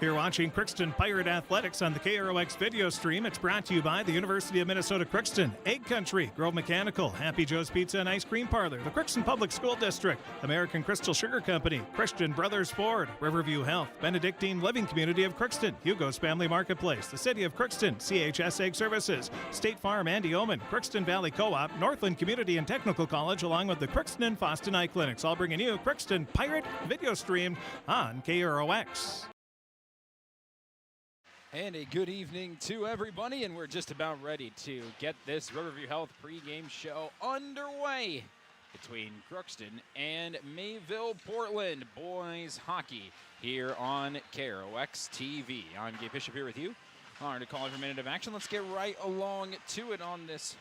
You're watching Crookston Pirate Athletics on the KROX video stream. It's brought to you by the University of Minnesota Crookston, Egg Country, Grove Mechanical, Happy Joe's Pizza and Ice Cream Parlor, the Crookston Public School District, American Crystal Sugar Company, Christian Brothers Ford, Riverview Health, Benedictine Living Community of Crookston, Hugo's Family Marketplace, the City of Crookston, CHS Egg Services, State Farm Andy Omen, Crookston Valley Co-op, Northland Community and Technical College, along with the Crookston and Fosston Eye Clinics, all bringing you Crookston Pirate video stream on KROX. And a good evening to everybody, and we're just about ready to get this Riverview Health pregame show underway between Crookston and Mayville-Portland boys hockey here on KROX TV. I'm Gabe Bishop here with you. Honored to call it for a minute of action. Let's get right along to it on this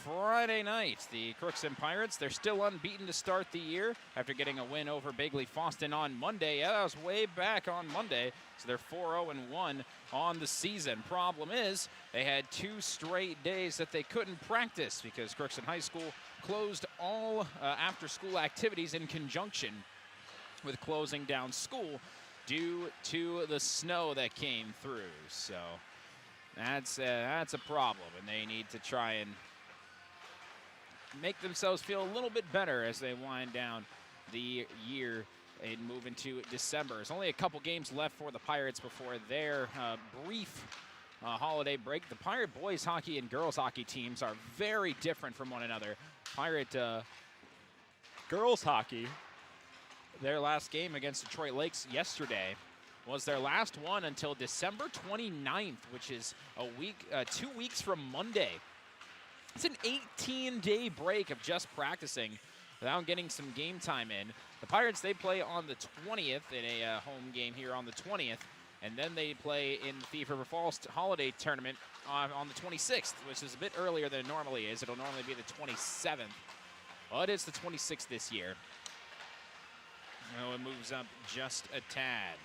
Friday night. The Crookston Pirates, they're still unbeaten to start the year after getting a win over Bagley Fosston on Monday. Yeah, that was way back on Monday, so they're 4-0-1 on the season. Problem is, they had 2 straight days that they couldn't practice because Crookston High School closed all after-school activities in conjunction with closing down school due to the snow that came through. So that's a problem, and they need to try and make themselves feel a little bit better as they wind down the year and move into December. There's only a couple games left for the Pirates before their brief holiday break. The Pirate boys hockey and girls hockey teams are very different from one another. Pirate girls hockey, their last game against Detroit Lakes yesterday was their last one until December 29th, which is 2 weeks from Monday. It's an 18-day break of just practicing without getting some game time in. The Pirates, they play on the 20th in a home game here on the 20th, and then they play in the Thief River Falls Holiday Tournament on the 26th, which is a bit earlier than it normally is. It'll normally be the 27th, but it's the 26th this year. It moves up just a tad.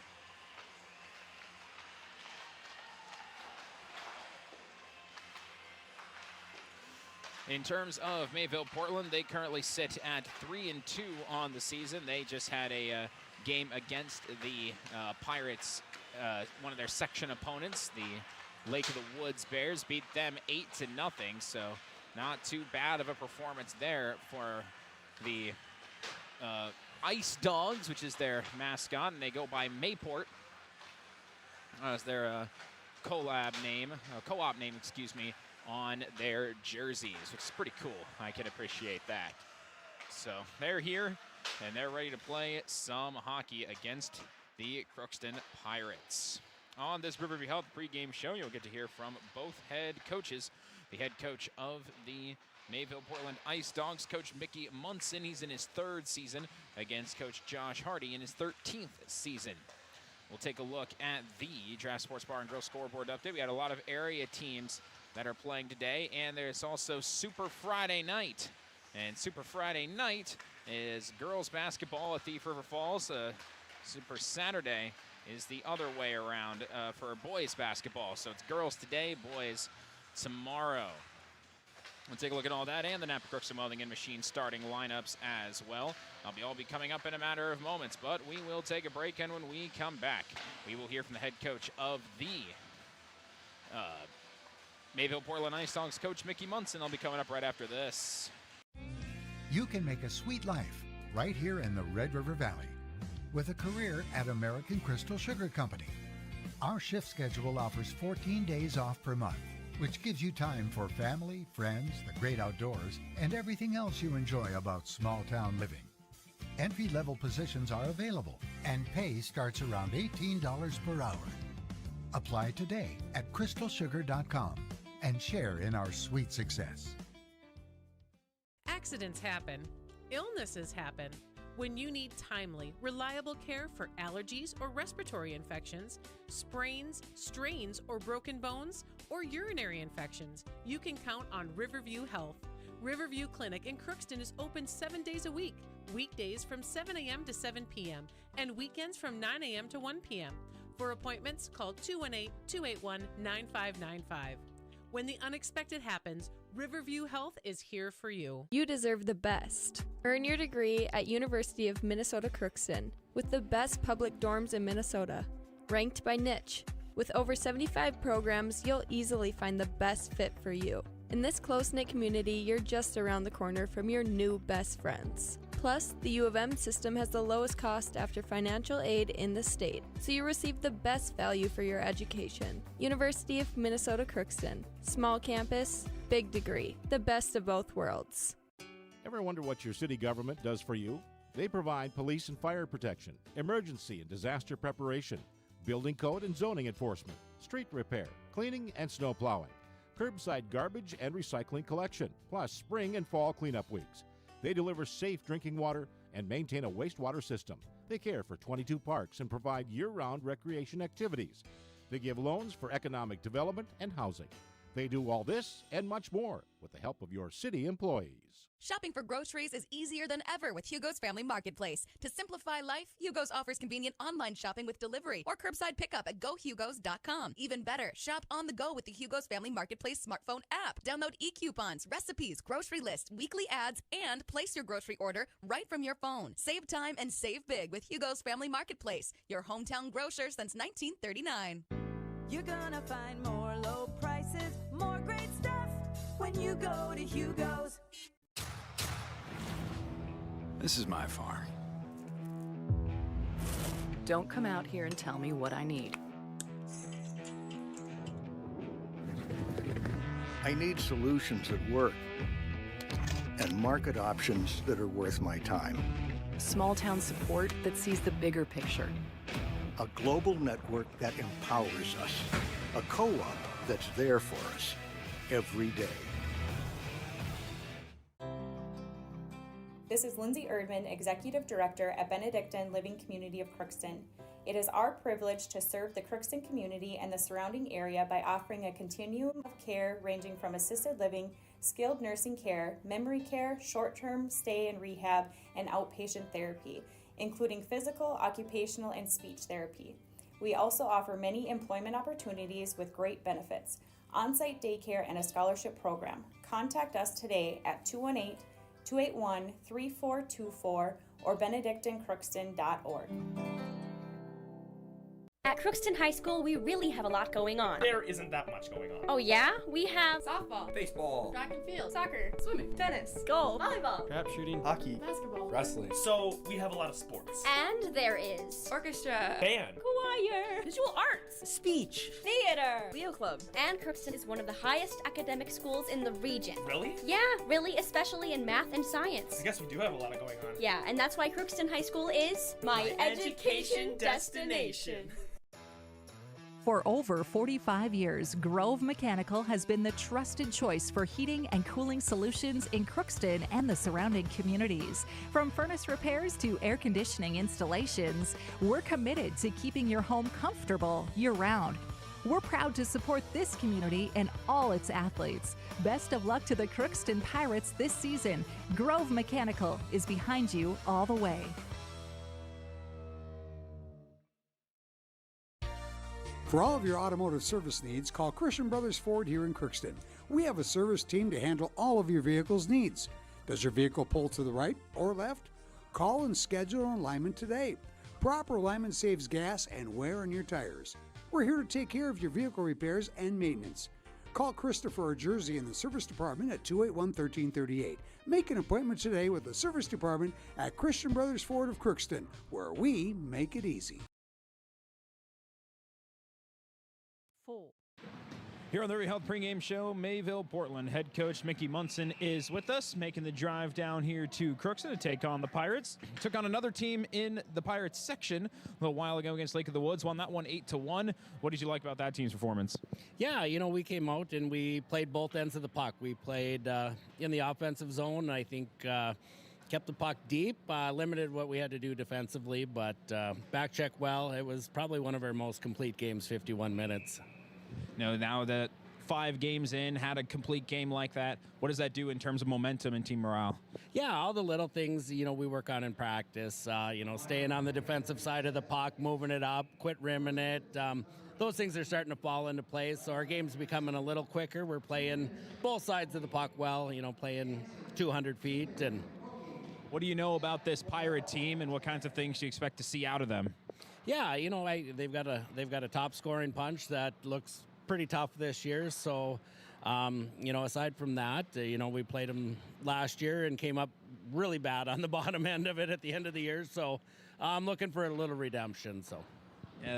In terms of Mayville-Portland, they currently sit at 3-2 on the season. They just had a game against the Pirates, one of their section opponents, the Lake of the Woods Bears, beat them 8-0. So not too bad of a performance there for the Ice Dogs, which is their mascot, and they go by Mayport as their co-op name, on their jerseys, which is pretty cool. I can appreciate that. So they're here, and they're ready to play some hockey against the Crookston Pirates. On this Riverview Health pregame show, you'll get to hear from both head coaches. The head coach of the Mayville-Portland Ice Dogs, Coach Mickey Munson. He's in his 3rd season against Coach Josh Hardy in his 13th season. We'll take a look at the Draft Sports Bar and Grill scoreboard update. We had a lot of area teams that are playing today, and there's also Super Friday night. And Super Friday night is girls basketball at Thief River Falls. Super Saturday is the other way around for boys basketball. So it's girls today, boys tomorrow. We'll take a look at all that and the Napa Crookston Welding and Machine starting lineups as well. They'll all be coming up in a matter of moments, but we will take a break, and when we come back, we will hear from the head coach of the Mayville-Portland Ice Dogs, Coach Mickey Munson. I'll be coming up right after this. You can make a sweet life right here in the Red River Valley with a career at American Crystal Sugar Company. Our shift schedule offers 14 days off per month, which gives you time for family, friends, the great outdoors, and everything else you enjoy about small-town living. Entry-level positions are available, and pay starts around $18 per hour. Apply today at crystalsugar.com and share in our sweet success. Accidents happen. Illnesses happen. When you need timely, reliable care for allergies or respiratory infections, sprains, strains, or broken bones, or urinary infections, you can count on Riverview Health. Riverview Clinic in Crookston is open 7 days a week, weekdays from 7 a.m. to 7 p.m., and weekends from 9 a.m. to 1 p.m. For appointments, call 218-281-9595. When the unexpected happens, Riverview Health is here for you. You deserve the best. Earn your degree at University of Minnesota Crookston with the best public dorms in Minnesota. ranked by niche. With over 75 programs, you'll easily find the best fit for you. In this close-knit community, you're just around the corner from your new best friends. Plus, the U of M system has the lowest cost after financial aid in the state, so you receive the best value for your education. University of Minnesota Crookston. Small campus, big degree. The best of both worlds. Ever wonder what your city government does for you? They provide police and fire protection, emergency and disaster preparation, building code and zoning enforcement, street repair, cleaning and snow plowing, curbside garbage and recycling collection, plus spring and fall cleanup weeks. They deliver safe drinking water and maintain a wastewater system. They care for 22 parks and provide year-round recreation activities. They give loans for economic development and housing. They do all this and much more with the help of your city employees. Shopping for groceries is easier than ever with Hugo's Family Marketplace. To simplify life, Hugo's offers convenient online shopping with delivery or curbside pickup at gohugos.com. Even better, shop on the go with the Hugo's Family Marketplace smartphone app. Download e-coupons, recipes, grocery lists, weekly ads, and place your grocery order right from your phone. Save time and save big with Hugo's Family Marketplace, your hometown grocer since 1939. You're gonna find more low prices, more great stuff when you go to Hugo's. This is my farm. Don't come out here and tell me what I need. I need solutions that work and market options that are worth my time. Small town support that sees the bigger picture. A global network that empowers us. A co-op that's there for us every day. This is Lindsay Erdman, Executive Director at Benedictine Living Community of Crookston. It is our privilege to serve the Crookston community and the surrounding area by offering a continuum of care ranging from assisted living, skilled nursing care, memory care, short-term stay and rehab, and outpatient therapy, including physical, occupational, and speech therapy. We also offer many employment opportunities with great benefits, on-site daycare, and a scholarship program. Contact us today at 218-281-3424 or benedictinecrookston.org. At Crookston High School, we really have a lot going on. There isn't that much going on. Oh yeah? We have softball, baseball, track and field, soccer, swimming, tennis, golf, volleyball, trap shooting, hockey, basketball, wrestling. So we have a lot of sports. And there is orchestra, band, choir, visual arts, speech, theater, Leo Club. And Crookston is one of the highest academic schools in the region. Really? Yeah, really, especially in math and science. I guess we do have a lot going on. Yeah, and that's why Crookston High School is my education destination. For over 45 years, Grove Mechanical has been the trusted choice for heating and cooling solutions in Crookston and the surrounding communities. From furnace repairs to air conditioning installations, we're committed to keeping your home comfortable year-round. We're proud to support this community and all its athletes. Best of luck to the Crookston Pirates this season. Grove Mechanical is behind you all the way. For all of your automotive service needs, call Christian Brothers Ford here in Crookston. We have a service team to handle all of your vehicle's needs. Does your vehicle pull to the right or left? Call and schedule an alignment today. Proper alignment saves gas and wear on your tires. We're here to take care of your vehicle repairs and maintenance. Call Christopher or Jersey in the service department at 281-1338. Make an appointment today with the service department at Christian Brothers Ford of Crookston, where we make it easy. Here on the Rehealth pregame show, Mayville-Portland head coach Mickey Munson is with us, making the drive down here to Crookston to take on the Pirates. Took on another team in the Pirates section a little while ago against Lake of the Woods, won that one 8-1. What did you like about that team's performance? Yeah, you know, we came out and we played both ends of the puck. We played in the offensive zone. I think kept the puck deep, limited what we had to do defensively, but back check well. It was probably one of our most complete games, 51 minutes. Now that 5 games in, had a complete game like that, what does that do in terms of momentum and team morale? Yeah, all the little things, you know, we work on in practice, staying on the defensive side of the puck, moving it up, quit rimming it. Those things are starting to fall into place, so our game's becoming a little quicker. We're playing both sides of the puck well, playing 200 feet. And what do you know about this Pirate team and what kinds of things do you expect to see out of them? Yeah, they've got a top scoring punch that looks pretty tough this year. So, aside from that, we played them last year and came up really bad on the bottom end of it at the end of the year. So, I'm looking for a little redemption. So,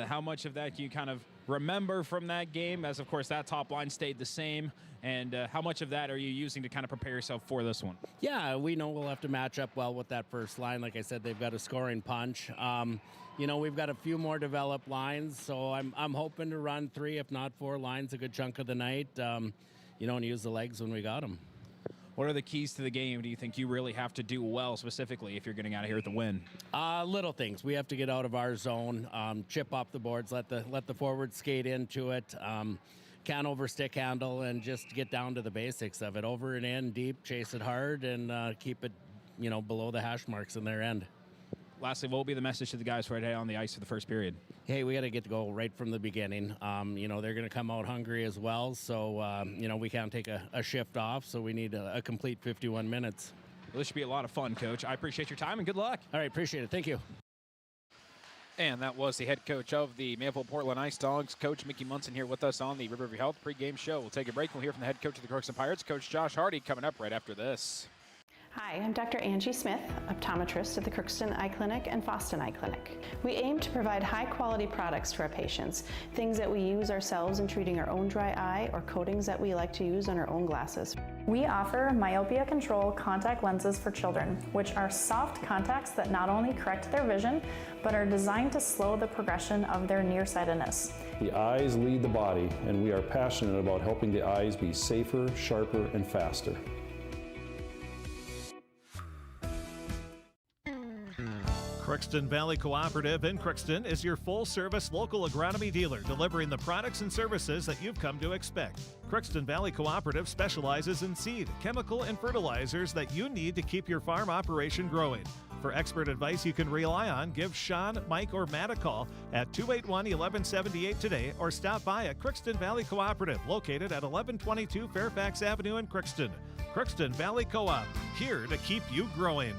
how much of that can you kind of remember from that game? As of course that top line stayed the same, and how much of that are you using to kind of prepare yourself for this one? Yeah, we know we'll have to match up well with that first line. Like I said, they've got a scoring punch. We've got a few more developed lines, so I'm hoping to run 3, if not 4 lines a good chunk of the night, and use the legs when we got them. What are the keys to the game do you think you really have to do well specifically if you're getting out of here with the win? Little things. We have to get out of our zone, chip off the boards, let the forward skate into it, can over stick handle, and just get down to the basics of it. Over and in, deep, chase it hard, and keep it, below the hash marks in their end. Lastly, what will be the message to the guys right on the ice for the first period? Hey, we got to get to go right from the beginning. They're going to come out hungry as well, so, we can't take a shift off, so we need a complete 51 minutes. Well, this should be a lot of fun, Coach. I appreciate your time, and good luck. All right, appreciate it. Thank you. And that was the head coach of the Mayville-Portland Ice Dogs, Coach Mickey Munson, here with us on the Riverview Health pregame show. We'll take a break. We'll hear from the head coach of the Crookston Pirates, Coach Josh Hardy, coming up right after this. Hi, I'm Dr. Angie Smith, optometrist at the Crookston Eye Clinic and Foston Eye Clinic. We aim to provide high-quality products to our patients, things that we use ourselves in treating our own dry eye or coatings that we like to use on our own glasses. We offer myopia control contact lenses for children, which are soft contacts that not only correct their vision, but are designed to slow the progression of their nearsightedness. The eyes lead the body, and we are passionate about helping the eyes be safer, sharper, and faster. Crookston Valley Cooperative in Crookston is your full-service local agronomy dealer, delivering the products and services that you've come to expect. Crookston Valley Cooperative specializes in seed, chemical, and fertilizers that you need to keep your farm operation growing. For expert advice you can rely on, give Sean, Mike, or Matt a call at 281-1178 today, or stop by at Crookston Valley Cooperative, located at 1122 Fairfax Avenue in Crookston. Crookston Valley Co-op, here to keep you growing.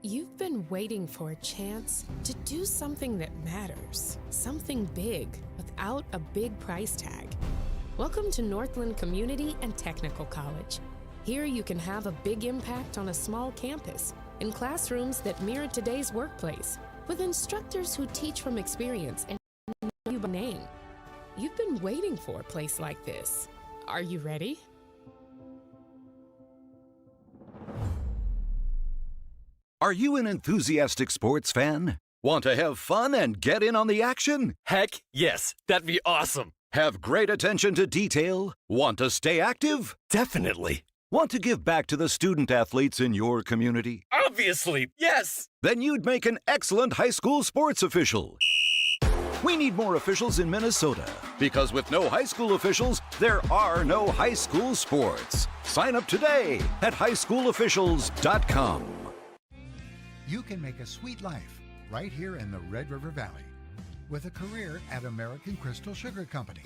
You've been waiting for a chance to do something that matters, something big without a big price tag. Welcome to Northland Community and Technical College. Here you can have a big impact on a small campus, in classrooms that mirror today's workplace, with instructors who teach from experience and know you by name. You've been waiting for a place like this. Are you ready? Are you an enthusiastic sports fan? Want to have fun and get in on the action? Heck, yes. That'd be awesome. Have great attention to detail? Want to stay active? Definitely. Want to give back to the student athletes in your community? Obviously, yes. Then you'd make an excellent high school sports official. We need more officials in Minnesota, because with no high school officials, there are no high school sports. Sign up today at highschoolofficials.com. You can make a sweet life right here in the Red River Valley with a career at American Crystal Sugar Company.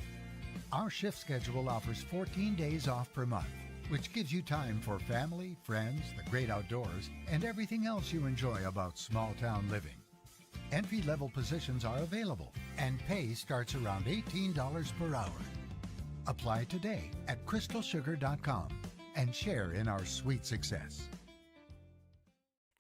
Our shift schedule offers 14 days off per month, which gives you time for family, friends, the great outdoors, and everything else you enjoy about small-town living. Entry-level positions are available, and pay starts around $18 per hour. Apply today at crystalsugar.com and share in our sweet success.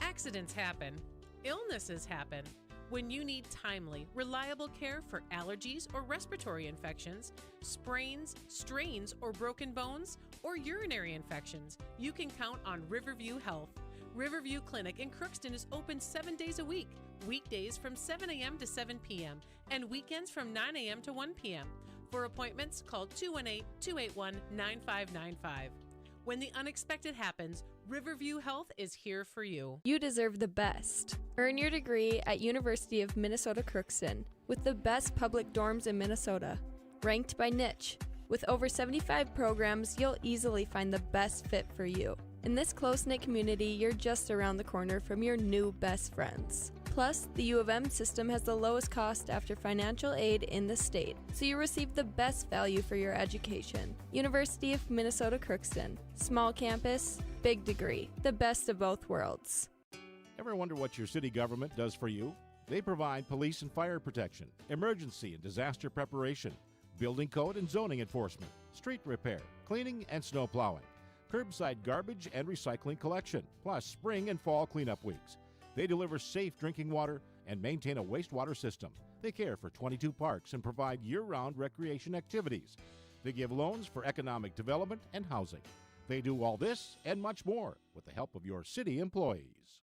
Accidents happen. Illnesses happen. When you need timely, reliable care for allergies or respiratory infections, sprains, strains, or broken bones, or urinary infections, you can count on Riverview Health. Riverview Clinic in Crookston is open 7 days a week, weekdays from 7 a.m. to 7 p.m., and weekends from 9 a.m. to 1 p.m. For appointments, call 218-281-9595. When the unexpected happens, Riverview Health is here for you. You deserve the best. Earn your degree at University of Minnesota Crookston with the best public dorms in Minnesota, ranked by niche. With over 75 programs, you'll easily find the best fit for you. In this close-knit community, you're just around the corner from your new best friends. Plus, the U of M system has the lowest cost after financial aid in the state, so you receive the best value for your education. University of Minnesota Crookston. Small campus, big degree. The best of both worlds. Ever wonder what your city government does for you? They provide police and fire protection, emergency and disaster preparation, building code and zoning enforcement, street repair, cleaning and snow plowing, curbside garbage and recycling collection, plus spring and fall cleanup weeks. They deliver safe drinking water and maintain a wastewater system. They care for 22 parks and provide year-round recreation activities. They give loans for economic development and housing. They do all this and much more with the help of your city employees.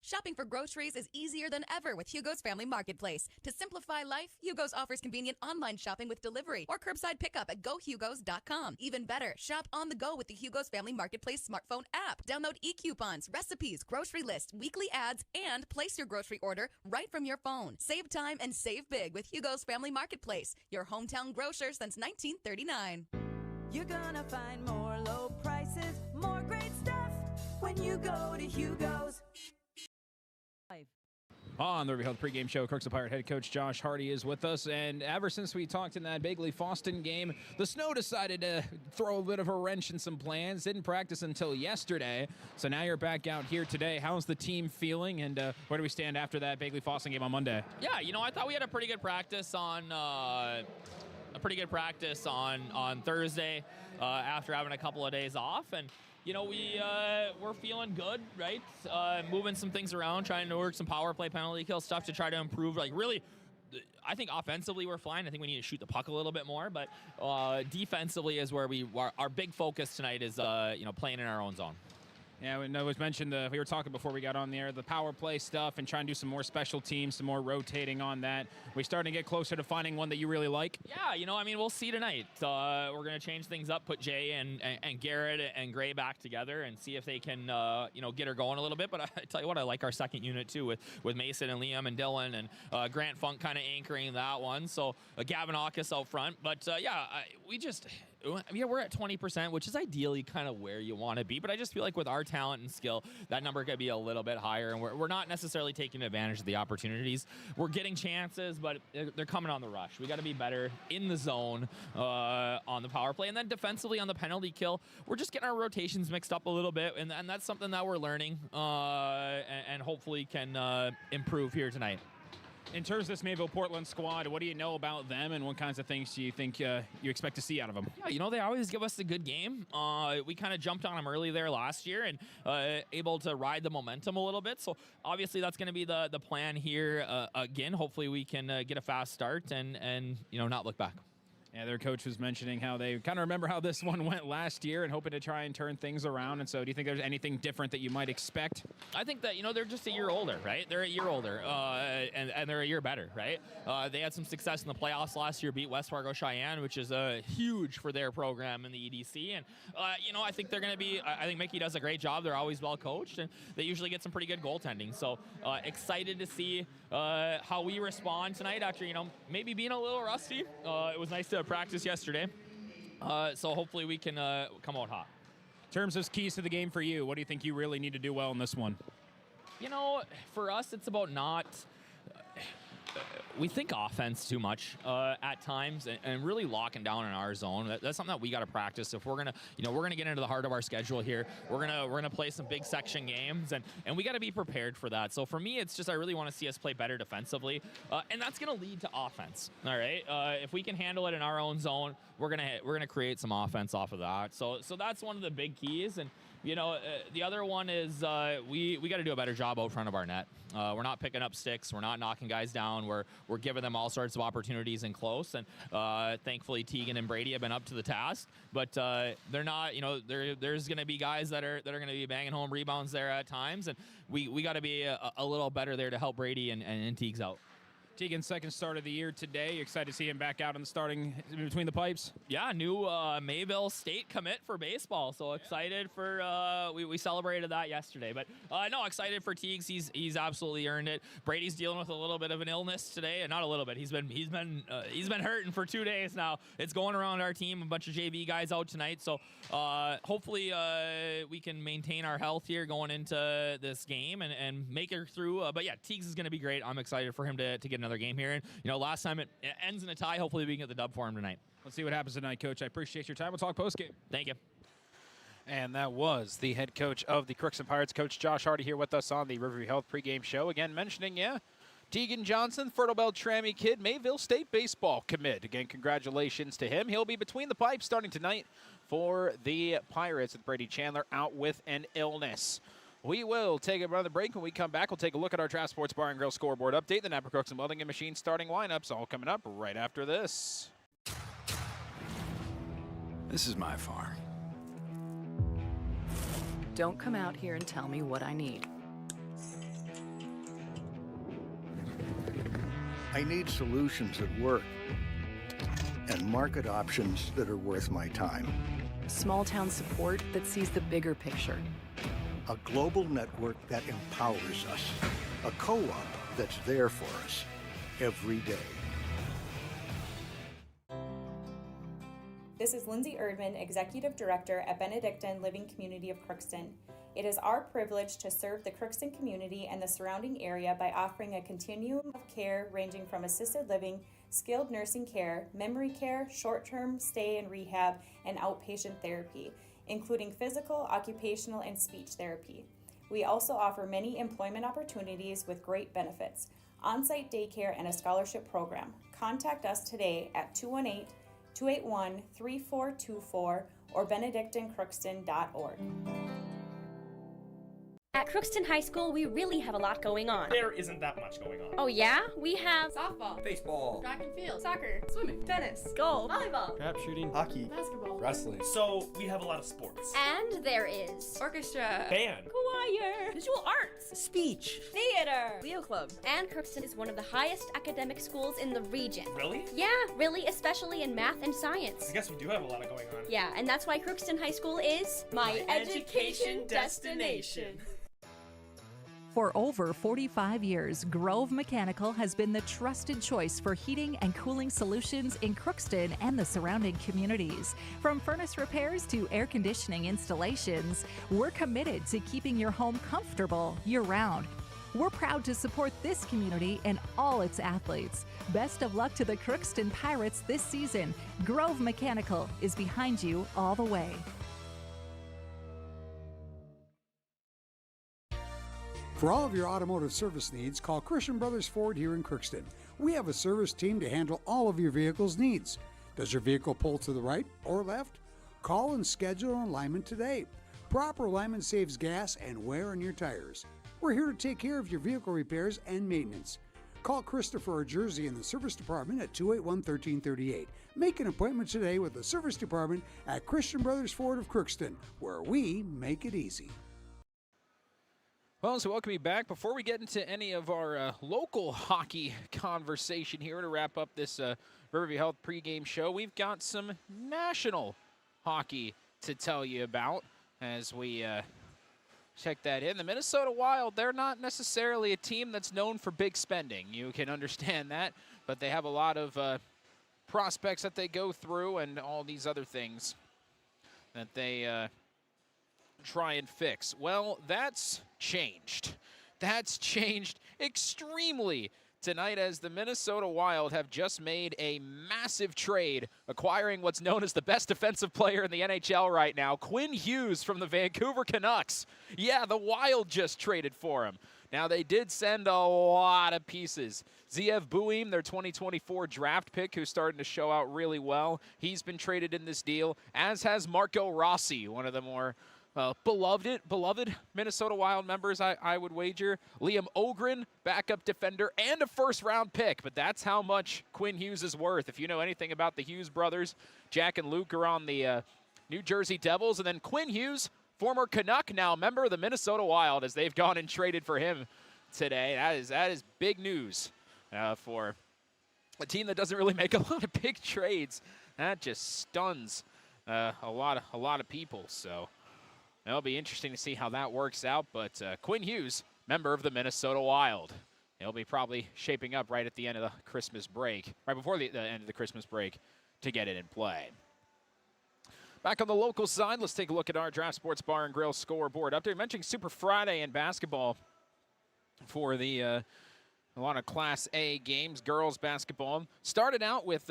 Shopping for groceries is easier than ever with Hugo's Family Marketplace. To simplify life, Hugo's offers convenient online shopping with delivery or curbside pickup at gohugos.com. Even better, shop on the go with the Hugo's Family Marketplace smartphone app. Download e-coupons, recipes, grocery lists, weekly ads, and place your grocery order right from your phone. Save time and save big with Hugo's Family Marketplace, your hometown grocer since 1939. You're gonna find more low prices, more great stuff when you go to Hugo's. On the Riverview Health pregame show, Crookston Pirate head coach Josh Hardy is with us, and ever since we talked in that Bagley-Foston game, the snow decided to throw a bit of a wrench in some plans. Didn't practice until yesterday, so now you're back out here today. How's the team feeling, and where do we stand after that Bagley-Foston game on Monday? Yeah, I thought we had a pretty good practice on Thursday after having a couple of days off, and we're feeling good, right? Moving some things around, trying to work some power play, penalty kill stuff to try to improve. Really, I think offensively we're fine. I think we need to shoot the puck a little bit more, but defensively is where our big focus tonight is, playing in our own zone. Yeah, it was mentioned, we were talking before we got on the air, the power play stuff and trying to do some more special teams, some more rotating on that. We're starting to get closer to finding one that you really like. Yeah, we'll see tonight. We're going to change things up, put Jay and Garrett and Gray back together and see if they can, get her going a little bit. But I tell you what, I like our second unit too with Mason and Liam and Dylan and Grant Funk kind of anchoring that one. So Gavin Aukus out front. But we're at 20%, which is ideally kind of where you want to be. But I just feel like with our talent and skill, that number could be a little bit higher. And we're not necessarily taking advantage of the opportunities. We're getting chances, but they're coming on the rush. We got to be better in the zone on the power play. And then defensively on the penalty kill, we're just getting our rotations mixed up a little bit. And that's something that we're learning and hopefully can improve here tonight. In terms of this Mayville-Portland squad, what do you know about them, and what kinds of things do you think you expect to see out of them? Yeah, they always give us a good game. We kind of jumped on them early there last year and able to ride the momentum a little bit. So obviously that's going to be the plan here again. Hopefully we can get a fast start and not look back. Yeah, their coach was mentioning how they kind of remember how this one went last year and hoping to try and turn things around. And so do you think there's anything different that you might expect? I think that, they're just a year older, right? They're a year older and they're a year better, right? They had some success in the playoffs last year, beat West Fargo Cheyenne, which is huge for their program in the EDC. And, I think they're going to be, I think Mickey does a great job. They're always well coached and they usually get some pretty good goaltending. So excited to see how we respond tonight after, maybe being a little rusty. It was nice to practice yesterday, so hopefully we can come out hot. In terms of keys to the game for you, what do you think you really need to do well in this one? For us, it's about not we think offense too much at times, and really locking down in our zone. That's something that we got to practice if we're gonna, we're gonna get into the heart of our schedule here. We're gonna play some big section games, and we got to be prepared for that. So for me, it's just I really want to see us play better defensively, and that's gonna lead to offense. All right, if we can handle it in our own zone, we're gonna create some offense off of that. So that's one of the big keys. And the other one is we got to do a better job out front of our net. We're not picking up sticks. We're not knocking guys down. We're giving them all sorts of opportunities in close. And thankfully, Tegan and Brady have been up to the task. But they're not. There's going to be guys that are going to be banging home rebounds there at times. And we got to be a little better there to help Brady and Teagues out. Tegan's second start of the year today. Excited to see him back out in the starting between the pipes. Yeah, new Mayville State commit for baseball. So excited for we celebrated that yesterday. But no, excited for Teagues. He's absolutely earned it. Brady's dealing with a little bit of an illness today, and not a little bit. He's been hurting for 2 days now. It's going around our team. A bunch of JV guys out tonight. So hopefully we can maintain our health here going into this game and make it through. But yeah, Teagues is going to be great. I'm excited for him to get another game here. And last time it ends in a tie. Hopefully we can get the dub for him tonight. Let's see what happens tonight, Coach. I appreciate your time. We'll talk postgame. Thank you. And that was the head coach of the Crookston Pirates, Coach Josh Hardy, here with us on the Riverview Health pregame show. Again, mentioning, Tegan Johnson, Fertile Bell Trammy kid, Mayville State baseball commit. Again, congratulations to him. He'll be between the pipes starting tonight for the Pirates with Brady Chandler out with an illness. We will take another break. When we come back, we'll take a look at our Draft Sports Bar and Grill scoreboard update, the Napper Crookston Welding and Machine starting lineups, all coming up right after this. This is my farm. Don't come out here and tell me what I need. I need solutions that work and market options that are worth my time. Small town support that sees the bigger picture. A global network that empowers us. A co-op that's there for us every day. This is Lindsay Erdman, Executive Director at Benedictine Living Community of Crookston. It is our privilege to serve the Crookston community and the surrounding area by offering a continuum of care ranging from assisted living, skilled nursing care, memory care, short-term stay and rehab, and outpatient therapy, including physical, occupational, and speech therapy. We also offer many employment opportunities with great benefits, on-site daycare, and a scholarship program. Contact us today at 218-281-3424 or benedictinecrookston.org. At Crookston High School, we really have a lot going on. There isn't that much going on. Oh yeah? We have softball, baseball, track and field, soccer, swimming, tennis, golf, volleyball, Trap shooting, hockey, basketball, wrestling. So we have a lot of sports. And there is orchestra, band, choir, visual arts, speech, theater, Leo Club. And Crookston is one of the highest academic schools in the region. Really? Yeah, really, especially in math and science. I guess we do have a lot of going on. Yeah, and that's why Crookston High School is my education destination. For over 45 years, Grove Mechanical has been the trusted choice for heating and cooling solutions in Crookston and the surrounding communities. From furnace repairs to air conditioning installations, we're committed to keeping your home comfortable year-round. We're proud to support this community and all its athletes. Best of luck to the Crookston Pirates this season. Grove Mechanical is behind you all the way. For all of your automotive service needs, call Christian Brothers Ford here in Crookston. We have a service team to handle all of your vehicle's needs. Does your vehicle pull to the right or left? Call and schedule an alignment today. Proper alignment saves gas and wear on your tires. We're here to take care of your vehicle repairs and maintenance. Call Christopher or Jersey in the service department at 281-1338. Make an appointment today with the service department at Christian Brothers Ford of Crookston, where we make it easy. Well, so welcome you back. Before we get into any of our local hockey conversation here to wrap up this Riverview Health pregame show, we've got some national hockey to tell you about as we check that in. The Minnesota Wild, they're not necessarily a team that's known for big spending. You can understand that, but they have a lot of prospects that they go through and all these other things that they try and fix. Well, that's changed. That's changed extremely tonight as the Minnesota Wild have just made a massive trade, acquiring what's known as the best defensive player in the NHL right now, Quinn Hughes from the Vancouver Canucks. Yeah, the Wild just traded for him. Now, they did send a lot of pieces. Zeev Buim, their 2024 draft pick, who's starting to show out really well. He's been traded in this deal, as has Marco Rossi, one of the more beloved Minnesota Wild members, I would wager. Liam Ogren, backup defender, and a first-round pick. But that's how much Quinn Hughes is worth. If you know anything about the Hughes brothers, Jack and Luke are on the New Jersey Devils. And then Quinn Hughes, former Canuck, now member of the Minnesota Wild, as they've gone and traded for him today. That is big news for a team that doesn't really make a lot of big trades. That just stuns a lot of people. So it'll be interesting to see how that works out. But Quinn Hughes, member of the Minnesota Wild, he'll be probably shaping up right at the end of the Christmas break, right before the end of the Christmas break, to get it in play. Back on the local side, let's take a look at our Draft Sports Bar and Grill scoreboard update. Mentioning Super Friday in basketball for the a lot of Class A games. Girls basketball started out with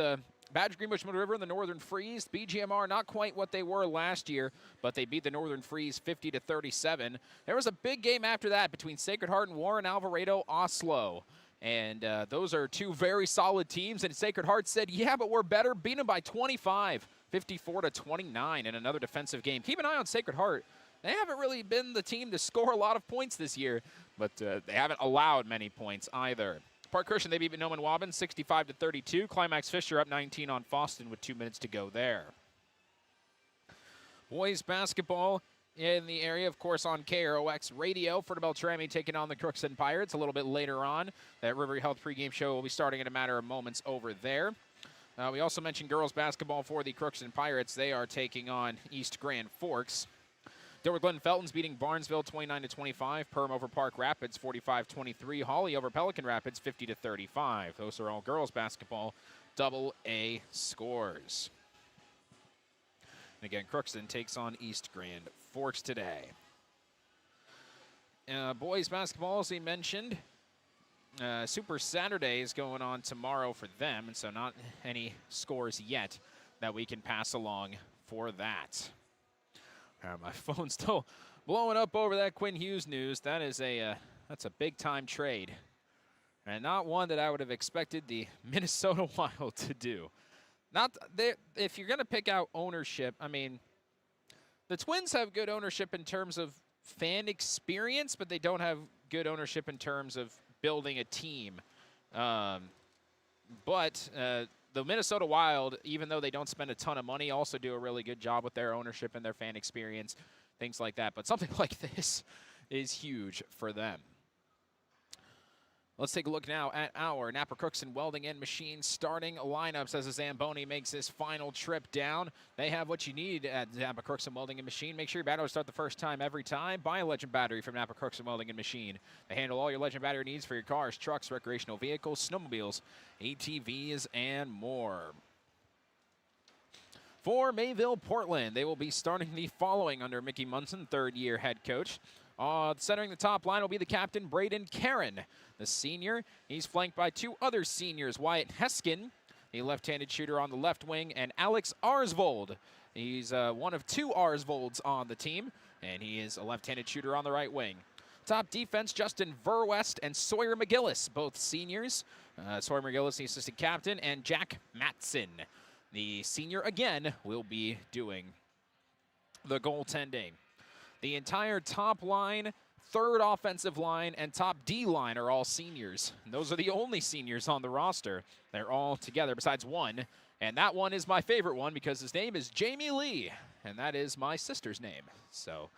Badger, Greenbush, Middle River, and the Northern Freeze. BGMR not quite what they were last year, but they beat the Northern Freeze 50-37. There was a big game after that between Sacred Heart and Warren Alvarado Oslo. And those are two very solid teams. And Sacred Heart said, yeah, but we're better. Beat them by 25, 54-29 in another defensive game. Keep an eye on Sacred Heart. They haven't really been the team to score a lot of points this year, but they haven't allowed many points either. Park Christian, they beat Noman Waubun 65-32. Climax Fisher up 19 on Foston with 2 minutes to go there. Boys basketball in the area, of course, on KROX Radio. Furter Beltrami taking on the Crookston Pirates a little bit later on. That Riverview Health pregame show will be starting in a matter of moments over there. We also mentioned girls basketball for the Crookston Pirates. They are taking on East Grand Forks. Dilworth Glen Felton's beating Barnesville 29-25. Perm over Park Rapids 45-23. Hawley over Pelican Rapids 50-35. Those are all girls basketball AA scores. And again, Crookston takes on East Grand Forks today. Boys basketball, as we mentioned, Super Saturday is going on tomorrow for them, and so not any scores yet that we can pass along for that. My phone's still blowing up over that Quinn Hughes news. That is that's a big-time trade, and not one that I would have expected the Minnesota Wild to do. If you're going to pick out ownership, I mean, the Twins have good ownership in terms of fan experience, but they don't have good ownership in terms of building a team. But the Minnesota Wild, even though they don't spend a ton of money, also do a really good job with their ownership and their fan experience, things like that. But something like this is huge for them. Let's take a look now at our Napper Crookston Welding and Machine starting lineups as the Zamboni makes his final trip down. They have what you need at Napper Crookston Welding and Machine. Make sure your batteries start the first time every time. Buy a Legend battery from Napper Crookston Welding and Machine. They handle all your Legend battery needs for your cars, trucks, recreational vehicles, snowmobiles, ATVs, and more. For Mayville-Portland, they will be starting the following under Mickey Munson, third-year head coach. Centering the top line will be the captain, Braden Caron, the senior. He's flanked by two other seniors, Wyatt Heskin, the left-handed shooter on the left wing, and Alex Arsvold. He's one of two Arsvolds on the team, and he is a left-handed shooter on the right wing. Top defense, Justin Verwest and Sawyer McGillis, both seniors. Sawyer McGillis, the assistant captain, and Jack Matson, the senior again, will be doing the goaltending. The entire top line, third offensive line, and top D line are all seniors. And those are the only seniors on the roster. They're all together besides one, and that one is my favorite one because his name is Jamie Lee, and that is my sister's name. So,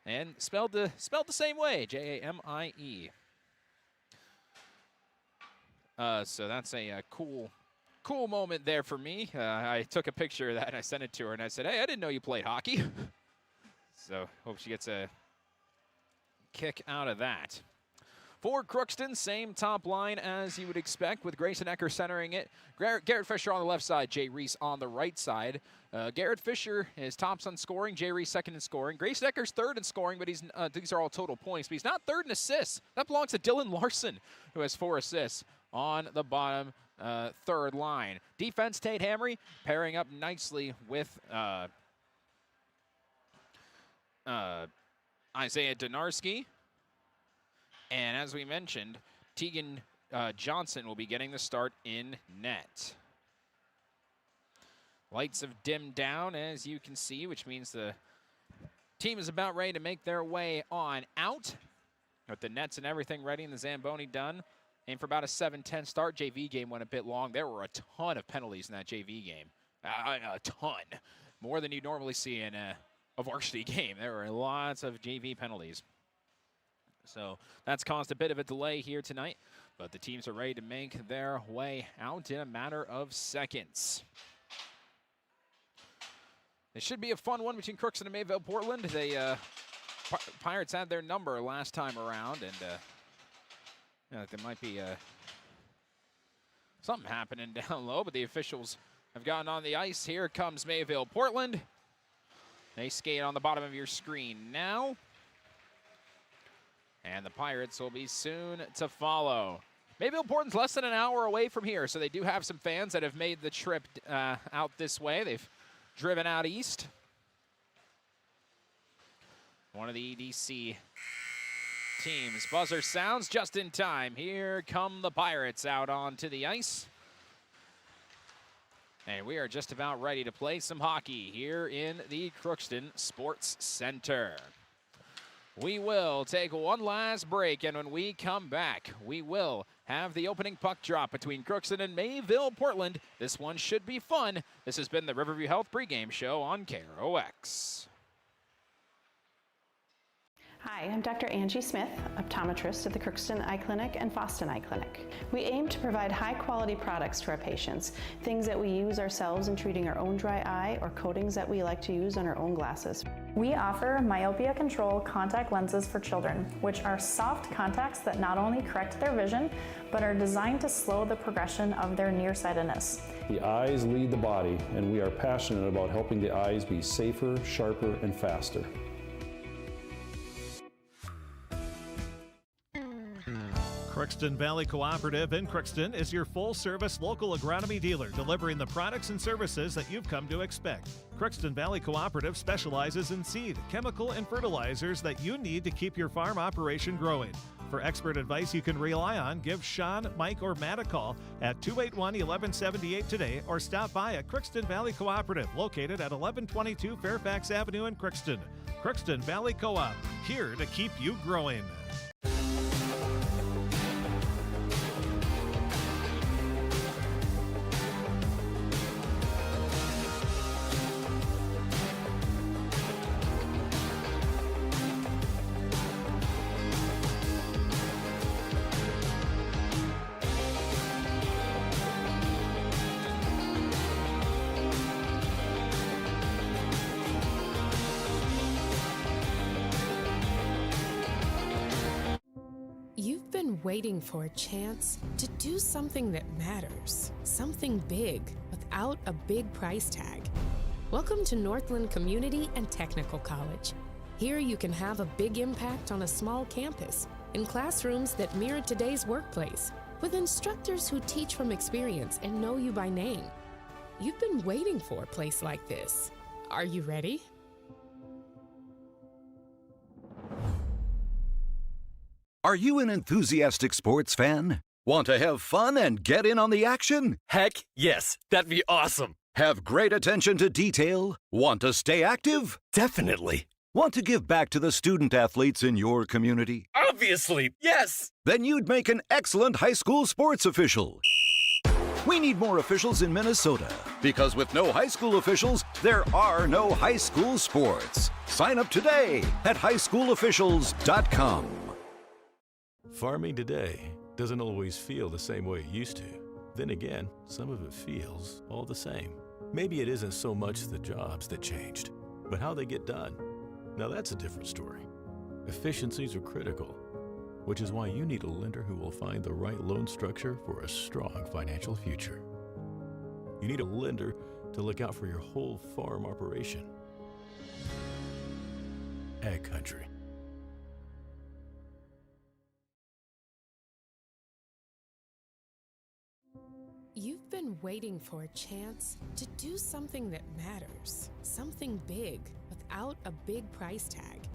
and spelled the same way, Jamie. So that's a cool moment there for me. I took a picture of that and I sent it to her, and I said, "Hey, I didn't know you played hockey." So hope she gets a kick out of that. For Crookston, same top line as you would expect with Grayson Ecker centering it. Garrett Fisher on the left side, Jay Reese on the right side. Garrett Fisher is tops on scoring, Jay Reese second in scoring. Grayson Ecker's third in scoring, but these are all total points, but he's not third in assists. That belongs to Dylan Larson, who has 4 assists on the bottom third line. Defense, Tate Hamry pairing up nicely with Isaiah Donarski. And as we mentioned, Tegan Johnson will be getting the start in net. Lights have dimmed down, as you can see, which means the team is about ready to make their way on out. With the nets and everything ready and the Zamboni done. And for about a 7-10 start, JV game went a bit long. There were a ton of penalties in that JV game. A ton. More than you normally see in a varsity game. There were lots of JV penalties. So that's caused a bit of a delay here tonight. But the teams are ready to make their way out in a matter of seconds. It should be a fun one between Crookston and Mayville-Portland. They Pirates had their number last time around, and there might be something happening down low, but the officials have gotten on the ice. Here comes Mayville-Portland. They skate on the bottom of your screen now. And the Pirates will be soon to follow. Mayville-Portland's less than an hour away from here, so they do have some fans that have made the trip out this way. They've driven out east. One of the EDC teams. Buzzer sounds just in time. Here come the Pirates out onto the ice. And we are just about ready to play some hockey here in the Crookston Sports Center. We will take one last break, and when we come back, we will have the opening puck drop between Crookston and Mayville-Portland. This one should be fun. This has been the Riverview Health pregame show on KROX. Hi, I'm Dr. Angie Smith, optometrist at the Crookston Eye Clinic and Foston Eye Clinic. We aim to provide high-quality products to our patients, things that we use ourselves in treating our own dry eye or coatings that we like to use on our own glasses. We offer myopia control contact lenses for children, which are soft contacts that not only correct their vision, but are designed to slow the progression of their nearsightedness. The eyes lead the body, and we are passionate about helping the eyes be safer, sharper, and faster. Crookston Valley Cooperative in Crookston is your full-service local agronomy dealer, delivering the products and services that you've come to expect. Crookston Valley Cooperative specializes in seed, chemical, and fertilizers that you need to keep your farm operation growing. For expert advice you can rely on, give Sean, Mike, or Matt a call at 281-1178 today, or stop by at Crookston Valley Cooperative, located at 1122 Fairfax Avenue in Crookston. Crookston Valley Co-op, here to keep you growing. Waiting for a chance to do something that matters, something big without a big price tag. Welcome to Northland Community and Technical College. Here you can have a big impact on a small campus, in classrooms that mirror today's workplace, with instructors who teach from experience and know you by name. You've been waiting for a place like this. Are you ready? Are you an enthusiastic sports fan? Want to have fun and get in on the action? Heck yes, that'd be awesome. Have great attention to detail? Want to stay active? Definitely. Want to give back to the student athletes in your community? Obviously, yes. Then you'd make an excellent high school sports official. We need more officials in Minnesota, because with no high school officials, there are no high school sports. Sign up today at highschoolofficials.com. Farming today doesn't always feel the same way it used to. Then again, some of it feels all the same. Maybe it isn't so much the jobs that changed, but how they get done. Now that's a different story. Efficiencies are critical, which is why you need a lender who will find the right loan structure for a strong financial future. You need a lender to look out for your whole farm operation. Ag Country. You've been waiting for a chance to do something that matters, something big without a big price tag.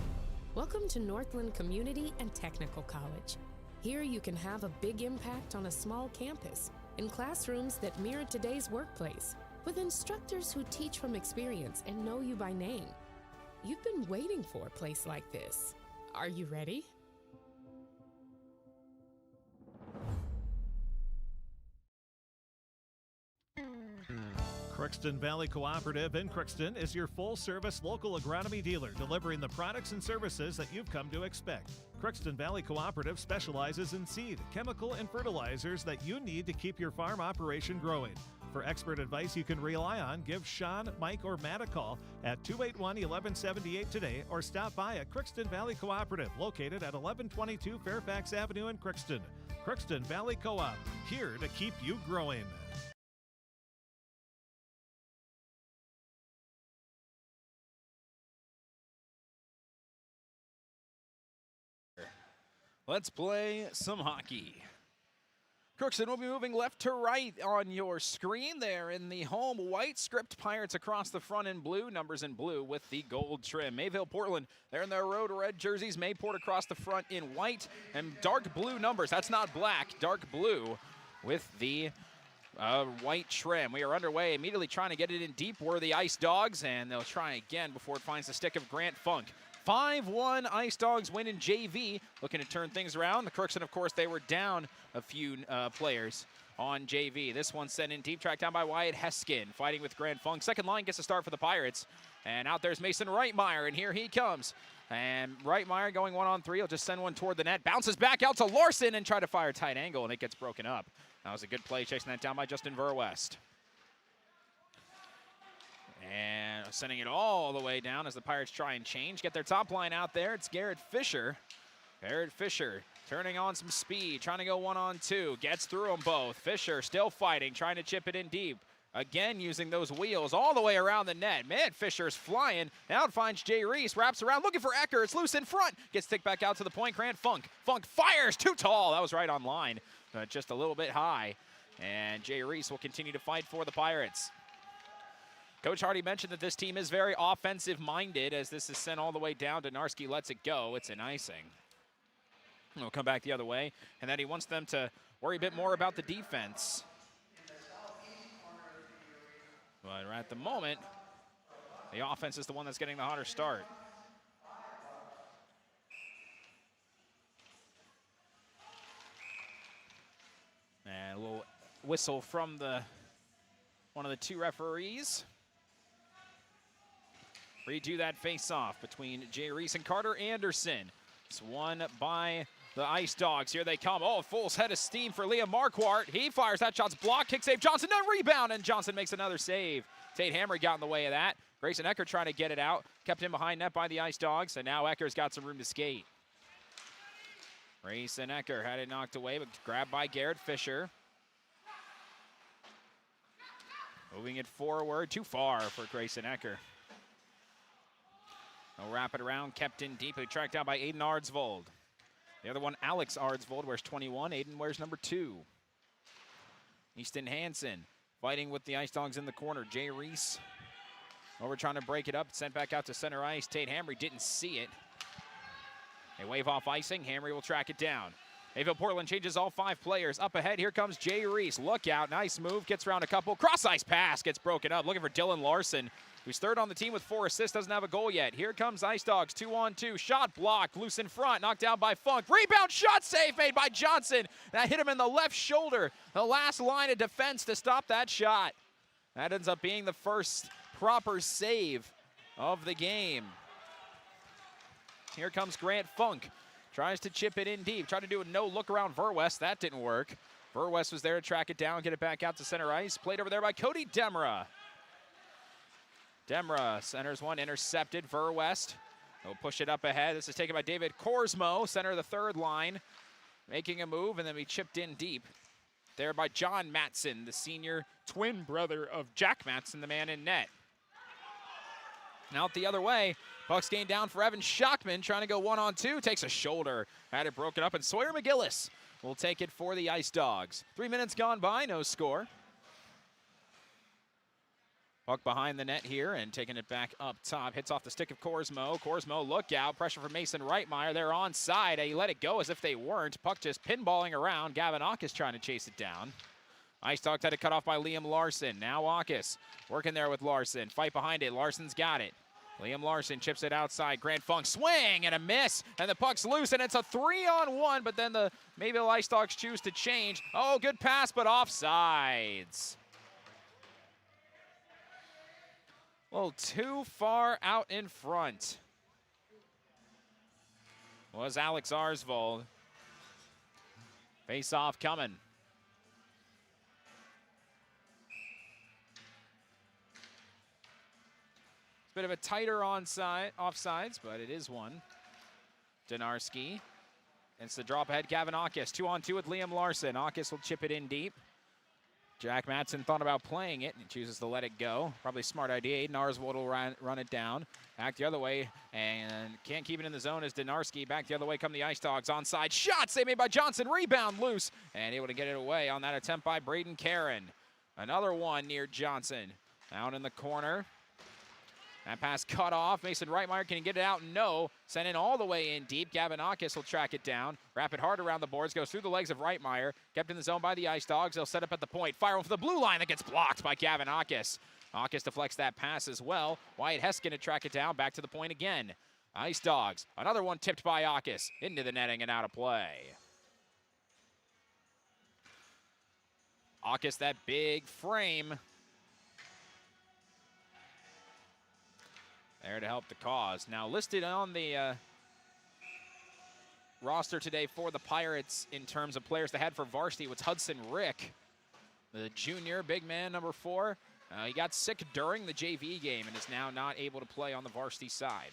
Welcome to Northland Community and Technical College. Here you can have a big impact on a small campus, in classrooms that mirror today's workplace, with instructors who teach from experience and know you by name. You've been waiting for a place like this. Are you ready? Crookston Valley Cooperative in Crookston is your full-service local agronomy dealer, delivering the products and services that you've come to expect. Crookston Valley Cooperative specializes in seed, chemical, and fertilizers that you need to keep your farm operation growing. For expert advice you can rely on, give Sean, Mike, or Matt a call at 281-1178 today or stop by at Crookston Valley Cooperative, located at 1122 Fairfax Avenue in Crookston. Crookston Valley Co-op, here to keep you growing. Let's play some hockey. Crookston will be moving left to right on your screen there in the home white script. Pirates across the front in blue, numbers in blue with the gold trim. Mayville-Portland, they're in their road red jerseys. Mayport across the front in white and dark blue numbers. That's not black, dark blue with the white trim. We are underway, immediately trying to get it in deep were the Ice Dogs, and they'll try again before it finds the stick of Grant Funk. 5-1 Ice Dogs win in JV, looking to turn things around. The Crookston, of course, they were down a few players on JV. This one sent in deep, tracked down by Wyatt Heskin, fighting with Grant Funk. Second line gets a start for the Pirates. And out there's Mason Reitmeyer, and here he comes. And Reitmeyer going 1-on-3, he'll just send one toward the net. Bounces back out to Larson and try to fire a tight angle, and it gets broken up. That was a good play, chasing that down by Justin Verwest. And sending it all the way down as the Pirates try and change. Get their top line out there. It's Garrett Fisher. Garrett Fisher turning on some speed, trying to go 1-on-2. Gets through them both. Fisher still fighting, trying to chip it in deep. Again, using those wheels all the way around the net. Man, Fisher's flying. Now it finds Jay Reese. Wraps around, looking for Ecker. It's loose in front. Gets ticked back out to the point. Grant Funk. Funk fires. Too tall. That was right on line. Just a little bit high. And Jay Reese will continue to fight for the Pirates. Coach Hardy mentioned that this team is very offensive-minded as this is sent all the way down. Donarski lets it go. It's an icing. We'll come back the other way, and then he wants them to worry a bit more about the defense. But at the moment, the offense is the one that's getting the hotter start. And a little whistle from one of the two referees. Redo that face-off between Jay Reese and Carter Anderson. It's won by the Ice Dogs. Here they come. Oh, full head of steam for Liam Marquardt. He fires. That shot's blocked. Kick save. Johnson, no rebound, and Johnson makes another save. Tate Hamry got in the way of that. Grayson Ecker trying to get it out. Kept him behind net by the Ice Dogs, and now Ecker's got some room to skate. Grayson Ecker had it knocked away, but grabbed by Garrett Fisher. Moving it forward. Too far for Grayson Ecker. They'll wrap it around, kept in deeply, tracked down by Aiden Ardsvold. The other one, Alex Ardsvold, wears 21. Aiden wears number 2. Easton Hansen fighting with the Ice Dogs in the corner. Jay Reese over trying to break it up, sent back out to center ice. Tate Hamry didn't see it. They wave off icing. Hamry will track it down. Mayville-Portland changes all 5 players. Up ahead, here comes Jay Reese. Look out, nice move, gets around a couple. Cross-ice pass, gets broken up. Looking for Dylan Larson, who's third on the team with 4 assists, doesn't have a goal yet. Here comes Ice Dogs, 2-on-2. Shot blocked, loose in front, knocked down by Funk. Rebound shot save made by Johnson. That hit him in the left shoulder. The last line of defense to stop that shot. That ends up being the first proper save of the game. Here comes Grant Funk. Tries to chip it in deep. Tried to do a no-look around Verwest. That didn't work. Verwest was there to track it down, get it back out to center ice. Played over there by Cody Demra. Demra centers one, intercepted. Verwest will push it up ahead. This is taken by David Korsmo, center of the third line. Making a move, and then we chipped in deep. There by John Matson, the senior twin brother of Jack Matson, the man in net. Out the other way, puck's gained down for Evan Schockman, trying to go 1-on-2, takes a shoulder, had it broken up, and Sawyer McGillis will take it for the Ice Dogs. 3 minutes gone by, no score. Puck behind the net here and taking it back up top. Hits off the stick of Korsmo. Korsmo, look out. Pressure from Mason Reitmeyer. They're onside. He let it go as if they weren't. Puck just pinballing around. Gavin Aukus trying to chase it down. Ice Dogs had it cut off by Liam Larson. Now Aukus working there with Larson. Fight behind it. Larson's got it. Liam Larson chips it outside. Grant Funk swing and a miss. And the puck's loose and it's a 3-on-1. But then the Mayville Ice Dogs choose to change. Oh, good pass, but offsides. A little too far out in front was Alex Arsvold. Face off coming. It's a bit of a tighter offsides, but it is one. Donarski. It's the drop ahead, Gavin Aukes. 2-on-2 with Liam Larson. Aukes will chip it in deep. Jack Matson thought about playing it and chooses to let it go. Probably a smart idea. Aiden Arsvold will run it down. Back the other way, and can't keep it in the zone as Donarski. Back the other way come the Ice Dogs. Onside shot, save made by Johnson. Rebound loose, and able to get it away on that attempt by Braden Karen. Another one near Johnson. Out in the corner. That pass cut off. Mason Reitmeyer, can he get it out? No. Sent in all the way in deep. Gavin Aukes will track it down. Wrap it hard around the boards. Goes through the legs of Reitmeyer. Kept in the zone by the Ice Dogs. They'll set up at the point. Fire for the blue line. That gets blocked by Gavin Aukes. Aukes deflects that pass as well. Wyatt Heskin to track it down. Back to the point again. Ice Dogs. Another one tipped by Aukes. Into the netting and out of play. Aukes, that big frame. There to help the cause. Now listed on the roster today for the Pirates in terms of players they had for varsity was Hudson Rick, the junior, big man, number 4. He got sick during the JV game and is now not able to play on the varsity side.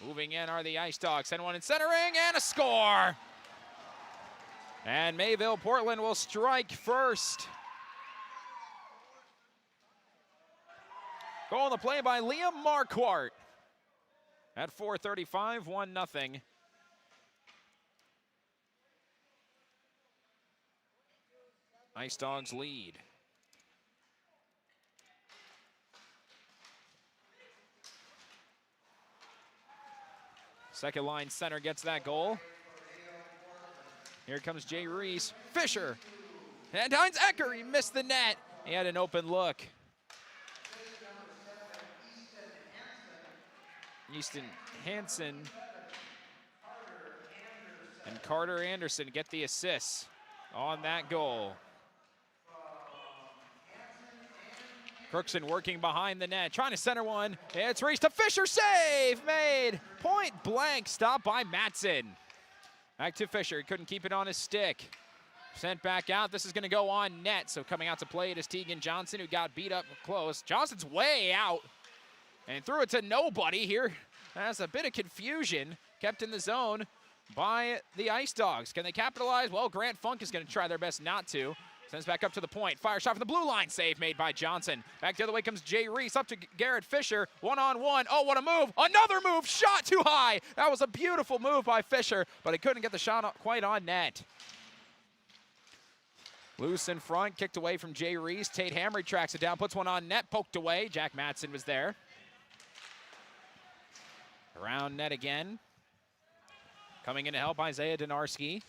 Moving in are the Ice Dogs. Send one in centering and a score! And Mayville-Portland will strike first. Goal on the play by Liam Marquardt. At 4:35, 1-0. Ice Dogs lead. Second line center gets that goal. Here comes Jay Reese. Fisher. And Heinz Ecker, he missed the net. He had an open look. Easton Hansen and Carter Anderson get the assists on that goal. Crookston working behind the net, trying to center one. It's Reese to Fisher, save made. Point blank, stopped by Matson. Back to Fisher, he couldn't keep it on his stick. Sent back out, this is gonna go on net. So coming out to play it is Tegan Johnson, who got beat up close. Johnson's way out and threw it to nobody here. That's a bit of confusion, kept in the zone by the Ice Dogs. Can they capitalize? Well, Grant Funk is gonna try their best not to. Sends back up to the point. Fire shot from the blue line. Save made by Johnson. Back the other way comes Jay Reese. Up to Garrett Fisher. One-on-one. Oh, what a move. Another move. Shot too high. That was a beautiful move by Fisher, but he couldn't get the shot quite on net. Loose in front. Kicked away from Jay Reese. Tate Hamry tracks it down. Puts one on net. Poked away. Jack Matson was there. Around net again. Coming in to help Isaiah Donarski.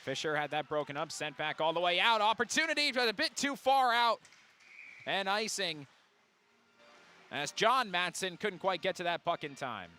Fisher had that broken up, sent back all the way out. Opportunity, but a bit too far out. And icing as John Matson couldn't quite get to that puck in time.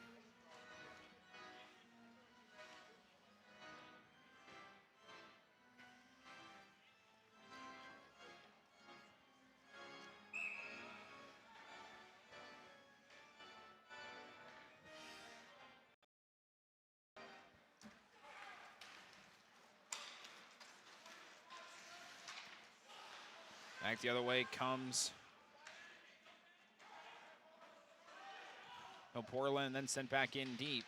Back the other way comes Portland, then sent back in deep.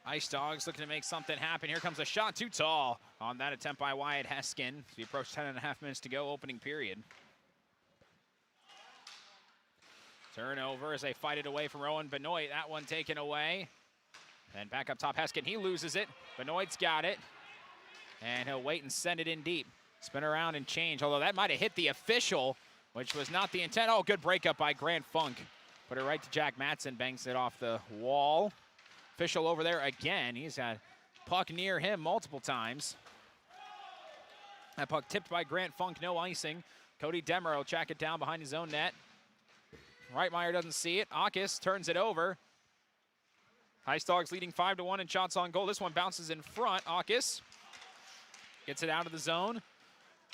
Ice Dogs looking to make something happen. Here comes a shot too tall on that attempt by Wyatt Heskin. As we approach 10.5 minutes to go, opening period. Turnover as they fight it away from Rowan Benoit. That one taken away. And back up top, Heskin, he loses it. Benoit's got it. And he'll wait and send it in deep. Spin around and change, although that might have hit the official, which was not the intent. Oh, good breakup by Grant Funk. Put it right to Jack Matson, banks it off the wall. Official over there again. He's had puck near him multiple times. That puck tipped by Grant Funk, no icing. Cody Demmer will track it down behind his own net. Reitmeyer doesn't see it. Aukes turns it over. Ice Dogs leading 5-1 in shots on goal. This one bounces in front. Aukes Gets it out of the zone.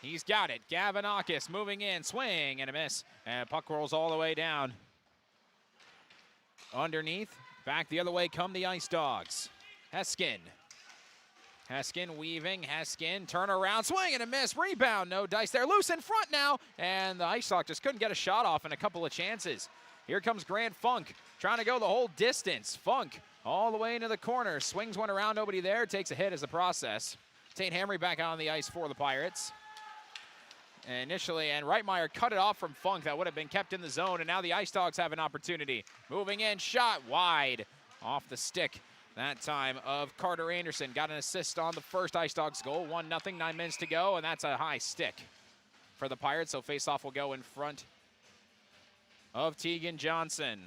He's got it. Gavanakis moving in. Swing and a miss. And puck rolls all the way down. Underneath. Back the other way come the Ice Dogs. Heskin. Heskin weaving. Heskin. Turn around. Swing and a miss. Rebound. No dice there. Loose in front now. And the Ice Dogs just couldn't get a shot off in a couple of chances. Here comes Grant Funk. Trying to go the whole distance. Funk all the way into the corner. Swings one around. Nobody there. Takes a hit as a process. Tate Hamry back out on the ice for the Pirates. Initially, and Reitmeyer cut it off from Funk. That would have been kept in the zone, and now the Ice Dogs have an opportunity. Moving in, shot wide off the stick that time of Carter Anderson. Got an assist on the first Ice Dogs goal. 1-0, 9 minutes to go, and that's a high stick for the Pirates, so faceoff will go in front of Tegan Johnson.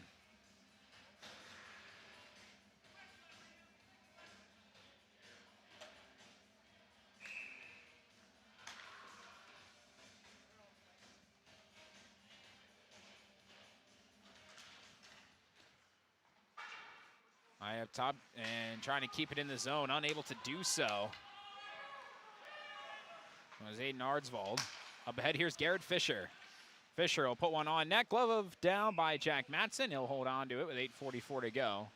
High up top and trying to keep it in the zone, unable to do so. It was Aiden Ardsvold. Up ahead, here's Garrett Fisher. Fisher will put one on net. Glove down by Jack Matson. He'll hold on to it with 8:44 to go.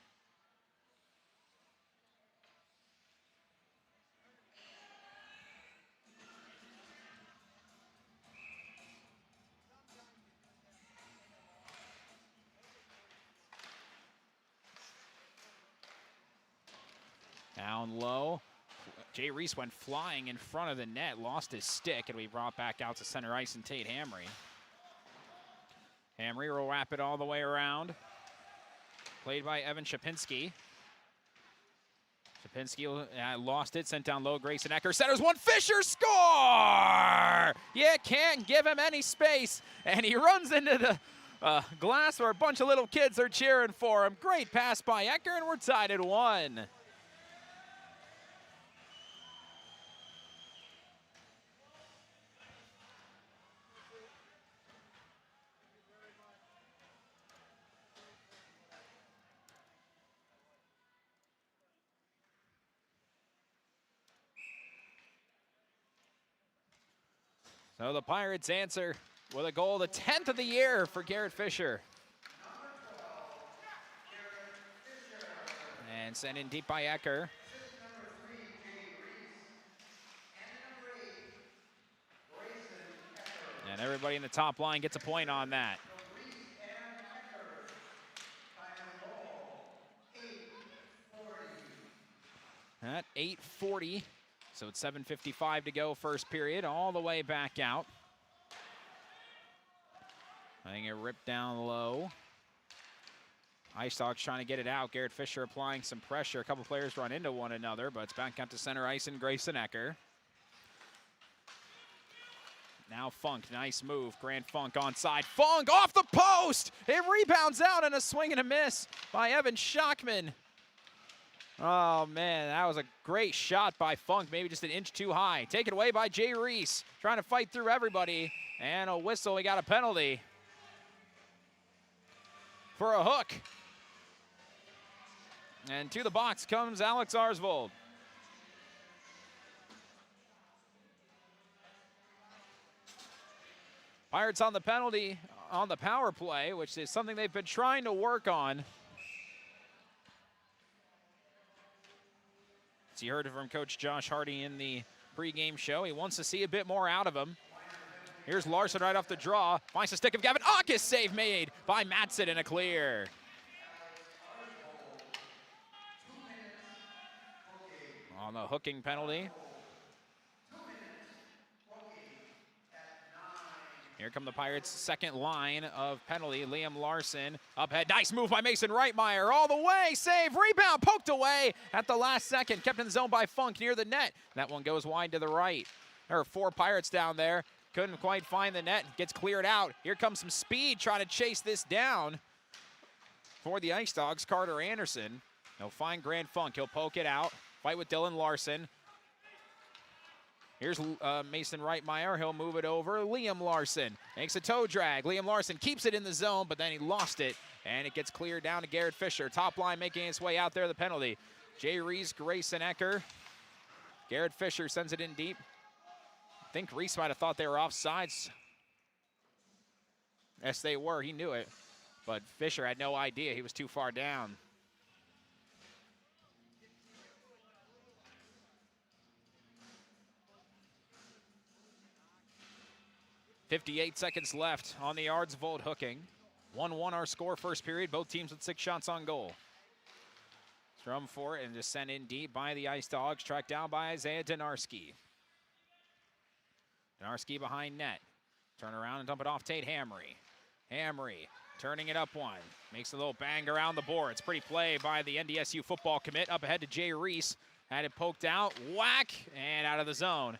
Down low. Jay Reese went flying in front of the net, lost his stick, and we brought back out to center ice and Tate Hamry. Hamry will wrap it all the way around. Played by Evan Shapinski. Shapinski lost it, sent down low. Grayson Ecker centers one. Fisher score! You can't give him any space, and he runs into the glass where a bunch of little kids are cheering for him. Great pass by Ecker, and we're tied at 1. So the Pirates answer with a goal, the 10th of the year for Garrett Fisher. And sent in deep by Ecker. And everybody in the top line gets a point on that. At 8:40. So it's 7:55 to go, first period, all the way back out. Letting it rip down low. Ice Dogs trying to get it out. Garrett Fisher applying some pressure. A couple players run into one another, but it's back out to center ice and Grayson Ecker. Now Funk, nice move. Grant Funk onside. Funk off the post! It rebounds out and a swing and a miss by Evan Schockman. Oh, man, that was a great shot by Funk, maybe just an inch too high. Taken away by Jay Reese, trying to fight through everybody. And a whistle, we got a penalty for a hook. And to the box comes Alex Arsvold. Pirates on the penalty on the power play, which is something they've been trying to work on. As you heard from Coach Josh Hardy in the pregame show, he wants to see a bit more out of him. Here's Larson right off the draw. Finds the stick of Gavin. Aukis save made by Matson in a clear. On the hooking penalty. Here come the Pirates' second line of penalty. Liam Larson up ahead. Nice move by Mason Reitmeyer. All the way. Save. Rebound. Poked away at the last second. Kept in the zone by Funk near the net. That one goes wide to the right. There are 4 Pirates down there. Couldn't quite find the net. Gets cleared out. Here comes some speed trying to chase this down for the Ice Dogs. Carter Anderson. He'll find Grant Funk. He'll poke it out. Fight with Dylan Larson. Here's Mason Reitmeyer. He'll move it over. Liam Larson makes a toe drag. Liam Larson keeps it in the zone, but then he lost it, and it gets cleared down to Garrett Fisher. Top line making its way out there, the penalty. Jay Reese, Grayson Ecker. Garrett Fisher sends it in deep. think Reese might have thought they were offsides. Yes, they were. He knew it. But Fisher had no idea. He was too far down. .58 seconds left on the Ardsvold hooking. 1-1 our score first period. Both teams with 6 shots on goal. Strum for it and just sent in deep by the Ice Dogs. Tracked down by Isaiah Donarski. Donarski behind net. Turn around and dump it off Tate Hamry. Hamry turning it up one. Makes a little bang around the boards. Pretty play by the NDSU football commit. Up ahead to Jay Reese. Had it poked out. Whack! And out of the zone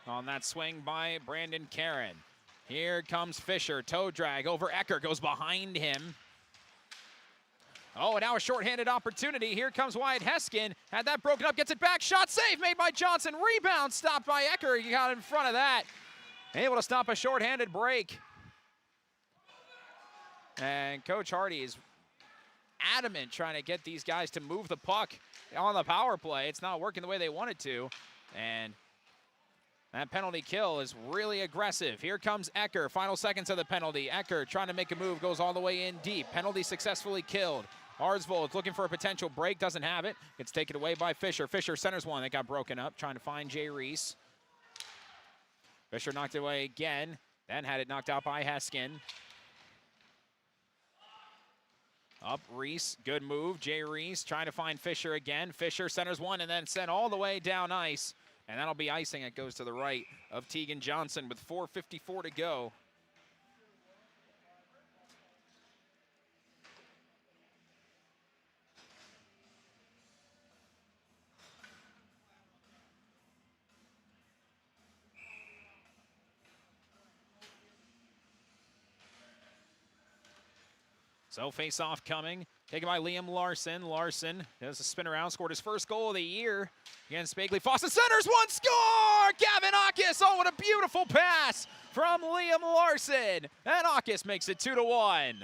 on that swing by Brandon Karen. Here comes Fisher. Toe drag over Ecker. Goes behind him. Oh, and now a shorthanded opportunity. Here comes Wyatt Heskin. Had that broken up. Gets it back. Shot save made by Johnson. Rebound stopped by Ecker. He got in front of that. Able to stop a shorthanded break. And Coach Hardy is adamant trying to get these guys to move the puck on the power play. It's not working the way they wanted to. And that penalty kill is really aggressive. Here comes Ecker. Final seconds of the penalty. Ecker trying to make a move. Goes all the way in deep. Penalty successfully killed. Ardsvold looking for a potential break. Doesn't have it. Gets taken away by Fisher. Fisher centers one that got broken up. Trying to find Jay Reese. Fisher knocked it away again. Then had it knocked out by Heskin. Up Reese. Good move. Jay Reese trying to find Fisher again. Fisher centers one and then sent all the way down ice. And that'll be icing. It goes to the right of Tegan Johnson with 4:54 to go. So face-off coming. Taken by Liam Larson. Larson does a spin around, scored his first goal of the year against Bagley Fawcett. Centers one, score! Gavin Akis. Oh, what a beautiful pass from Liam Larson. And Akis makes it 2-1.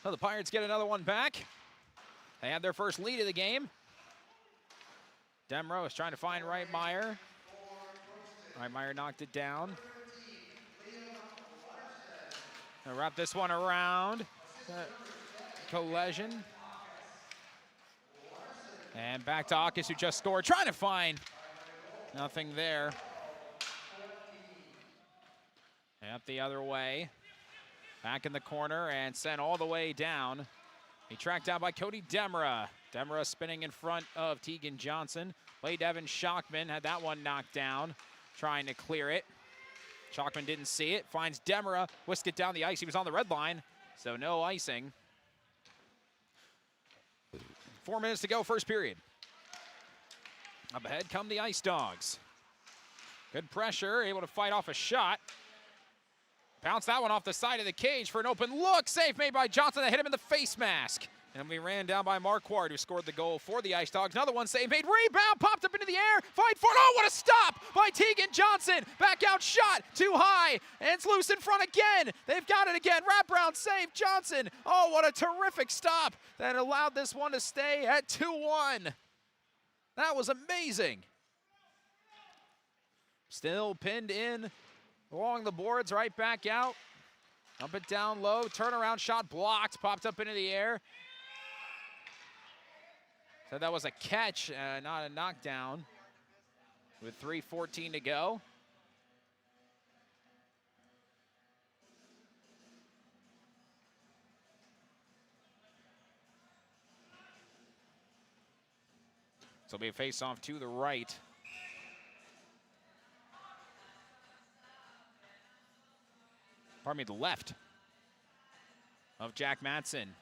So the Pirates get another one back. They had their first lead of the game. Demro is trying to find Reitmeyer. Reitmeyer knocked it down. Gonna wrap this one around. Collision. And back to Akis, who just scored. Trying to find nothing there. And up the other way. Back in the corner and sent all the way down. He tracked down by Cody Demra. Demra spinning in front of Tegan Johnson. Played Evan Schockman, had that one knocked down, trying to clear it. Schockman didn't see it, finds Demra, whisked it down the ice. He was on the red line, so no icing. 4 minutes to go, first period. Up ahead come the Ice Dogs. Good pressure, able to fight off a shot. Bounce that one off the side of the cage for an open look. Save made by Johnson that hit him in the face mask. And we ran down by Marquardt, who scored the goal for the Ice Dogs. Another one save made. Rebound, popped up into the air. Fight for it. Oh, what a stop by Tegan Johnson. Back out shot, too high. And it's loose in front again. They've got it again. Wraparound save, Johnson. Oh, what a terrific stop that allowed this one to stay at 2-1. That was amazing. Still pinned in along the boards, right back out. Dump it down low, turnaround shot blocked, popped up into the air. So that was a catch, not a knockdown. With 3:14 to go. So it'll be a face-off to the right. Pardon me, the left of Jack Matson.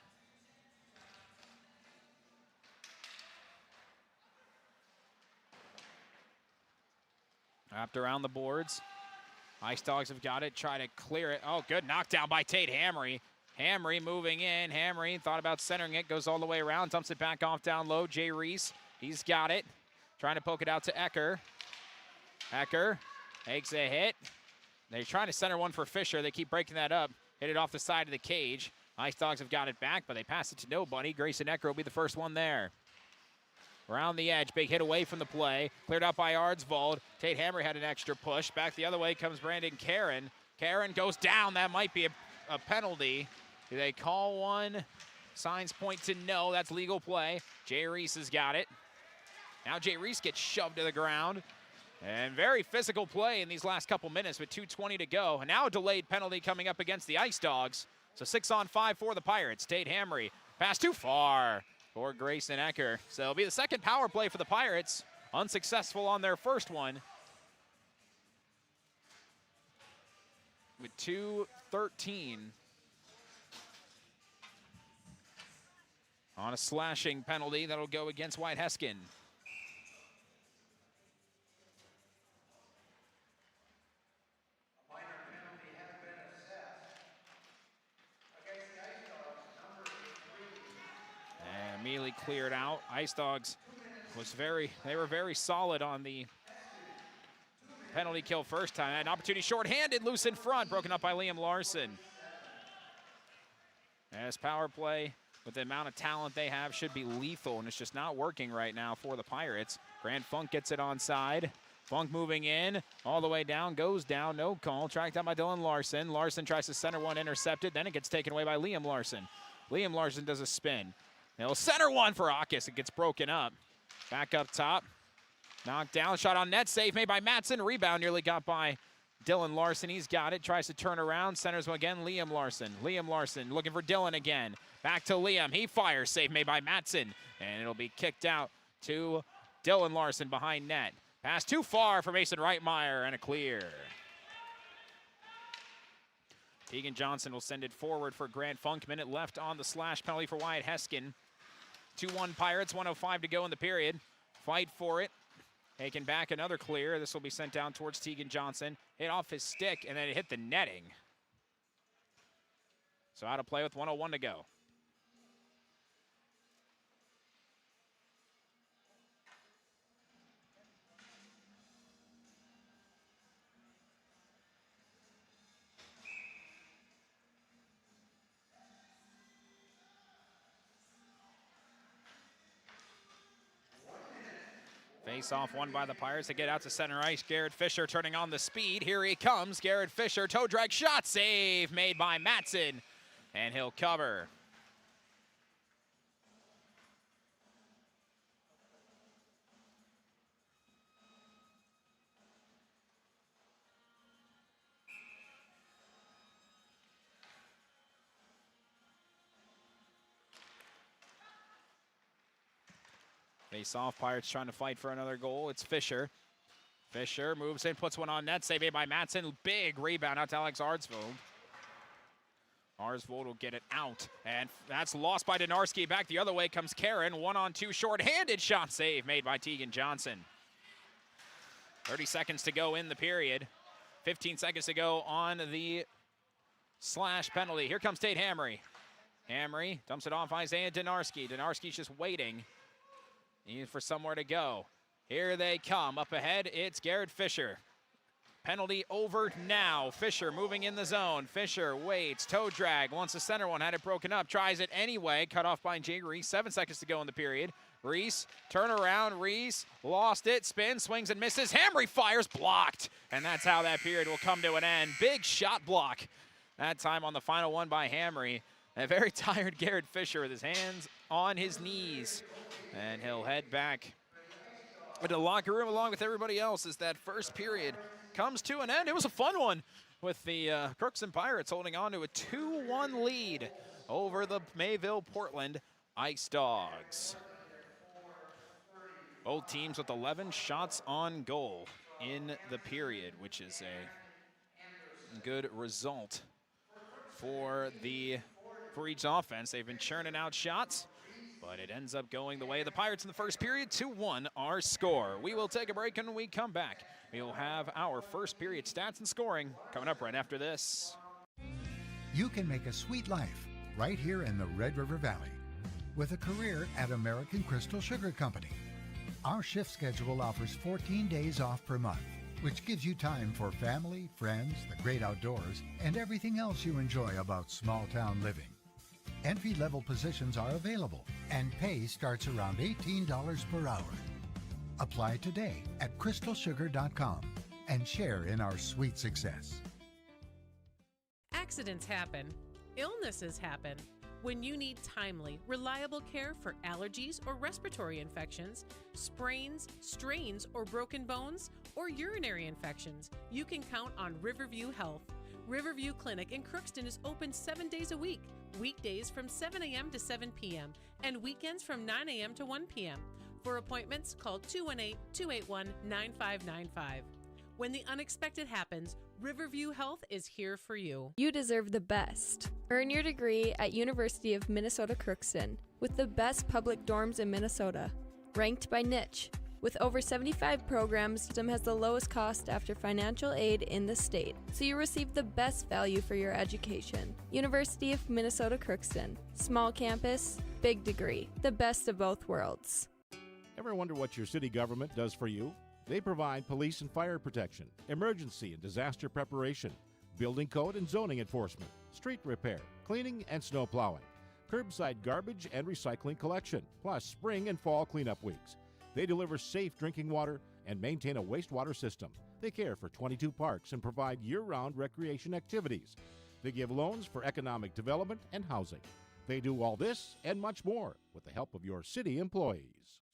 Wrapped around the boards. Ice Dogs have got it, try to clear it. Oh, good knockdown by Tate Hamry. Hamry moving in. Hamry thought about centering it, goes all the way around, dumps it back off down low. Jay Reese, He's got it. Trying to poke it out to Ecker. Ecker makes a hit. They're trying to center one for Fisher. They keep breaking that up. Hit it off the side of the cage. Ice Dogs have got it back, but they pass it to nobody. Grayson Ecker will be the first one there. Around the edge, big hit away from the play. Cleared out by Ardsvold. Tate Hammer had an extra push. Back the other way comes Brandon Karen. Karen goes down. That might be a penalty. Do they call one? Signs point to no. That's legal play. Jay Reese has got it. Now Jay Reese gets shoved to the ground. And very physical play in these last couple minutes with 2:20 to go. And now a delayed penalty coming up against the Ice Dogs. So 6-on-5 for the Pirates. Tate Hamry. Pass too far for Grayson Ecker. So it'll be the second power play for the Pirates. Unsuccessful on their first one. With 2:13. On a slashing penalty that'll go against White Heskin. And immediately cleared out. Ice Dogs they were very solid on the penalty kill first time. Had an opportunity shorthanded, loose in front, broken up by Liam Larson. As power play, with the amount of talent they have, should be lethal, and it's just not working right now for the Pirates. Grant Funk gets it onside. Funk moving in, all the way down, goes down, no call. Tracked down by Dylan Larson. Larson tries to center one, intercepted, then it gets taken away by Liam Larson. Liam Larson does a spin. They'll center one for Akis. It gets broken up. Back up top. Knocked down, shot on net, save made by Matson. Rebound nearly got by Dylan Larson. He's got it, tries to turn around, centers one again, Liam Larson. Liam Larson looking for Dylan again. Back to Liam, he fires, save made by Matson. And it'll be kicked out to Dylan Larson behind net. Pass too far for Mason Reitmeyer, and a clear. Tegan Johnson will send it forward for Grant Funk. Minute left on the slash penalty for Wyatt Heskin. 2-1 Pirates, 1:05 to go in the period. Fight for it. Taken back, another clear. This will be sent down towards Tegan Johnson. Hit off his stick, and then it hit the netting. So out of play with 1:01 to go. Face-off won by the Pirates. They get out to center ice. Garrett Fisher turning on the speed. Here he comes. Garrett Fisher, toe drag shot, save made by Matson, and he'll cover. Face-off, Pirates trying to fight for another goal. It's Fisher. Fisher moves in, puts one on net, save made by Matson. Big rebound out to Alex Ardsvold. Ardsvold will get it out, and that's lost by Donarski. Back the other way comes Karen. 1-on-2 short-handed shot save made by Tegan Johnson. 30 seconds to go in the period. 15 seconds to go on the slash penalty. Here comes Tate Hamry. Hamry dumps it off Isaiah Donarski. Donarski's just waiting. Needing for somewhere to go. Here they come. Up ahead, it's Garrett Fisher. Penalty over now. Fisher moving in the zone. Fisher waits. Toe drag. Wants the center one. Had it broken up. Tries it anyway. Cut off by Jay Reese. 7 seconds to go in the period. Reese, turn around. Reese lost it. Spin, swings and misses. Hamry fires. Blocked. And that's how that period will come to an end. Big shot block. That time on the final one by Hamry. A very tired Garrett Fisher with his hands on his knees. And he'll head back to the locker room along with everybody else as that first period comes to an end. It was a fun one with the Crookston Pirates holding on to a 2-1 lead over the Mayville-Portland Ice Dogs. Both teams with 11 shots on goal in the period, which is a good result for each offense. They've been churning out shots, but it ends up going the way of the Pirates in the first period. 2-1 our score. We will take a break, and when we come back, we will have our first period stats and scoring coming up right after this. You can make a sweet life right here in the Red River Valley with a career at American Crystal Sugar Company. Our shift schedule offers 14 days off per month, which gives you time for family, friends, the great outdoors, and everything else you enjoy about small-town living. Entry-level positions are available, and pay starts around $18 per hour. Apply today at crystalsugar.com and share in our sweet success. Accidents happen. Illnesses happen. When you need timely, reliable care for allergies or respiratory infections, sprains, strains, or broken bones, or urinary infections, you can count on Riverview Health. Riverview Clinic in Crookston is open 7 days a week, weekdays from 7 a.m. to 7 p.m., and weekends from 9 a.m. to 1 p.m. For appointments, call 218-281-9595. When the unexpected happens, Riverview Health is here for you. You deserve the best. Earn your degree at University of Minnesota Crookston with the best public dorms in Minnesota, ranked by niche. With over 75 programs, STEM has the lowest cost after financial aid in the state, so you receive the best value for your education. University of Minnesota Crookston. Small campus, big degree. The best of both worlds. Ever wonder what your city government does for you? They provide police and fire protection, emergency and disaster preparation, building code and zoning enforcement, street repair, cleaning and snow plowing, curbside garbage and recycling collection, plus spring and fall cleanup weeks. They deliver safe drinking water and maintain a wastewater system. They care for 22 parks and provide year-round recreation activities. They give loans for economic development and housing. They do all this and much more with the help of your city employees.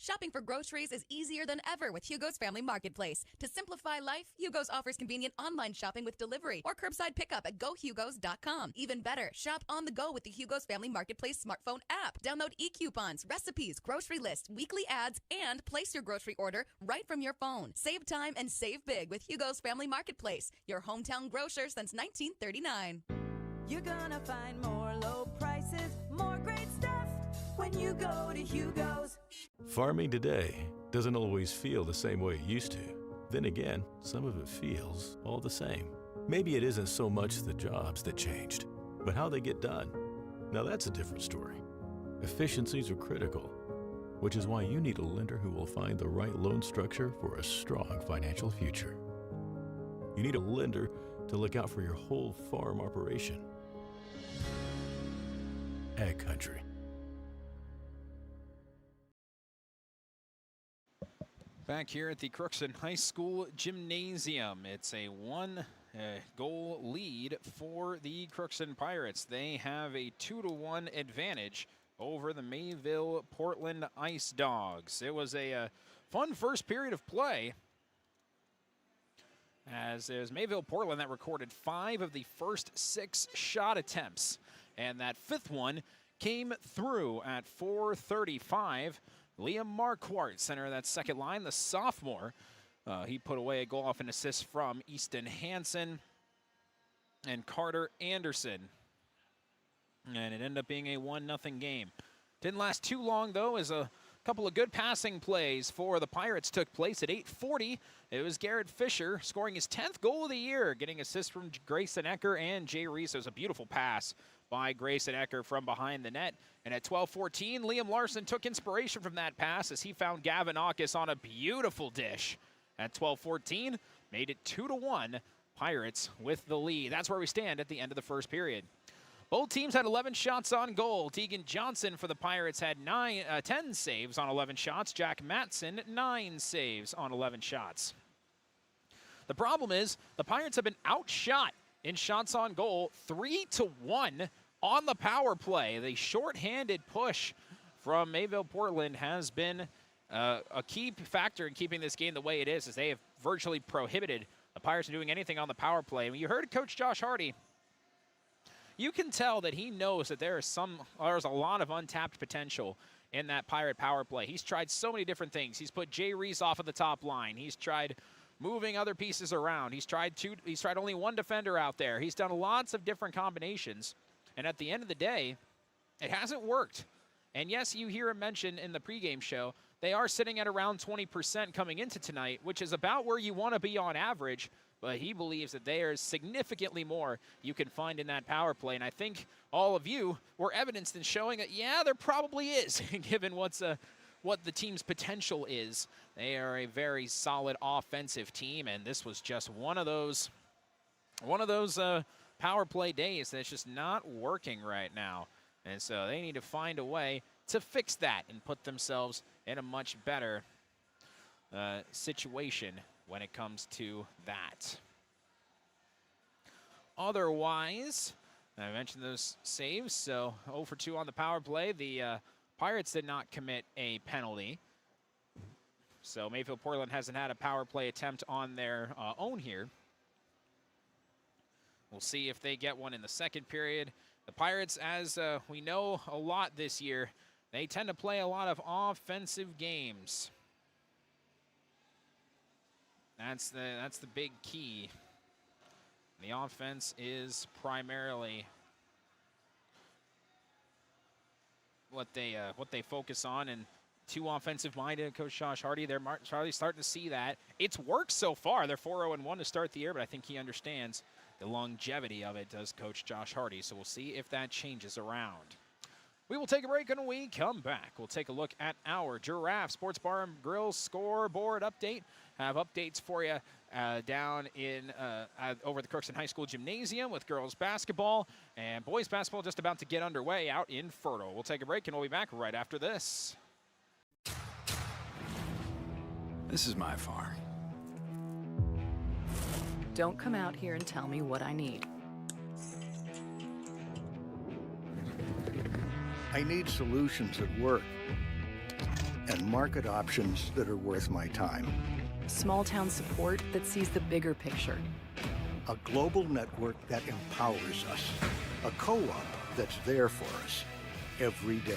Shopping for groceries is easier than ever with Hugo's Family Marketplace. To simplify life, Hugo's offers convenient online shopping with delivery or curbside pickup at gohugos.com. Even better, shop on the go with the Hugo's Family Marketplace smartphone app. Download e-coupons, recipes, grocery lists, weekly ads, and place your grocery order right from your phone. Save time and save big with Hugo's Family Marketplace, your hometown grocer since 1939. You're gonna find more low prices, more great stuff when you go to Hugo's. Farming today doesn't always feel the same way it used to. Then again, some of it feels all the same. Maybe it isn't so much the jobs that changed, but how they get done. Now that's a different story. Efficiencies are critical, which is why you need a lender who will find the right loan structure for a strong financial future. You need a lender to look out for your whole farm operation. Ag Country. Back here at the Crookston High School Gymnasium, it's a one-goal lead for the Crookston Pirates. They have a 2-1 advantage over the Mayville-Portland Ice Dogs. It was a fun first period of play, as there's Mayville-Portland that recorded 5 of the first 6 shot attempts, and that 5th one came through at 4:35. Liam Marquardt, center of that second line, the sophomore. He put away a goal off an assist from Easton Hansen and Carter Anderson. And it ended up being a 1-0 game. Didn't last too long, though, as a couple of good passing plays for the Pirates took place at 8:40. It was Garrett Fisher scoring his 10th goal of the year, getting assists from Grayson Ecker and Jay Reese. It was a beautiful pass by Grayson Ecker from behind the net. And at 12:14, Liam Larson took inspiration from that pass as he found Gavin Aukes on a beautiful dish. At 12:14, made it 2-1, Pirates with the lead. That's where we stand at the end of the first period. Both teams had 11 shots on goal. Tegan Johnson for the Pirates had 10 saves on 11 shots. Jack Matson, 9 saves on 11 shots. The problem is the Pirates have been outshot in shots on goal 3-1 on the power play. The shorthanded push from Mayville-Portland has been a key factor in keeping this game the way it is, as they have virtually prohibited the Pirates from doing anything on the power play. When you heard Coach Josh Hardy, you can tell that he knows that there's a lot of untapped potential in that Pirate power play. He's tried so many different things. He's put Jay Reese off of the top line. He's tried moving other pieces around. He's tried only one defender out there. He's done lots of different combinations. And at the end of the day, it hasn't worked. And yes, you hear him mention in the pregame show, they are sitting at around 20% coming into tonight, which is about where you want to be on average. But he believes that there's significantly more you can find in that power play. And I think all of you were evidenced in showing that, yeah, there probably is, given what's what the team's potential is. They are a very solid offensive team, and this was just one of those power play days that's just not working right now. And so they need to find a way to fix that and put themselves in a much better situation when it comes to that. Otherwise, I mentioned those saves, so 0 for 2 on the power play. The Pirates did not commit a penalty. So Mayville-Portland hasn't had a power play attempt on their own here. We'll see if they get one in the second period. The Pirates, as we know a lot this year, they tend to play a lot of offensive games. That's the big key. The offense is primarily what they focus on, and too offensive-minded. Coach Josh Hardy, they're starting to see that. It's worked so far. They're 4-0-1 to start the year, but I think he understands the longevity of it, does Coach Josh Hardy. So we'll see if that changes around. We will take a break, and when we come back, we'll take a look at our Giraffe Sports Bar and Grill scoreboard update. Have updates for you down in over the Crookston High School Gymnasium with girls basketball, and boys basketball just about to get underway out in Fertile. We'll take a break, and we'll be back right after this. This is my farm. Don't come out here and tell me what I need. I need solutions that work and market options that are worth my time. Small town support that sees the bigger picture. A global network that empowers us. A co-op that's there for us every day.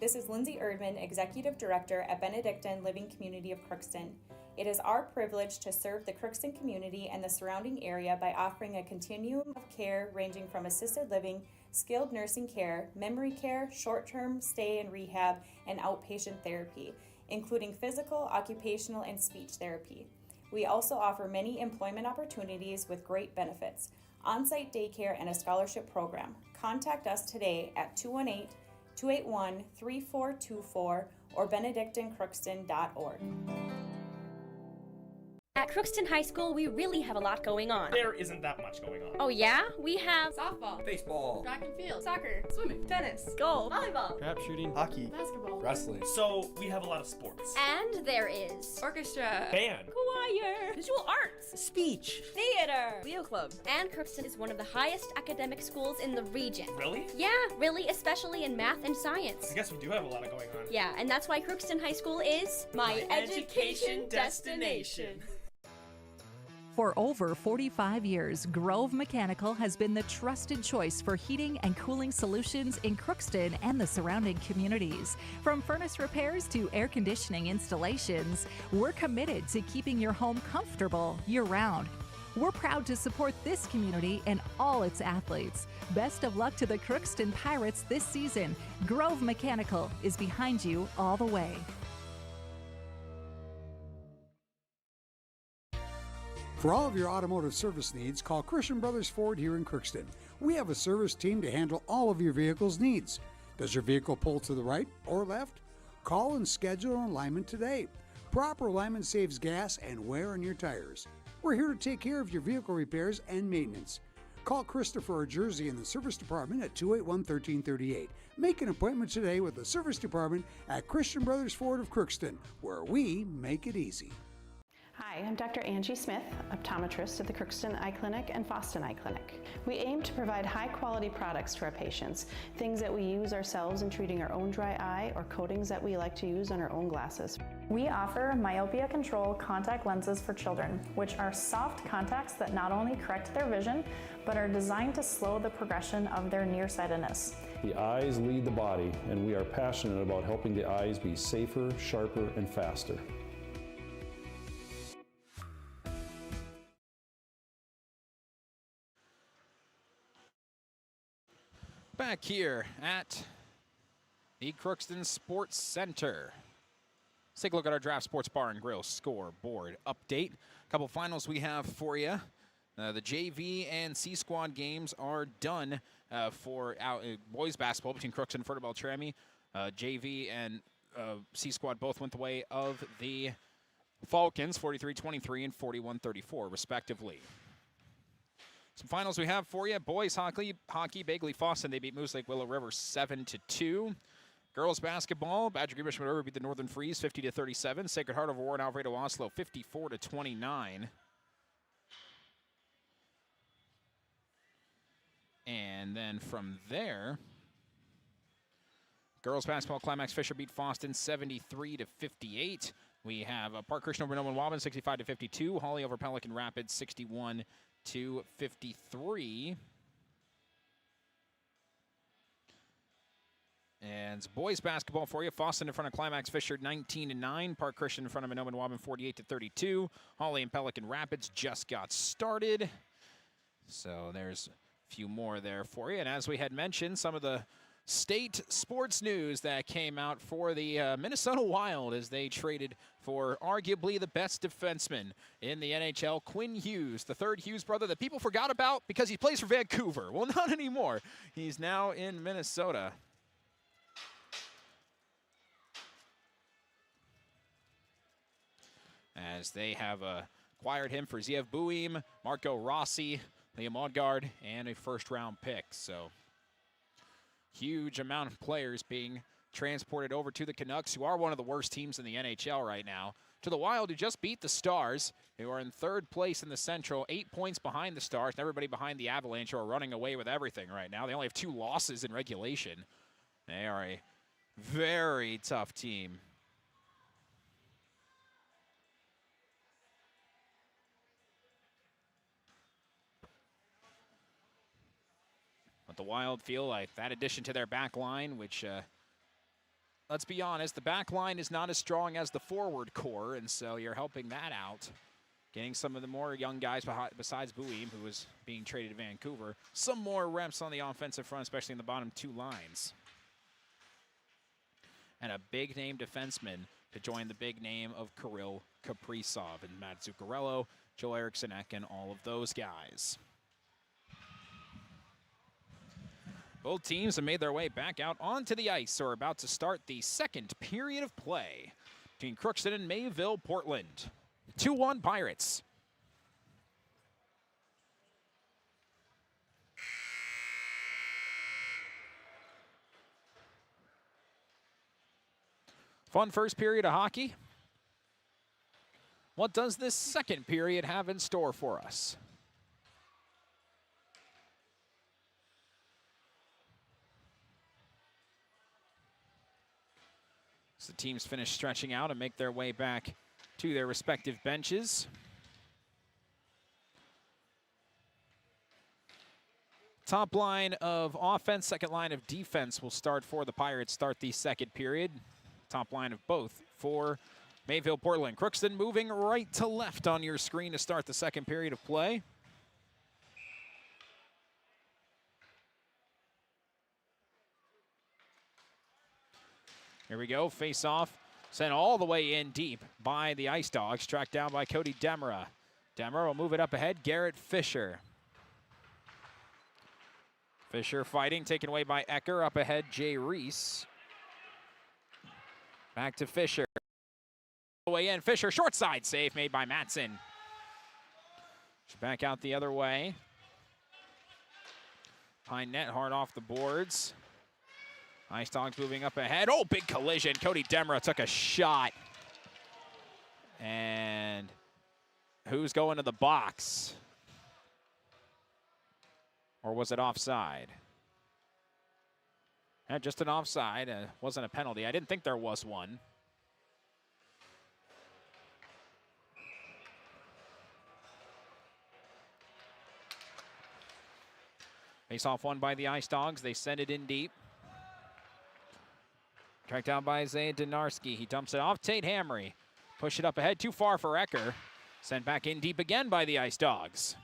This is Lindsay Erdman, Executive Director at Benedictine Living Community of Crookston. It is our privilege to serve the Crookston community and the surrounding area by offering a continuum of care ranging from assisted living, skilled nursing care, memory care, short-term stay and rehab, and outpatient therapy, including physical, occupational, and speech therapy. We also offer many employment opportunities with great benefits, on-site daycare, and a scholarship program. Contact us today at 218-281-3424 or benedictinecrookston.org. At Crookston High School, we really have a lot going on. There isn't that much going on. Oh yeah? We have softball, baseball, track and field, soccer, swimming, tennis, golf, volleyball, trap shooting, hockey, basketball, wrestling. So we have a lot of sports. And there is orchestra, band, choir, visual arts, speech, theater, Leo Club. And Crookston is one of the highest academic schools in the region. Really? Yeah, really, especially in math and science. I guess we do have a lot going on. Yeah, and that's why Crookston High School is my education destination. For over 45 years, Grove Mechanical has been the trusted choice for heating and cooling solutions in Crookston and the surrounding communities. From furnace repairs to air conditioning installations, we're committed to keeping your home comfortable year-round. We're proud to support this community and all its athletes. Best of luck to the Crookston Pirates this season. Grove Mechanical is behind you all the way. For all of your automotive service needs, call Christian Brothers Ford here in Crookston. We have a service team to handle all of your vehicle's needs. Does your vehicle pull to the right or left? Call and schedule an alignment today. Proper alignment saves gas and wear on your tires. We're here to take care of your vehicle repairs and maintenance. Call Christopher or Jersey in the service department at 281-1338. Make an appointment today with the service department at Christian Brothers Ford of Crookston, where we make it easy. Hi, I'm Dr. Angie Smith, optometrist at the Crookston Eye Clinic and Foston Eye Clinic. We aim to provide high-quality products to our patients, things that we use ourselves in treating our own dry eye or coatings that we like to use on our own glasses. We offer myopia control contact lenses for children, which are soft contacts that not only correct their vision, but are designed to slow the progression of their nearsightedness. The eyes lead the body, and we are passionate about helping the eyes be safer, sharper, and faster. Back here at the Crookston Sports Center. Let's take a look at our Draft Sports Bar and Grill scoreboard update. A couple finals we have for you. The JV and C Squad games are done for boys basketball between Crookston and Furter Beltrami. JV and C Squad both went the way of the Falcons, 43-23 and 41-34, respectively. Some finals we have for you. Boys hockey, Bagley-Fawston, they beat Moose Lake Willow River 7-2. Girls basketball, Badger Greenbush River beat the Northern Freeze 50-37. Sacred Heart of Warren Alvarado Oslo 54-29. And then from there, girls basketball, Climax Fisher beat Fawston 73-58. We have Park Christian over Nolan Waubun 65-52. Holly over Pelican Rapids 61-53. And boys basketball for you. Fawston in front of Climax Fisher 19-9. Park Christian in front of Minoman Waubun 48-32. Holly and Pelican Rapids just got started. So there's a few more there for you. And as we had mentioned, some of the state sports news that came out for the Minnesota Wild as they traded for arguably the best defenseman in the NHL, Quinn Hughes, the third Hughes brother that people forgot about because he plays for Vancouver. Well, not anymore. He's now in Minnesota. As they have acquired him for Ziev Buim, Marco Rossi, Liam Odgaard, and a first-round pick. So huge amount of players being transported over to the Canucks, who are one of the worst teams in the NHL right now, to the Wild, who just beat the Stars, who are in third place in the Central, 8 points behind the Stars, and everybody behind the Avalanche, who are running away with everything right now. They only have 2 losses in regulation. They are a very tough team. But the Wild feel like that addition to their back line, which, let's be honest, the back line is not as strong as the forward core, and so you're helping that out. Getting some of the more young guys besides Buim, who was being traded to Vancouver, some more reps on the offensive front, especially in the bottom 2 lines. And a big-name defenseman to join the big name of Kirill Kaprizov and Matt Zuccarello, Joel Eriksson Ek, and all of those guys. Both teams have made their way back out onto the ice, so we're about to start the second period of play between Crookston and Mayville-Portland. 2-1 Pirates. Fun first period of hockey. What does this second period have in store for us? As the teams finish stretching out and make their way back to their respective benches. Top line of offense, second line of defense will start for the Pirates, start the second period. Top line of both for Mayville-Portland. Crookston moving right to left on your screen to start the second period of play. Here we go, face off, sent all the way in deep by the Ice Dogs, tracked down by Cody Demera. Demera will move it up ahead, Garrett Fisher. Fisher fighting, taken away by Ecker, up ahead, Jay Reese. Back to Fisher. All the way in, Fisher, short side save made by Matson. Back out the other way. Pine net hard off the boards. Ice Dogs moving up ahead. Oh, big collision. Cody Demera took a shot. And who's going to the box? Or was it offside? Just an offside. Wasn't a penalty. I didn't think there was one. Face off one by the Ice Dogs. They send it in deep. Tracked down by Isaiah Donarski. He dumps it off. Tate Hamry. Push it up ahead. Too far for Ecker. Sent back in deep again by the Ice Dogs.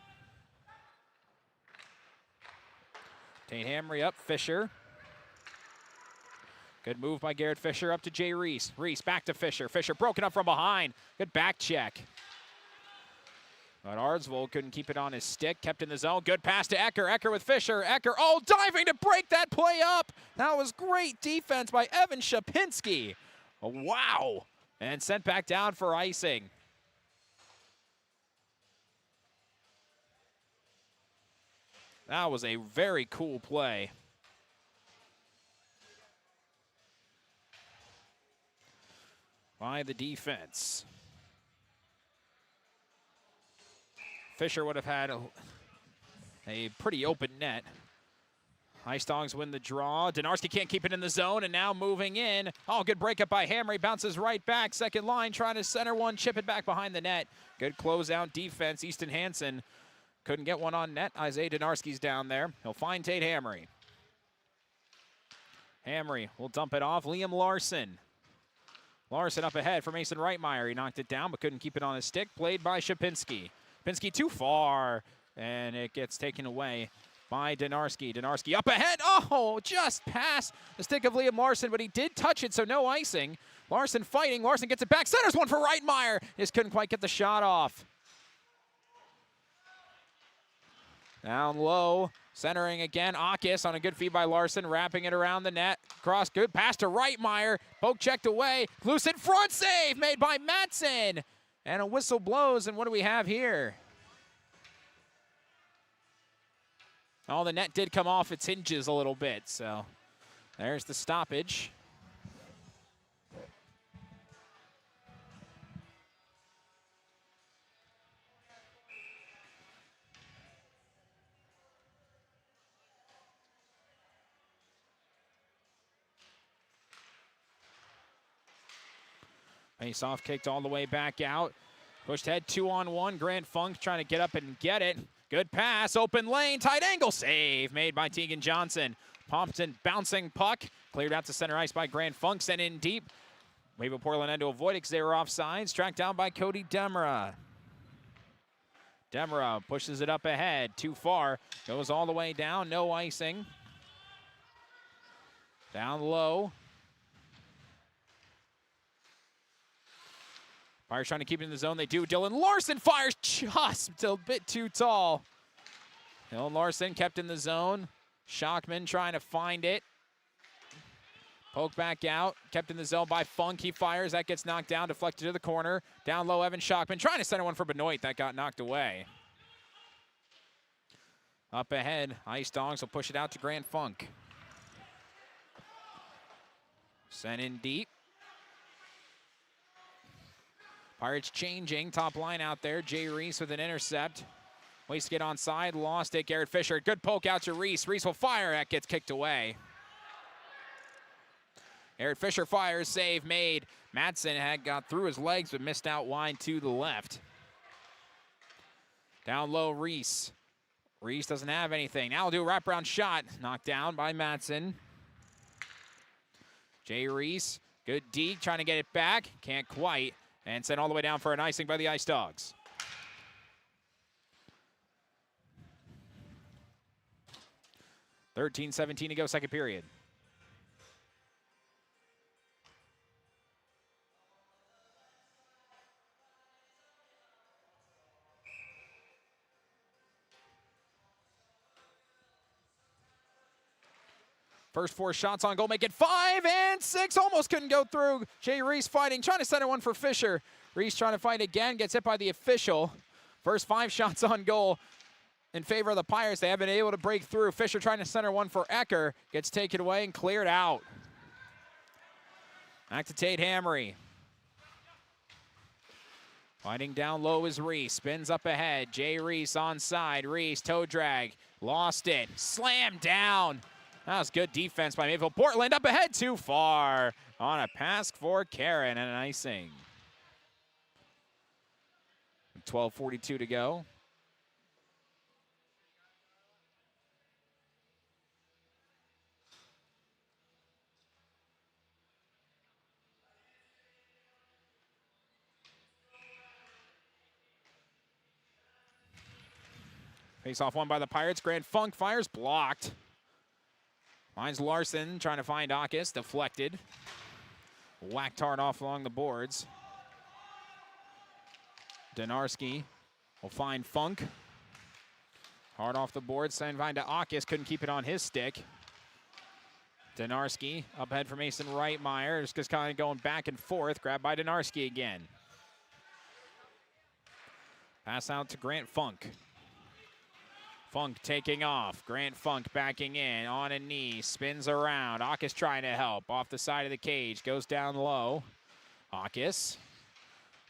Tate Hamry up. Fisher. Good move by Garrett Fisher up to Jay Reese. Reese back to Fisher. Fisher broken up from behind. Good back check. But Ardsvold couldn't keep it on his stick, kept in the zone. Good pass to Ecker. Ecker with Fisher. Ecker, oh, diving to break that play up. That was great defense by Evan Shapinski. Oh, wow. And sent back down for icing. That was a very cool play. By the defense. Fisher would have had a pretty open net. Ice Dogs win the draw. Donarski can't keep it in the zone, and now moving in. Oh, good breakup by Hamry. Bounces right back. Second line trying to center one, chip it back behind the net. Good closeout defense. Easton Hansen couldn't get one on net. Isaiah Donarski's down there. He'll find Tate Hamry. Hamry will dump it off. Liam Larson. Larson up ahead for Mason Reitmeyer. He knocked it down but couldn't keep it on his stick. Played by Shapinski. Shapinski too far, and it gets taken away by Donarski. Donarski up ahead. Oh, just past the stick of Liam Larson, but he did touch it, so no icing. Larson fighting. Larson gets it back. Centers one for Reitmeyer. Just couldn't quite get the shot off. Down low. Centering again. Akis on a good feed by Larson. Wrapping it around the net. Cross. Good pass to Reitmeyer. Poke checked away. Loose in front. Save made by Matson. And a whistle blows. And what do we have here? Oh, the net did come off its hinges a little bit, so there's the stoppage. Face off, kicked all the way back out. Pushed head 2-on-1. Grant Funk trying to get up and get it. Good pass, open lane, tight angle save made by Tegan Johnson. Pompton bouncing puck, cleared out to center ice by Grant Funk, sent in deep. Mayville-Portland had to avoid it because they were offsides. Tracked down by Cody Demera. Demera pushes it up ahead, too far. Goes all the way down, no icing. Down low. Pirates trying to keep it in the zone. They do. Dylan Larson fires just a bit too tall. Dylan Larson kept in the zone. Shockman trying to find it. Poke back out. Kept in the zone by Funk. He fires. That gets knocked down. Deflected to the corner. Down low, Evan Shockman trying to center one for Benoit. That got knocked away. Up ahead, Ice Dogs will push it out to Grant Funk. Sent in deep. Pirates changing, top line out there. Jay Reese with an intercept. Waits to get onside, lost it. Garrett Fisher, good poke out to Reese. Reese will fire, that gets kicked away. Garrett Fisher fires, save made. Madsen had got through his legs but missed out wide to the left. Down low, Reese. Reese doesn't have anything. Now we'll do a wraparound shot. Knocked down by Madsen. Jay Reese, good D, trying to get it back. Can't quite. And sent all the way down for an icing by the Ice Dogs. .13-17 to go, second period. First four shots on goal, make it 5 and 6. Almost couldn't go through. Jay Reese fighting, trying to center one for Fisher. Reese trying to fight again, gets hit by the official. First 5 shots on goal in favor of the Pirates. They haven't been able to break through. Fisher trying to center one for Ecker. Gets taken away and cleared out. Back to Tate Hamry. Fighting down low is Reese. Spins up ahead. Jay Reese onside. Reese, toe drag. Lost it. Slammed down. That was good defense by Mayville-Portland. Up ahead, too far. On a pass for Karen and an icing. 12:42 to go. Face off one by the Pirates. Grant Funk fires, blocked. Finds Larson, trying to find Akis, deflected. Whacked hard off along the boards. Donarski will find Funk. Hard off the board, send find to Akis, couldn't keep it on his stick. Donarski up ahead for Mason Reitmeyer, just kind of going back and forth, grabbed by Donarski again. Pass out to Grant Funk. Funk taking off, Grant Funk backing in, on a knee, spins around, Akis trying to help, off the side of the cage, goes down low. Akis,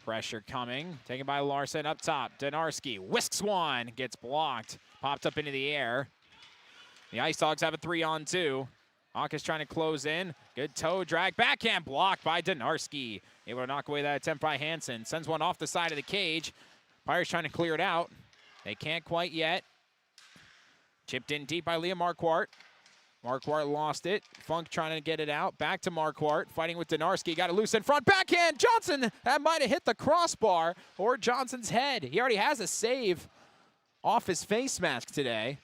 pressure coming, taken by Larson up top, Donarski whisks one, gets blocked, popped up into the air. The Ice Dogs have a 3-on-2. Akis trying to close in, good toe drag, backhand blocked by Donarski. Able to knock away that attempt by Hansen, sends one off the side of the cage. Pirates trying to clear it out. They can't quite yet. Chipped in deep by Liam Marquardt. Marquardt lost it. Funk trying to get it out. Back to Marquardt, fighting with Donarski. Got it loose in front. Backhand, Johnson. That might have hit the crossbar or Johnson's head. He already has a save off his face mask today.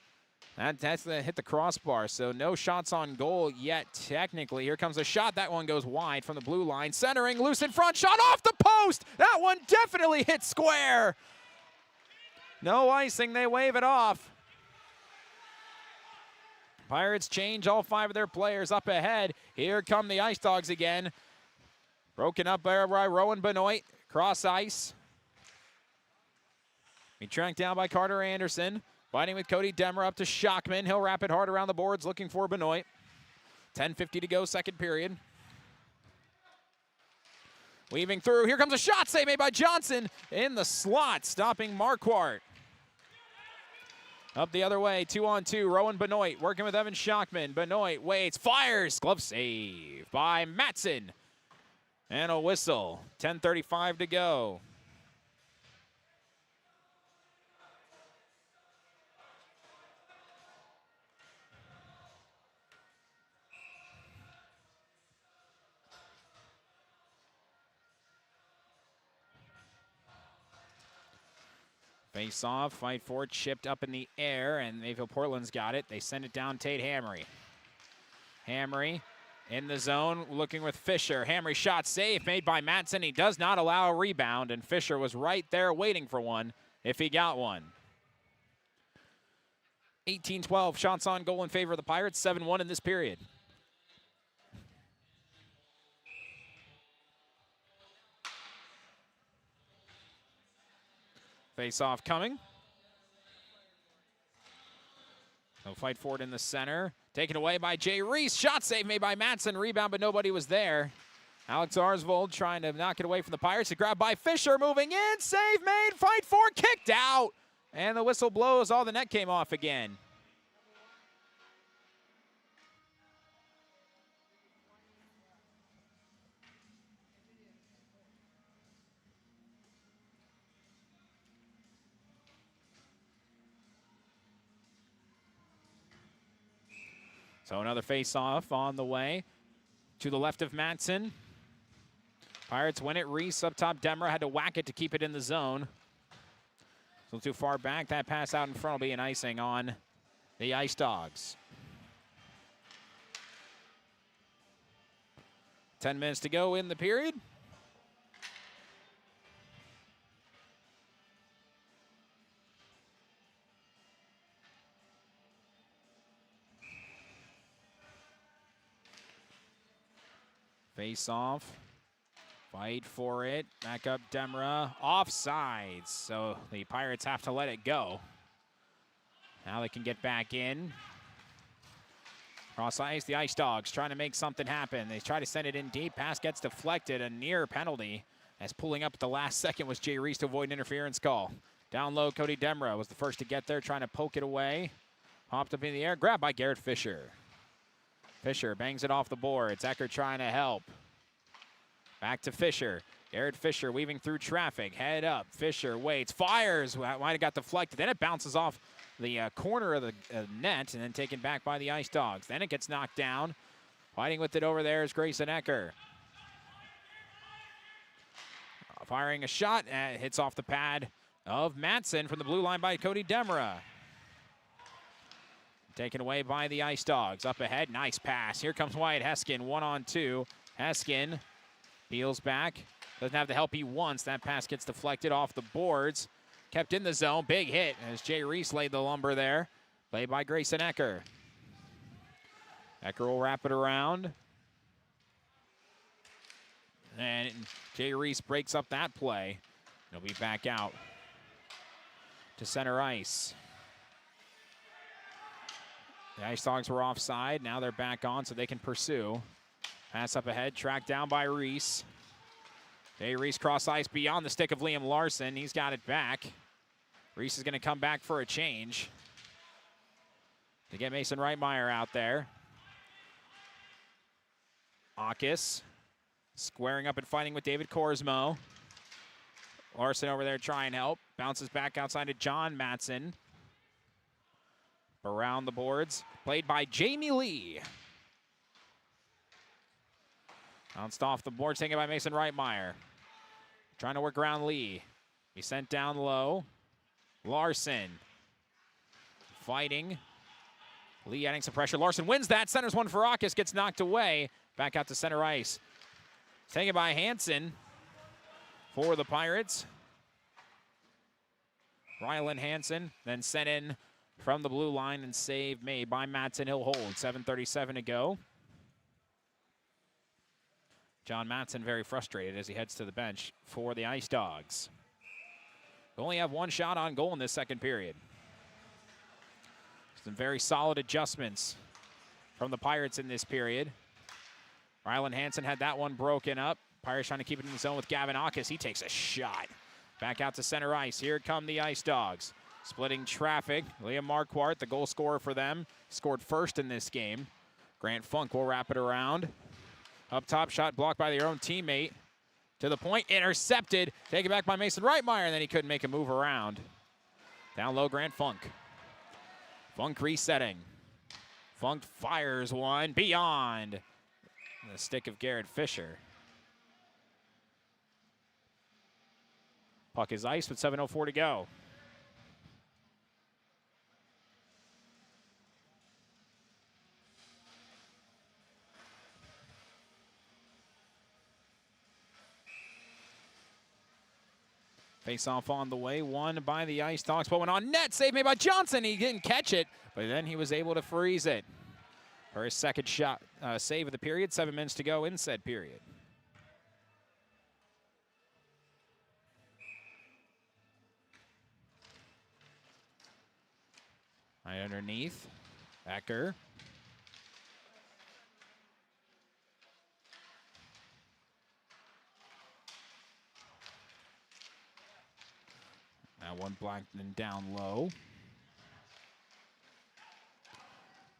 That's hit the crossbar, so no shots on goal yet, technically. Here comes a shot. That one goes wide from the blue line. Centering, loose in front, shot off the post. That one definitely hit square. No icing, they wave it off. Pirates change all 5 of their players up ahead. Here come the Ice Dogs again. Broken up there by Rowan Benoit, cross ice. Be tracked down by Carter Anderson. Fighting with Cody Demmer up to Schockman. He'll wrap it hard around the boards looking for Benoit. 10:50 to go, second period. Weaving through. Here comes a shot save made by Johnson in the slot, stopping Marquardt. Up the other way, 2-on-2. Rowan Benoit working with Evan Schockman. Benoit waits, fires. Glove save by Matson. And a whistle. 10:35 to go. Face off, fight for it, chipped up in the air, and Mayville-Portland's got it. They send it down, Tate Hamry. Hamry in the zone, looking with Fisher. Hamry shot safe, made by Matson. He does not allow a rebound, and Fisher was right there waiting for one if he got one. 18-12 shots on goal in favor of the Pirates, 7-1 in this period. Face-off coming. They'll fight for it in the center. Taken away by Jay Reese. Shot save made by Matson. Rebound, but nobody was there. Alex Arsvold trying to knock it away from the Pirates. A grab by Fisher. Moving in. Save made. Fight for. Kicked out. And the whistle blows. All the net came off again. So another face-off on the way to the left of Matson. Pirates win it. Reese up top. Demmer had to whack it to keep it in the zone. So too far back. That pass out in front will be an icing on the Ice Dogs. 10 minutes to go in the period. Face off, fight for it, back up Demra, offsides, so the Pirates have to let it go. Now they can get back in. Cross ice, the Ice Dogs trying to make something happen. They try to send it in deep, pass gets deflected, a near penalty, as pulling up at the last second was Jay Reese to avoid an interference call. Down low, Cody Demra was the first to get there, trying to poke it away. Popped up in the air, grabbed by Garrett Fisher. Fisher bangs it off the boards. Eckert trying to help. Back to Fisher. Garrett Fisher weaving through traffic. Head up. Fisher waits. Fires. Might have got deflected. Then it bounces off the corner of the net and then taken back by the Ice Dogs. Then it gets knocked down. Fighting with it over there is Grayson Ecker. Firing a shot. Hits off the pad of Matson from the blue line by Cody Demra. Taken away by the Ice Dogs. Up ahead, nice pass. Here comes Wyatt Heskin, 1-on-2. Heskin peels back. Doesn't have the help he wants. That pass gets deflected off the boards. kept in the zone. Big hit as Jay Reese laid the lumber there. Played by Grayson Ecker. Ecker will wrap it around. And Jay Reese breaks up that play. He'll be back out to center ice. The Ice Dogs were offside. Now they're back on so they can pursue. Pass up ahead, tracked down by Reese. Jay Reese cross ice beyond the stick of Liam Larson. He's got it back. Reese is going to come back for a change to get Mason Reitmeyer out there. Akis squaring up and fighting with David Korsmo. Larson over there trying to help. Bounces back outside to John Matson. Around the boards, played by Jamie Lee. Bounced off the board, taken by Mason Reitmeyer. Trying to work around Lee. He sent down low. Larson fighting. Lee adding some pressure. Larson wins that. Centers one for Akis. Gets knocked away. Back out to center ice. Taken by Hansen for the Pirates. Rylan Hansen then sent in from the blue line and save made by Matson. He'll hold. 7:37 to go. John Matson very frustrated as he heads to the bench for the Ice Dogs. They only have one shot on goal in this second period. Some very solid adjustments from the Pirates in this period. Rylan Hansen had that one broken up. Pirates trying to keep it in the zone with Gavin Akis. He takes a shot. Back out to center ice. Here come the Ice Dogs. Splitting traffic. Liam Marquardt, the goal scorer for them, scored first in this game. Grant Funk will wrap it around. Up top, shot blocked by their own teammate. To the point, intercepted. Taken back by Mason Reitmeyer, and then he couldn't make a move around. Down low, Grant Funk. Funk resetting. Funk fires one beyond the stick of Garrett Fisher. Puck is iced with 7:04 to go. Face-off on the way, won by the Ice Dogs. But went on net, save made by Johnson. He didn't catch it, but then he was able to freeze it. For his second shot save of the period, 7 minutes to go in said period. Right underneath, Ecker. That one Blackman down low.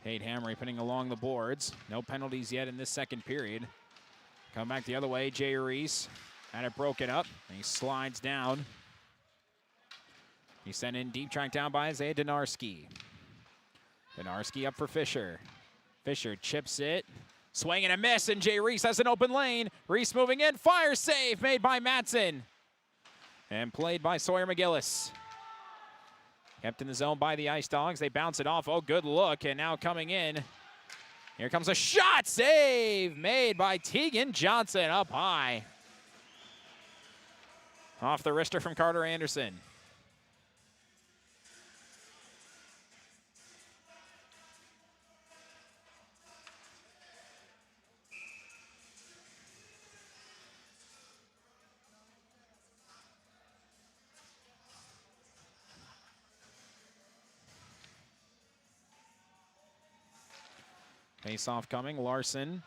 Tate Hamry pinning along the boards. No penalties yet in this second period. Come back the other way, Jay Reese had it broken up, and he slides down. He's sent in deep, tracked down by Isaiah Donarski. Donarski up for Fisher. Fisher chips it. Swing and a miss, and Jay Reese has an open lane. Reese moving in, fire save made by Matson. And played by Sawyer McGillis. Kept in the zone by the Ice Dogs. They bounce it off. Oh, good look. And now coming in. Here comes a shot. Save made by Tegan Johnson up high. Off the wrister from Carter Anderson. Face-off coming, Larson.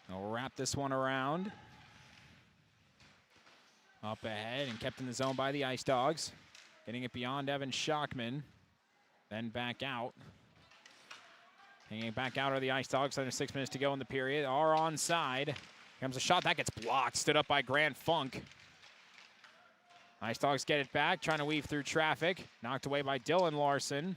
They'll wrap this one around. Up ahead and kept in the zone by the Ice Dogs. Getting it beyond Evan Schockman. Then back out. Hanging back out are the Ice Dogs. Under 6 minutes to go in the period. Are onside. Here comes a shot. That gets blocked. Stood up by Grant Funk. Ice Dogs get it back. Trying to weave through traffic. Knocked away by Dylan Larson.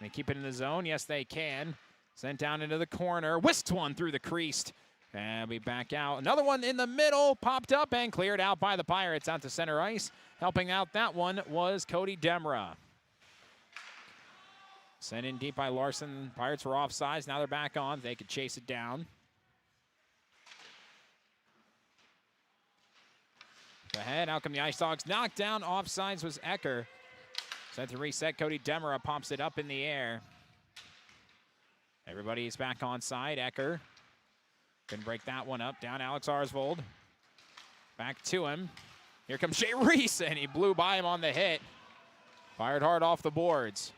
They keep it in the zone. Yes, they can. Sent down into the corner. Whisked one through the crease. And we back out. Another one in the middle. Popped up and cleared out by the Pirates out to center ice. Helping out that one was Cody Demra. Sent in deep by Larson. Pirates were offsides. Now they're back on. They could chase it down. Ahead, out come the Ice Dogs. Knocked down, offsides was Ecker. Set to reset, Cody Demera pops it up in the air. Everybody's back on side, Ecker. Couldn't break that one up, down Alex Arsvold. Back to him. Here comes Jay Reese, and he blew by him on the hit. Fired hard off the boards.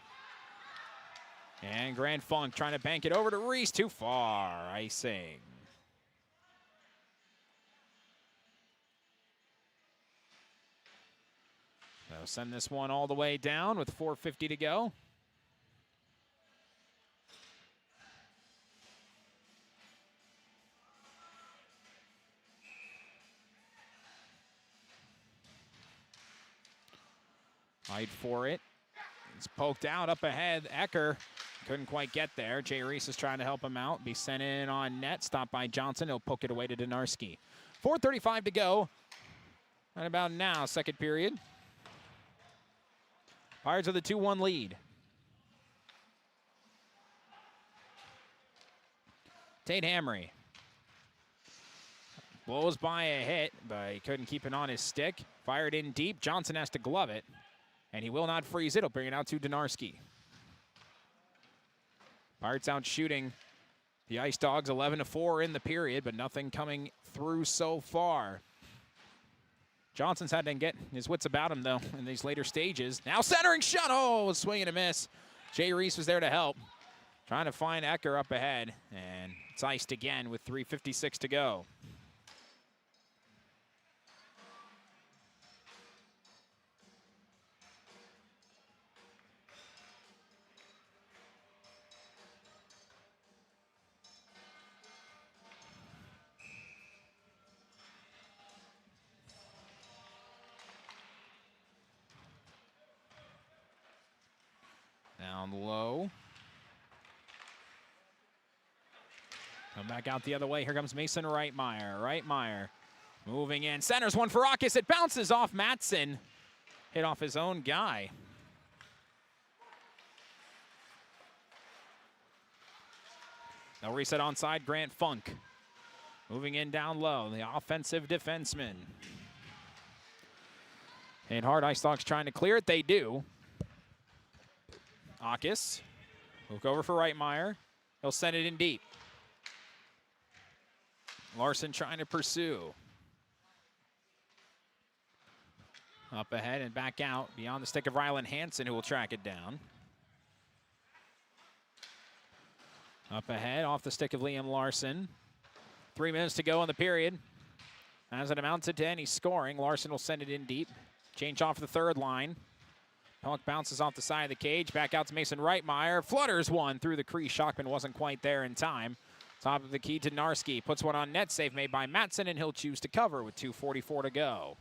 And Grand Funk trying to bank it over to Reese, too far, icing. So send this one all the way down with 4:50 to go. Fight for it. It's poked out up ahead. Ecker couldn't quite get there. Jay Reese is trying to help him out. Be sent in on net. Stopped by Johnson. He'll poke it away to Donarski. 4:35 to go. Right about now, second period. Pirates with a 2-1 lead. Tate Hamry blows by a hit, but he couldn't keep it on his stick. Fired in deep. Johnson has to glove it, and he will not freeze it. He'll bring it out to Donarski. Pirates out shooting the Ice Dogs 11-4 in the period, but nothing coming through so far. Johnson's had to get his wits about him, though, in these later stages. Now centering shot. Oh, swing and a miss. Jay Reese was there to help. Trying to find Ecker up ahead, and it's iced again with 3:56 to go. Down low. Come back out the other way. Here comes Mason Reitmeyer. Reitmeyer moving in. Centers one for Akis. It bounces off Matson. Hit off his own guy. They'll reset onside. Grant Funk moving in down low. The offensive defenseman. And hard Ice Dogs trying to clear it. They do. Akis, look over for Reitmeyer. He'll send it in deep. Larson trying to pursue. Up ahead and back out beyond the stick of Rylan Hansen, who will track it down. Up ahead off the stick of Liam Larson. 3 minutes to go in the period. Hasn't amounted to any scoring. Larson will send it in deep. Change off the third line. Puck bounces off the side of the cage. Back out to Mason Reitmeyer. Flutters one through the crease. Shockman wasn't quite there in time. Top of the key to Narski. Puts one on net. Save made by Matson, and he'll choose to cover with 2:44 to go.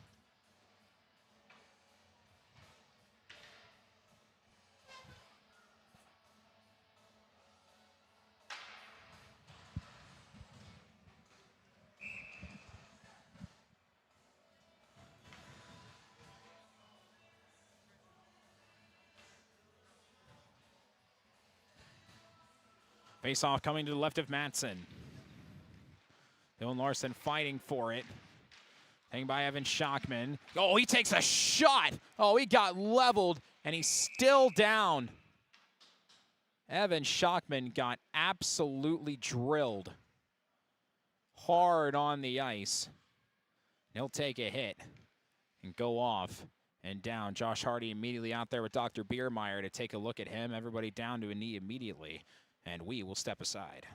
Face-off coming to the left of Matson. Dylan Larson fighting for it. Hanging by Evan Shockman. Oh, he takes a shot. Oh, he got leveled, and he's still down. Evan Shockman got absolutely drilled hard on the ice. He'll take a hit and go off and down. Josh Hardy immediately out there with Dr. Biermeyer to take a look at him. Everybody down to a knee immediately. And we will step aside.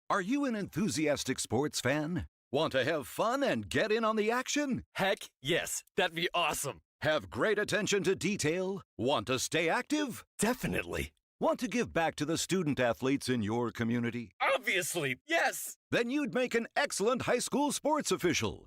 Are you an enthusiastic sports fan? Want to have fun and get in on the action? Heck, yes. That'd be awesome. Have great attention to detail? Want to stay active? Definitely. Want to give back to the student athletes in your community? Obviously, yes. Then you'd make an excellent high school sports official.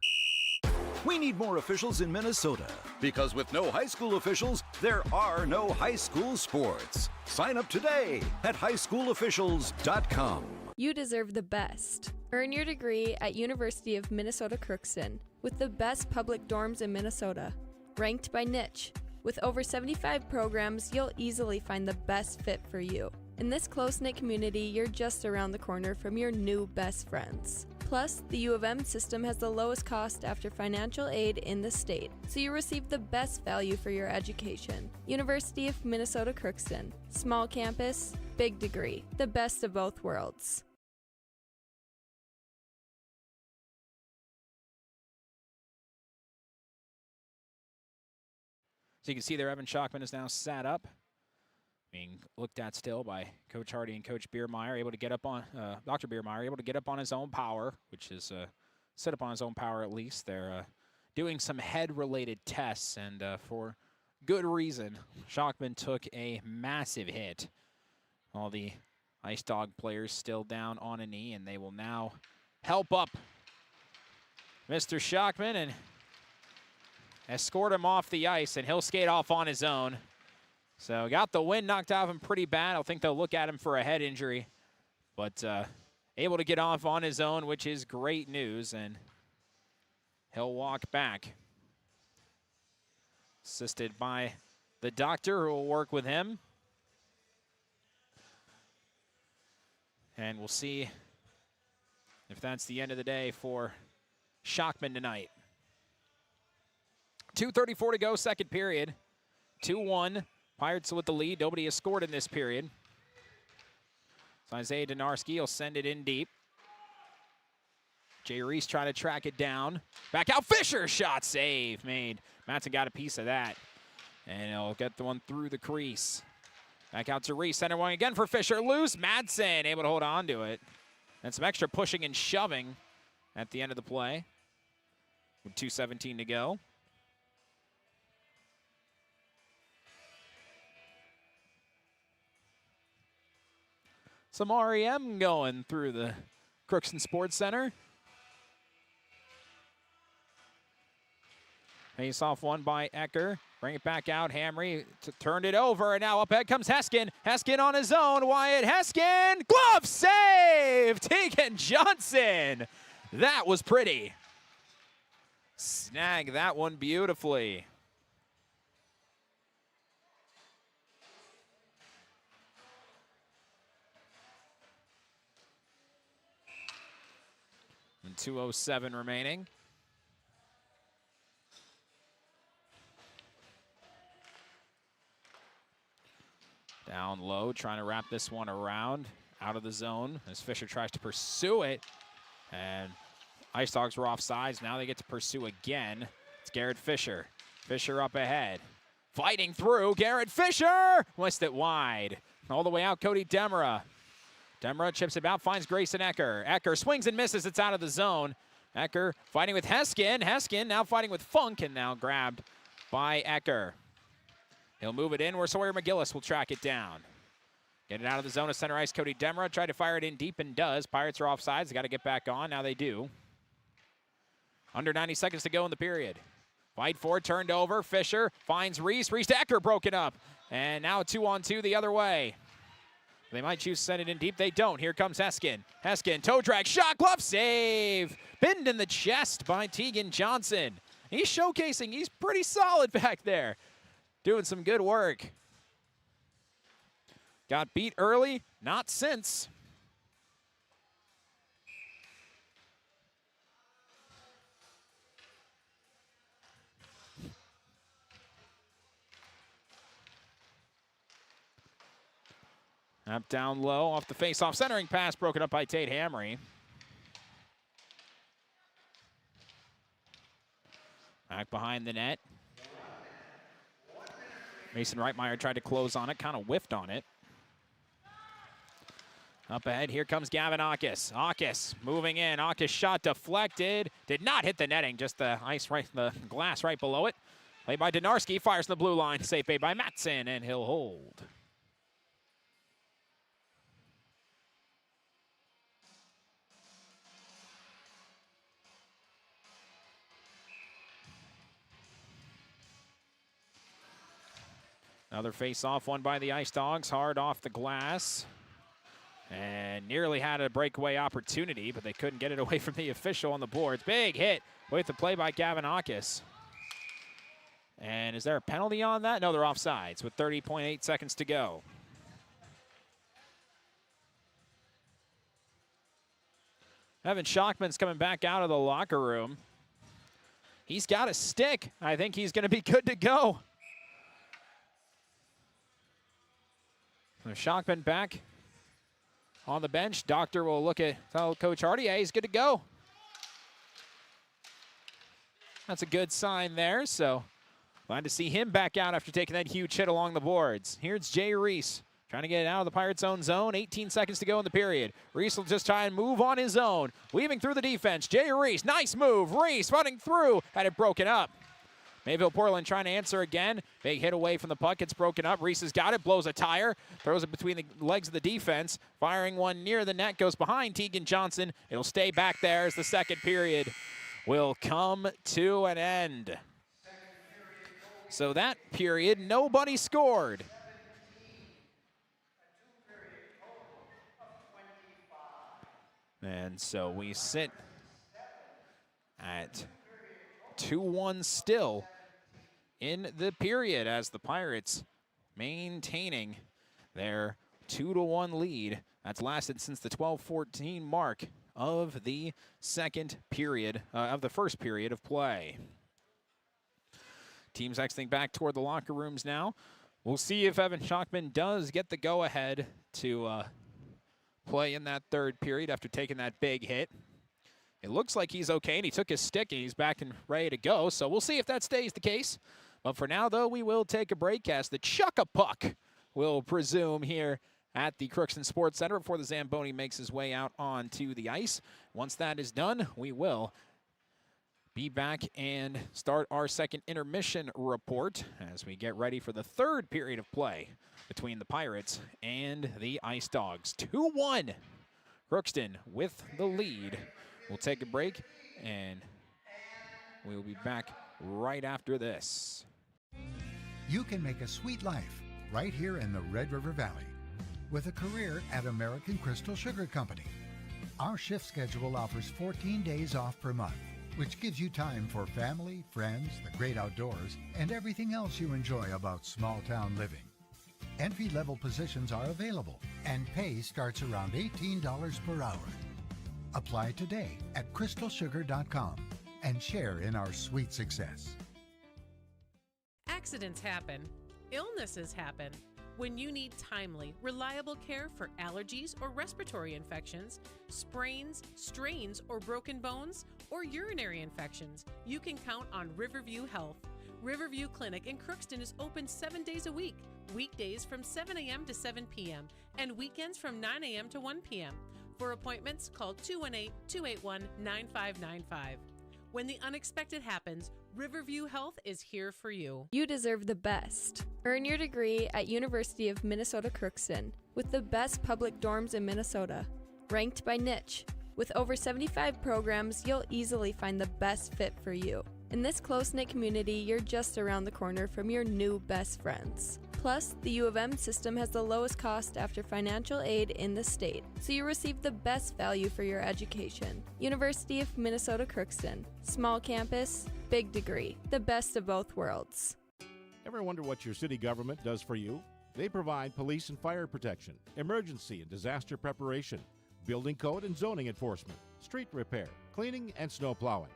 We need more officials in Minnesota, because with no high school officials, there are no high school sports. Sign up today at highschoolofficials.com. You deserve the best. Earn your degree at University of Minnesota Crookston with the best public dorms in Minnesota. Ranked by niche. With over 75 programs, you'll easily find the best fit for you. In this close-knit community, you're just around the corner from your new best friends. Plus, the U of M system has the lowest cost after financial aid in the state, so you receive the best value for your education. University of Minnesota Crookston. Small campus, big degree. The best of both worlds. So you can see there, Evan Schockman is now sat up, being looked at still by Coach Hardy and Coach Biermeyer, able to get up on, Dr. Biermeyer, able to get up on his own power, which is set up on his own power at least. They're doing some head-related tests, and for good reason. Schockman took a massive hit. All the Ice Dog players still down on a knee, and they will now help up Mr. Schockman and escort him off the ice, and he'll skate off on his own. So got the wind knocked out of him pretty bad. I think they'll look at him for a head injury, but able to get off on his own, which is great news, and he'll walk back. Assisted by the doctor who will work with him. And we'll see if that's the end of the day for Schockman tonight. 2:34 to go, second period. 2-1. Pirates with the lead. Nobody has scored in this period. So Isaiah Donarski will send it in deep. Jay Reese trying to track it down. Back out, Fisher, shot save made. Matson got a piece of that. And he'll get the one through the crease. Back out to Reese, center one again for Fisher. Loose, Madsen able to hold on to it. And some extra pushing and shoving at the end of the play. With 2:17 to go. Some REM going through the Crookston Sports Center. Face off one by Ecker. Bring it back out. Hamry turned it over, and now up ahead comes Heskin. Heskin on his own. Wyatt Heskin. Glove save! Tegan Johnson. That was pretty. Snag that one beautifully. And 2:07 remaining. Down low, trying to wrap this one around. Out of the zone as Fisher tries to pursue it. And Ice Dogs were off sides. Now they get to pursue again. It's Garrett Fisher. Fisher up ahead. Fighting through. Garrett Fisher! Missed it wide. All the way out, Cody Demera. Demera chips it out, finds Grayson Ecker. Ecker swings and misses. It's out of the zone. Ecker fighting with Heskin. Heskin now fighting with Funk, and now grabbed by Ecker. He'll move it in where Sawyer McGillis will track it down. Get it out of the zone of center ice. Cody Demera tried to fire it in deep and does. Pirates are offsides. They got to get back on. Now they do. Under 90 seconds to go in the period. Fight for it, turned over. Fisher finds Reese. Reese to Ecker, broken up. And now a 2-on-2 the other way. They might choose to send it in deep. They don't. Here comes Heskin. Heskin, toe drag, shot, glove save. Pinned in the chest by Tegan Johnson. He's showcasing. He's pretty solid back there. Doing some good work. Got beat early, not since. Up down low, off the face-off, centering pass broken up by Tate Hamry. Back behind the net. Mason Reitmeyer tried to close on it, kind of whiffed on it. Up ahead, here comes Gavin Akis. Akis moving in. Akis shot deflected. Did not hit the netting, just the ice right, the glass right below it. Played by Donarski, fires in the blue line. Safe made by Matson, and he'll hold. Another face-off, one by the Ice Dogs, hard off the glass. And nearly had a breakaway opportunity, but they couldn't get it away from the official on the boards. Big hit with the play by Gavin Akis. And is there a penalty on that? No, they're offsides with 30.8 seconds to go. Evan Shockman's coming back out of the locker room. He's got a stick. I think he's going to be good to go. So Shockman back on the bench. Doctor will tell Coach Hardy, hey, he's good to go. That's a good sign there. So glad to see him back out after taking that huge hit along the boards. Here's Jay Reese trying to get it out of the Pirates' own zone. 18 seconds to go in the period. Reese will just try and move on his own. Weaving through the defense. Jay Reese, nice move. Reese running through, had it broken up. Mayville-Portland trying to answer again. Big hit away from the puck. It's broken up. Reese has got it, blows a tire, throws it between the legs of the defense. Firing one near the net, goes behind Tegan Johnson. It'll stay back there as the second period will come to an end. So that period, nobody scored. And so we sit at 2-1 still in the period as the Pirates maintaining their 2-1 lead. That's lasted since the 12-14 mark of the second period, of the first period of play. Teams exiting back toward the locker rooms now. We'll see if Evan Shockman does get the go-ahead to play in that third period after taking that big hit. It looks like he's okay, and he took his stick, and he's back and ready to go. So we'll see if that stays the case. But for now, though, we will take a break as the Chuck-a-Puck will presume here at the Crookston Sports Center before the Zamboni makes his way out onto the ice. Once that is done, we will be back and start our second intermission report as we get ready for the third period of play between the Pirates and the Ice Dogs. 2-1, Crookston with the lead. We'll take a break, and we'll be back right after this. You can make a sweet life right here in the Red River Valley with a career at American Crystal Sugar Company. Our shift schedule offers 14 days off per month, which gives you time for family, friends, the great outdoors, and everything else you enjoy about small-town living. Entry-level positions are available, and pay starts around $18 per hour. Apply today at crystalsugar.com and share in our sweet success. Accidents happen. Illnesses happen. When you need timely, reliable care for allergies or respiratory infections, sprains, strains, or broken bones, or urinary infections, you can count on Riverview Health. Riverview Clinic in Crookston is open 7 days a week, weekdays from 7 a.m. to 7 p.m., and weekends from 9 a.m. to 1 p.m. For appointments, call 218-281-9595. When the unexpected happens, Riverview Health is here for you. You deserve the best. Earn your degree at University of Minnesota Crookston with the best public dorms in Minnesota. Ranked by niche. With over 75 programs, you'll easily find the best fit for you. In this close-knit community, you're just around the corner from your new best friends. Plus, the U of M system has the lowest cost after financial aid in the state, so you receive the best value for your education. University of Minnesota Crookston. Small campus, big degree. The best of both worlds. Ever wonder what your city government does for you? They provide police and fire protection, emergency and disaster preparation, building code and zoning enforcement, street repair, cleaning and snow plowing,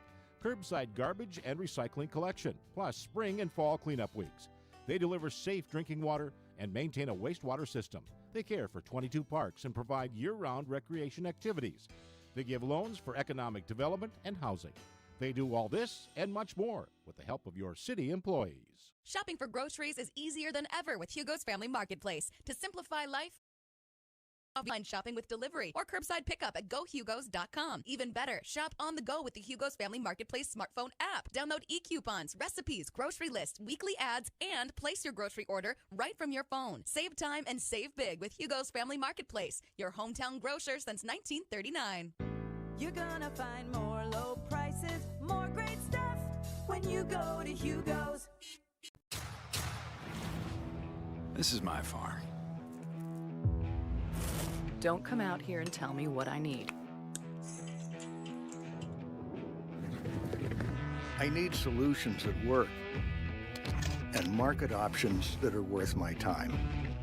curbside garbage and recycling collection, plus spring and fall cleanup weeks. They deliver safe drinking water and maintain a wastewater system. They care for 22 parks and provide year-round recreation activities. They give loans for economic development and housing. They do all this and much more with the help of your city employees. Shopping for groceries is easier than ever with Hugo's Family Marketplace. To simplify life, online shopping with delivery or curbside pickup at gohugos.com. Even better, shop on the go with the Hugo's Family Marketplace smartphone app. Download e-coupons, recipes, grocery lists, weekly ads, and place your grocery order right from your phone. Save time and save big with Hugo's Family Marketplace, your hometown grocer since 1939. You're gonna find more low prices, more great stuff when you go to Hugo's. This is my farm. Don't come out here and tell me what I need. I need solutions that work and market options that are worth my time.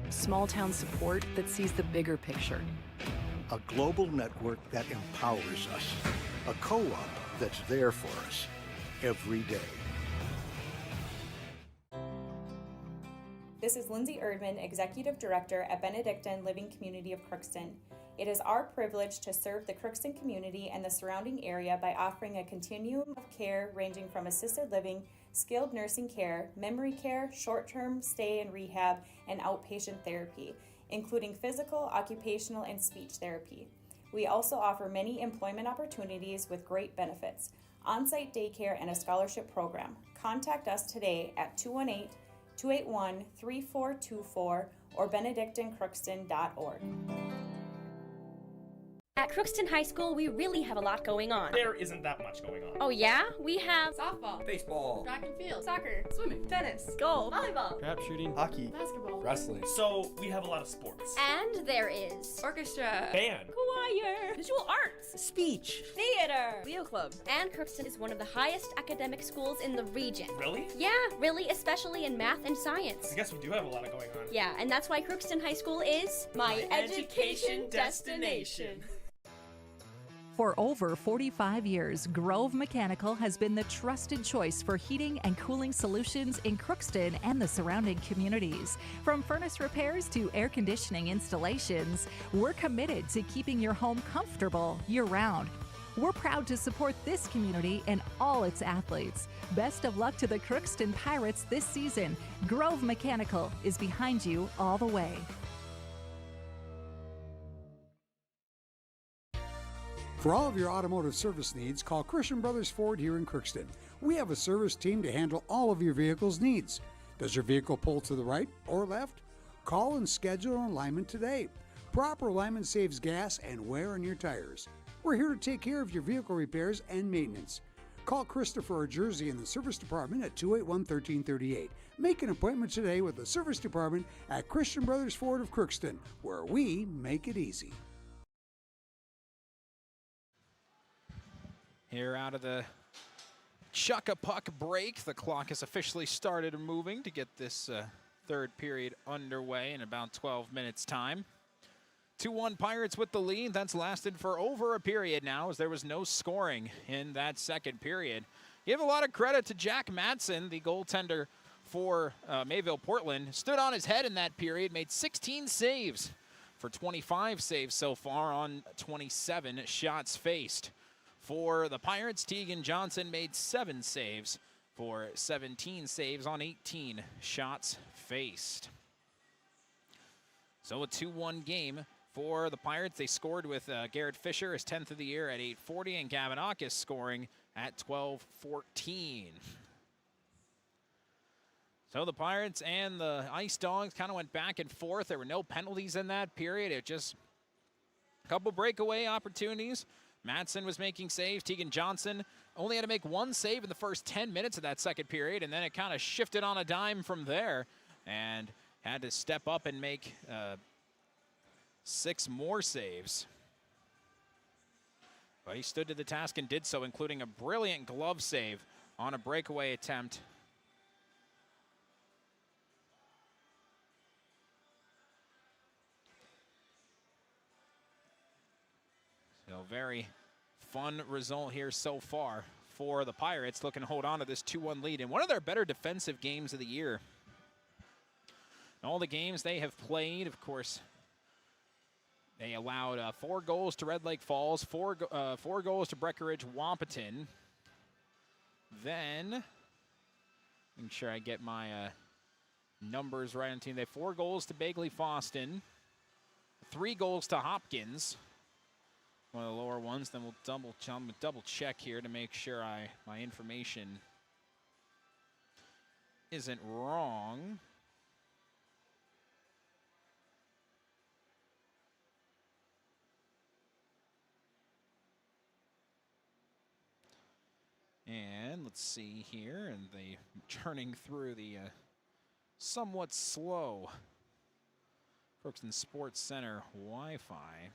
Small town support that sees the bigger picture. A global network that empowers us. A co-op that's there for us every day. This is Lindsay Erdman, Executive Director at Benedictine Living Community of Crookston. It is our privilege to serve the Crookston community and the surrounding area by offering a continuum of care ranging from assisted living, skilled nursing care, memory care, short-term stay and rehab, and outpatient therapy, including physical, occupational, and speech therapy. We also offer many employment opportunities with great benefits, on-site daycare, and a scholarship program. Contact us today at 218-281-3424 or benedictinecrookston.org. At Crookston High School, we really have a lot going on. There isn't that much going on. Oh yeah? We have Softball, Baseball, track and field, soccer, swimming, tennis, golf, volleyball, trap shooting, hockey, basketball, wrestling. So we have a lot of sports. and there is orchestra, Band. choir, visual arts, speech, theater, Leo Club. and Crookston is one of the highest academic schools in the region. Really? Yeah, really, especially in math and science. I guess we do have a lot going on. Yeah, and that's why Crookston High School is my education destination. For over 45 years, Grove Mechanical has been the trusted choice for heating and cooling solutions in Crookston and the surrounding communities. From furnace repairs to air conditioning installations, we're committed to keeping your home comfortable year-round. We're proud to support this community and all its athletes. Best of luck to the Crookston Pirates this season. Grove Mechanical is behind you all the way. For all of your automotive service needs, call Christian Brothers Ford here in Crookston. We have a service team to handle all of your vehicle's needs. Does your vehicle pull to the right or left? Call and schedule an alignment today. Proper alignment saves gas and wear on your tires. We're here to take care of your vehicle repairs and maintenance. Call Christopher or Jersey in the service department at 281-1338. Make an appointment today with the service department at Christian Brothers Ford of Crookston, where we make it easy. Here out of the chuck-a-puck break, the clock has officially started moving to get this third period underway in about 12 minutes' time. 2-1 Pirates with the lead. That's lasted for over a period now, as there was no scoring in that second period. Give a lot of credit to Jack Madsen, the goaltender for Mayville-Portland. Stood on his head in that period, made 16 saves for 25 saves so far on 27 shots faced. For the Pirates, Tegan Johnson made 7 saves for 17 saves on 18 shots faced. So a 2-1 game for the Pirates. They scored with Garrett Fisher, his 10th of the year, at 8:40, and Gavanakis scoring at 12:14. So the Pirates and the Ice Dogs kind of went back and forth. There were no penalties in that period. It just a couple breakaway opportunities. Madsen was making saves. Tegan Johnson only had to make 1 save in the first 10 minutes of that second period, and then it kind of shifted on a dime from there and had to step up and make 6 more saves. But he stood to the task and did so, including a brilliant glove save on a breakaway attempt. So very fun result here so far for the Pirates, looking to hold on to this 2-1 lead in one of their better defensive games of the year. All the games they have played, of course, they allowed 4 goals to Red Lake Falls, 4 goals to Breckenridge Wahpeton. Then, make sure I get my numbers right on team. They have 4 goals to Bagley Foston, 3 goals to Hopkins, one of the lower ones. Then we'll double check here to make sure my information isn't wrong. And let's see here, and they churning through the somewhat slow Crookston Sports Center Wi-Fi.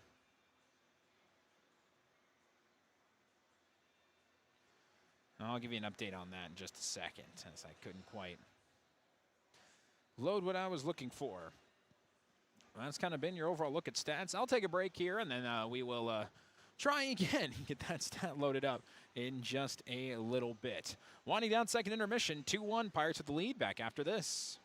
I'll give you an update on that in just a second, since I couldn't quite load what I was looking for. That's kind of been your overall look at stats. I'll take a break here, and then we will try again and get that stat loaded up in just a little bit. Winding down second intermission, 2-1, Pirates with the lead. Back after this.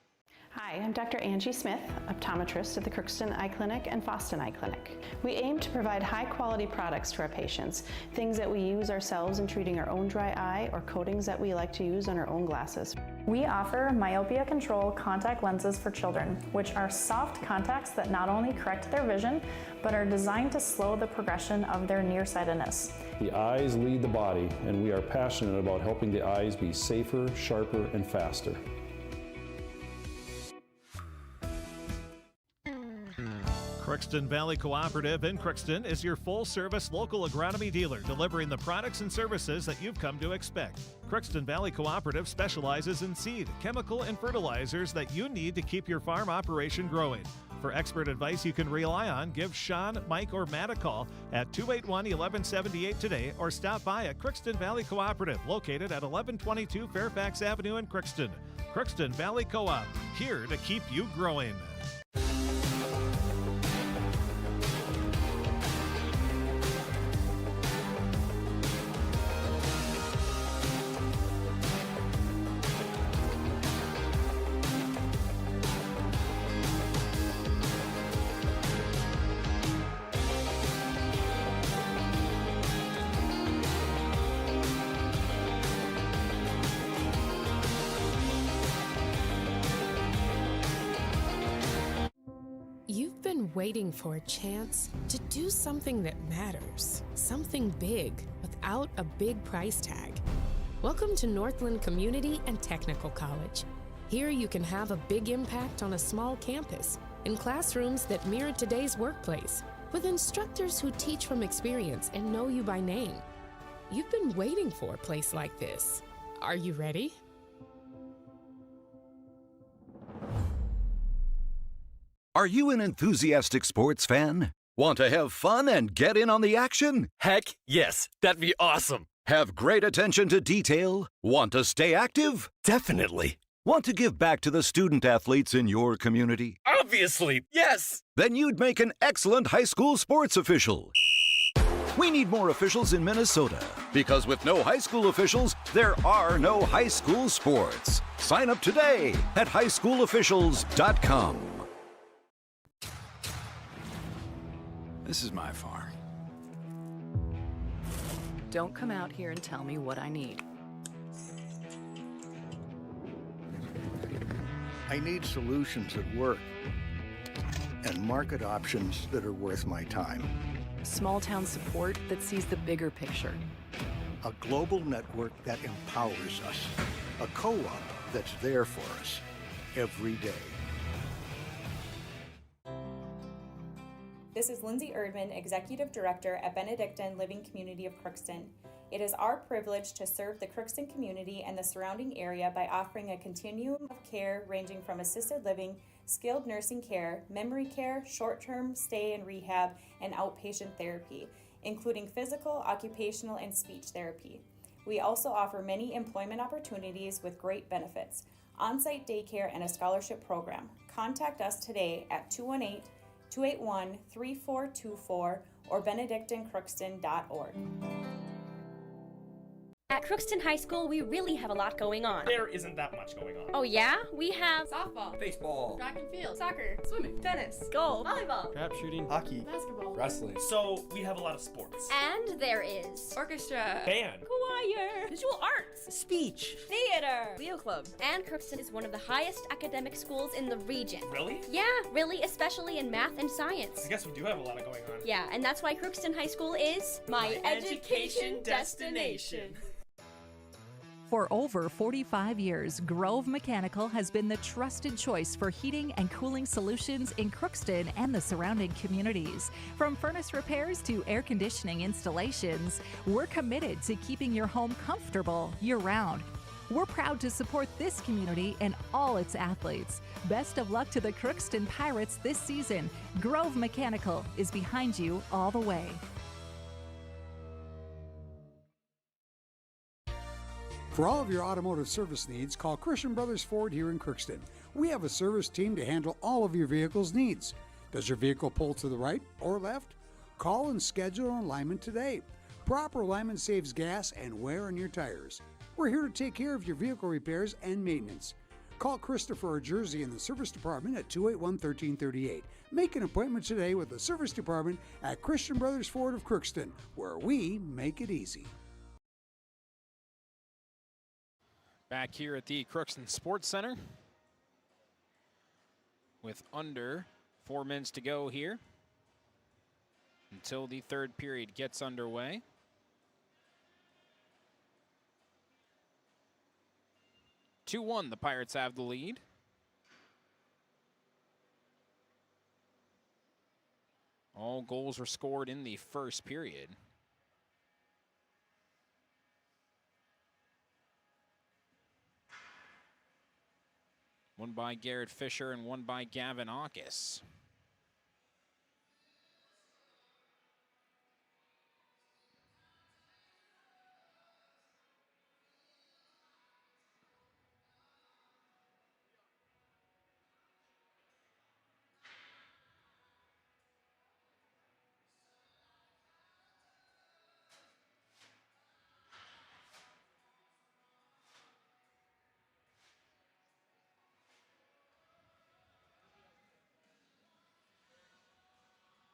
Hi, I'm Dr. Angie Smith, optometrist at the Crookston Eye Clinic and Foston Eye Clinic. We aim to provide high-quality products to our patients, things that we use ourselves in treating our own dry eye or coatings that we like to use on our own glasses. We offer myopia control contact lenses for children, which are soft contacts that not only correct their vision, but are designed to slow the progression of their nearsightedness. The eyes lead the body, and we are passionate about helping the eyes be safer, sharper, and faster. Crookston Valley Cooperative in Crookston is your full-service local agronomy dealer, delivering the products and services that you've come to expect. Crookston Valley Cooperative specializes in seed, chemical, and fertilizers that you need to keep your farm operation growing. For expert advice you can rely on, give Sean, Mike, or Matt a call at 281-1178 today or stop by at Crookston Valley Cooperative, located at 1122 Fairfax Avenue in Crookston. Crookston Valley Co-op, here to keep you growing. You've been waiting for a chance to do something that matters, something big without a big price tag. Welcome to Northland Community and Technical College. Here you can have a big impact on a small campus, in classrooms that mirror today's workplace, with instructors who teach from experience and know you by name. You've been waiting for a place like this. Are you ready? Are you an enthusiastic sports fan? Want to have fun and get in on the action? Heck yes, that'd be awesome. Have great attention to detail? Want to stay active? Definitely. Want to give back to the student athletes in your community? Obviously, yes. Then you'd make an excellent high school sports official. We need more officials in Minnesota, because with no high school officials, there are no high school sports. Sign up today at highschoolofficials.com. This is my farm. Don't come out here and tell me what I need. I need solutions that work and market options that are worth my time. Small town support that sees the bigger picture. A global network that empowers us. A co-op that's there for us every day. This is Lindsay Erdman, Executive Director at Benedictine Living Community of Crookston. It is our privilege to serve the Crookston community and the surrounding area by offering a continuum of care ranging from assisted living, skilled nursing care, memory care, short-term stay and rehab, and outpatient therapy, including physical, occupational, and speech therapy. We also offer many employment opportunities with great benefits, on-site daycare, and a scholarship program. Contact us today at 218-281-3424 or benedictinecrookston.org. At Crookston High School, we really have a lot going on. There isn't that much going on. Oh yeah? We have softball, baseball, track and field, soccer, swimming, tennis, golf, volleyball, trap shooting, hockey, basketball, wrestling. So we have a lot of sports. and there is orchestra, Band, choir, visual arts, speech, theater, Leo Club. and Crookston is one of the highest academic schools in the region. Really? Yeah, really, especially in math and science. I guess we do have a lot going on. Yeah, and that's why Crookston High School is my education destination. For over 45 years, Grove Mechanical has been the trusted choice for heating and cooling solutions in Crookston and the surrounding communities. From furnace repairs to air conditioning installations, we're committed to keeping your home comfortable year-round. We're proud to support this community and all its athletes. Best of luck to the Crookston Pirates this season. Grove Mechanical is behind you all the way. For all of your automotive service needs, call Christian Brothers Ford here in Crookston. We have a service team to handle all of your vehicle's needs. Does your vehicle pull to the right or left? Call and schedule an alignment today. Proper alignment saves gas and wear on your tires. We're here to take care of your vehicle repairs and maintenance. Call Christopher or Jersey in the service department at 281-1338. Make an appointment today with the service department at Christian Brothers Ford of Crookston, where we make it easy. Back here at the Crookston Sports Center with under 4 minutes to go here until the third period gets underway. (2-1), the Pirates have the lead. All goals were scored in the first period. One by Garrett Fisher and one by Gavin Aukus.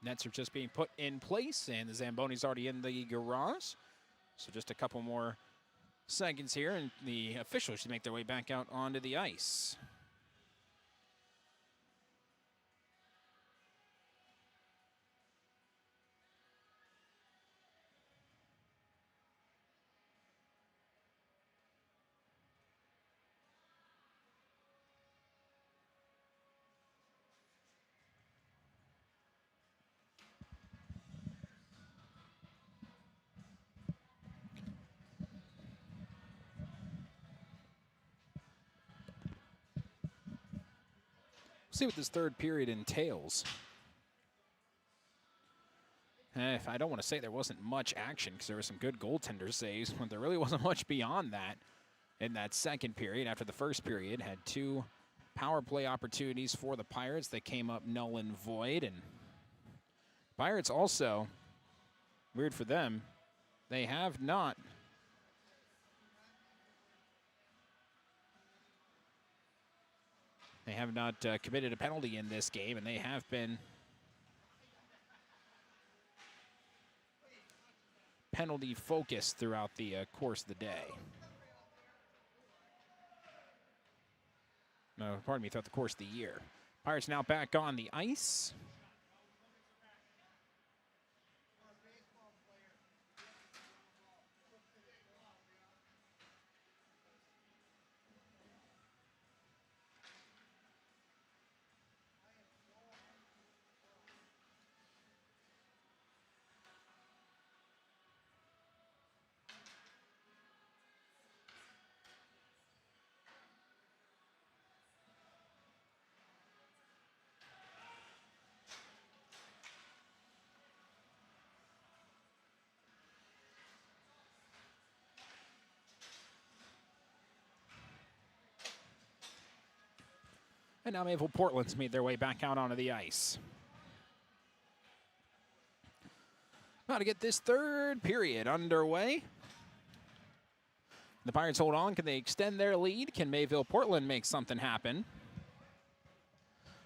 Nets are just being put in place, and the Zamboni's already in the garage. So just a couple more seconds here, and the officials should make their way back out onto the ice. See what this third period entails. I don't want to say there wasn't much action because there were some good goaltender saves, but there really wasn't much beyond that in that second period. After the first period, had 2 power play opportunities for the Pirates that came up null and void. And Pirates also, weird for them, they have not committed a penalty in this game, and they have been penalty focused throughout the course of the day. No, pardon me, throughout the course of the year. Pirates now back on the ice. And now Mayville-Portland's made their way back out onto the ice. About to get this third period underway. The Pirates hold on. Can they extend their lead? Can Mayville-Portland make something happen?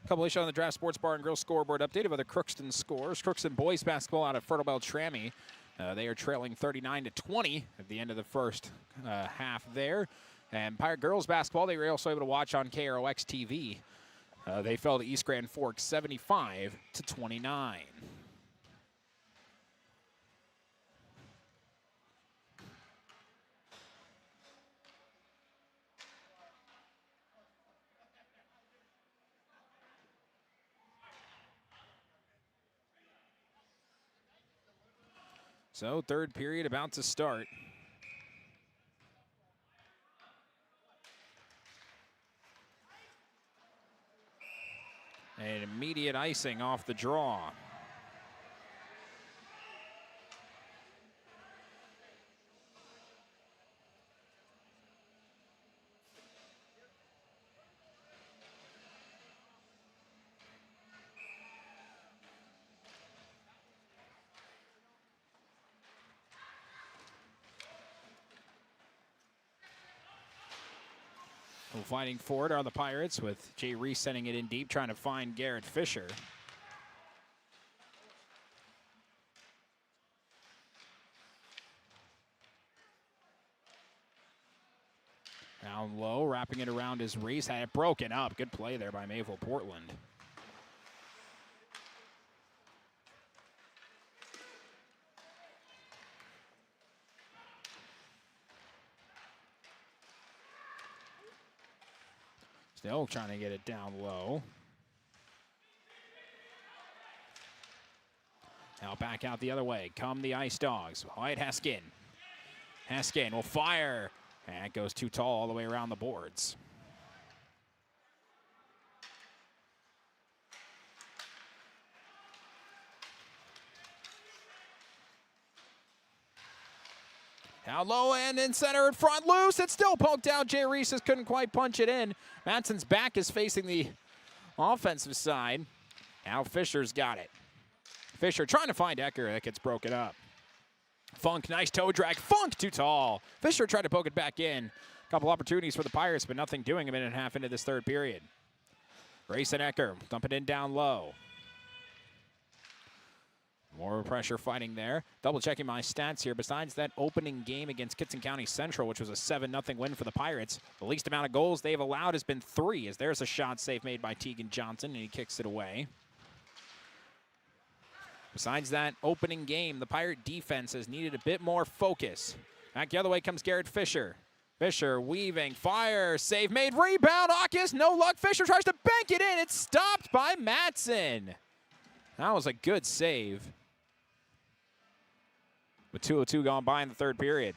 A couple issues on the Draft Sports Bar and Grill scoreboard update of other Crookston scores. Crookston boys basketball out of Fertile Beltrami. They are trailing 39-20 at the end of the first half there. And Pirate girls basketball, they were also able to watch on KROX TV. They fell to East Grand Forks 75-29. So third period about to start. An immediate icing off the draw. Well, fighting for it are the Pirates with Jay Reese sending it in deep, trying to find Garrett Fisher. Down low, wrapping it around his Reese. Had it broken up. Good play there by Mayville-Portland. Still trying to get it down low. Now back out the other way. Come the Ice Dogs. Wyatt Heskin. Heskin will fire. And it goes too tall all the way around the boards. Down low and in center in front, loose. It's still poked out. Jay Reese couldn't quite punch it in. Matson's back is facing the offensive side. Now Fisher's got it. Fisher trying to find Ecker. That gets broken up. Funk, nice toe drag. Funk, too tall. Fisher tried to poke it back in. A couple opportunities for the Pirates, but nothing doing a minute and a half into this third period. Grace and Ecker dump it in down low. More pressure fighting there. Double checking my stats here. Besides that opening game against Kitson County Central, which was a 7-0 win for the Pirates, the least amount of goals they've allowed has been 3, as there's a shot save made by Tegan Johnson, and he kicks it away. Besides that opening game, the Pirate defense has needed a bit more focus. Back the other way comes Garrett Fisher. Fisher weaving, fire, save made, rebound, Aukis, no luck. Fisher tries to bank it in. It's stopped by Matson. That was a good save. With 2:02 gone by in the third period.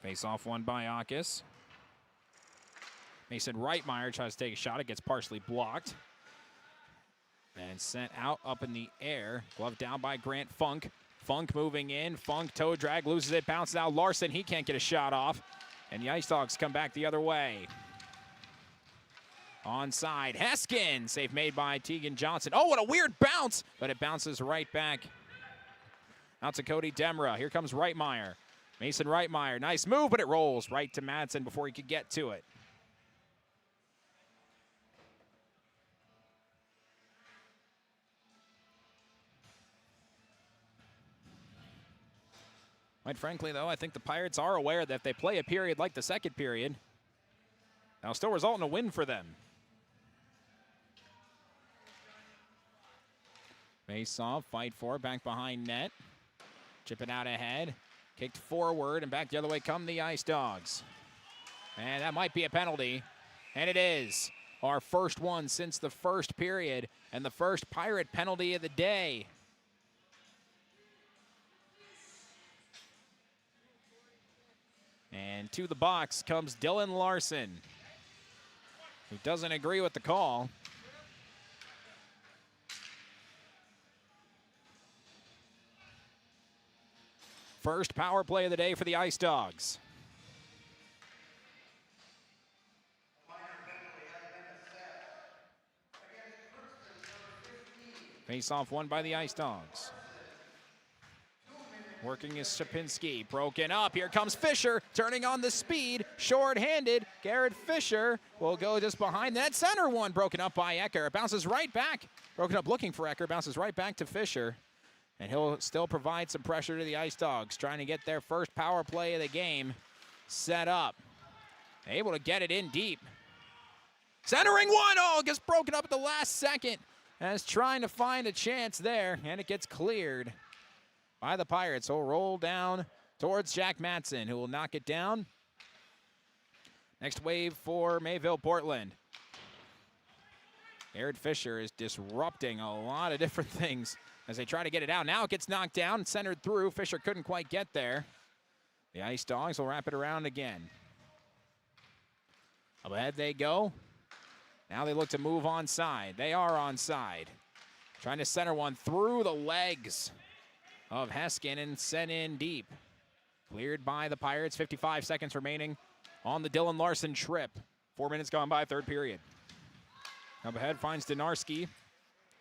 Face-off won by Aukis. Mason Reitmeyer tries to take a shot. It gets partially blocked. And sent out up in the air. Glove down by Grant Funk. Funk moving in. Funk toe drag, loses it, bounces out. Larson, he can't get a shot off. And the Ice Dogs come back the other way. Onside, Heskin. Save made by Tegan Johnson. Oh, what a weird bounce. But it bounces right back out to Cody Demra. Here comes Reitmeyer. Mason Reitmeyer, nice move, but it rolls right to Madsen before he could get to it. Quite frankly, though, I think the Pirates are aware that if they play a period like the second period, that'll still result in a win for them. Face off, fight for, back behind net. Chip it out ahead. Kicked forward and back the other way come the Ice Dogs. And that might be a penalty. And it is. Our first one since the first period and the first Pirate penalty of the day. And to the box comes Dylan Larson, who doesn't agree with the call. First power play of the day for the Ice Dogs. Face-off won by the Ice Dogs. Working is Shapinski, broken up. Here comes Fisher, turning on the speed, short-handed. Garrett Fisher will go just behind that center one, broken up by Ecker. It bounces right back, broken up looking for Ecker, bounces right back to Fisher. And he'll still provide some pressure to the Ice Dogs, trying to get their first power play of the game set up. Able to get it in deep. Centering one, oh, it gets broken up at the last second. As trying to find a chance there, and it gets cleared by the Pirates. He'll roll down towards Jack Matson, who will knock it down. Next wave for Mayville-Portland. Garrett Fisher is disrupting a lot of different things as they try to get it out. Now it gets knocked down and centered through. Fisher couldn't quite get there. The Ice Dogs will wrap it around again. Up ahead they go. Now they look to move onside. They are onside. Trying to center one through the legs of Heskin and sent in deep. Cleared by the Pirates. 55 seconds remaining on the Dylan Larson trip. 4 minutes gone by, third period. Up ahead finds Donarski.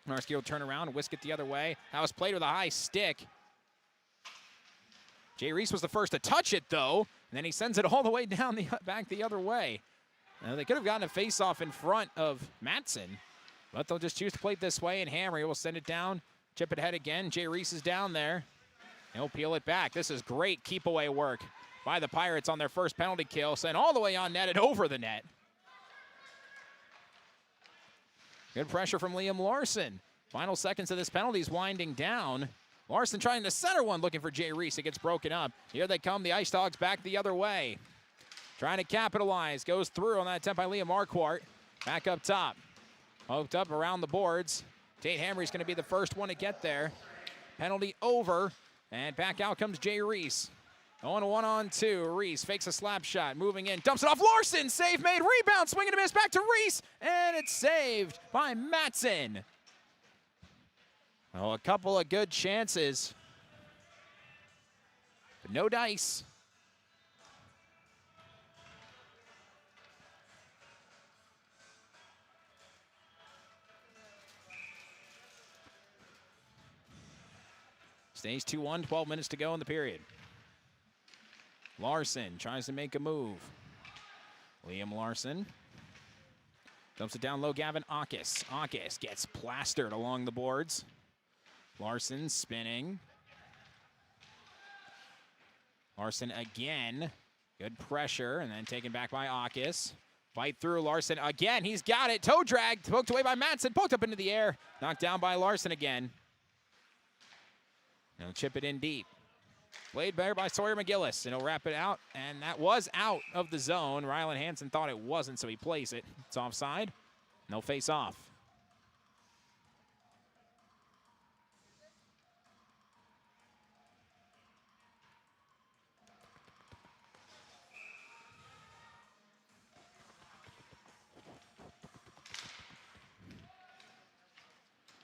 Donarski will turn around and whisk it the other way. That was played with a high stick. Jay Reese was the first to touch it, though, and then he sends it all the way down back the other way. Now, they could have gotten a face-off in front of Matson, but they'll just choose to play it this way, and Hamry will send it down, chip it ahead again. Jay Reese is down there. He'll peel it back. This is great keep-away work by the Pirates on their first penalty kill, sent all the way on net and over the net. Good pressure from Liam Larson. Final seconds of this penalty is winding down. Larson trying to center one, looking for Jay Reese. It gets broken up. Here they come, the Ice Dogs back the other way. Trying to capitalize. Goes through on that attempt by Liam Marquardt. Back up top. Hooked up around the boards. Tate Hamry's going to be the first one to get there. Penalty over. And back out comes Jay Reese. Going 1-on-2. Reese fakes a slap shot. Moving in. Dumps it off Larson. Save made. Rebound. Swing and a miss. Back to Reese. And it's saved by Matson. Oh, a couple of good chances. But no dice. Stays 2-1, 12 minutes to go in the period. Larson tries to make a move. Liam Larson dumps it down low. Gavin Akis. Akis gets plastered along the boards. Larson spinning. Larson again. Good pressure, and then taken back by Akis. Fight through Larson again. He's got it. Toe drag. Poked away by Matson. Poked up into the air. Knocked down by Larson again. He'll chip it in deep. Played better by Sawyer McGillis, and he'll wrap it out. And that was out of the zone. Rylan Hansen thought it wasn't, so he plays it. It's offside. And they'll face off.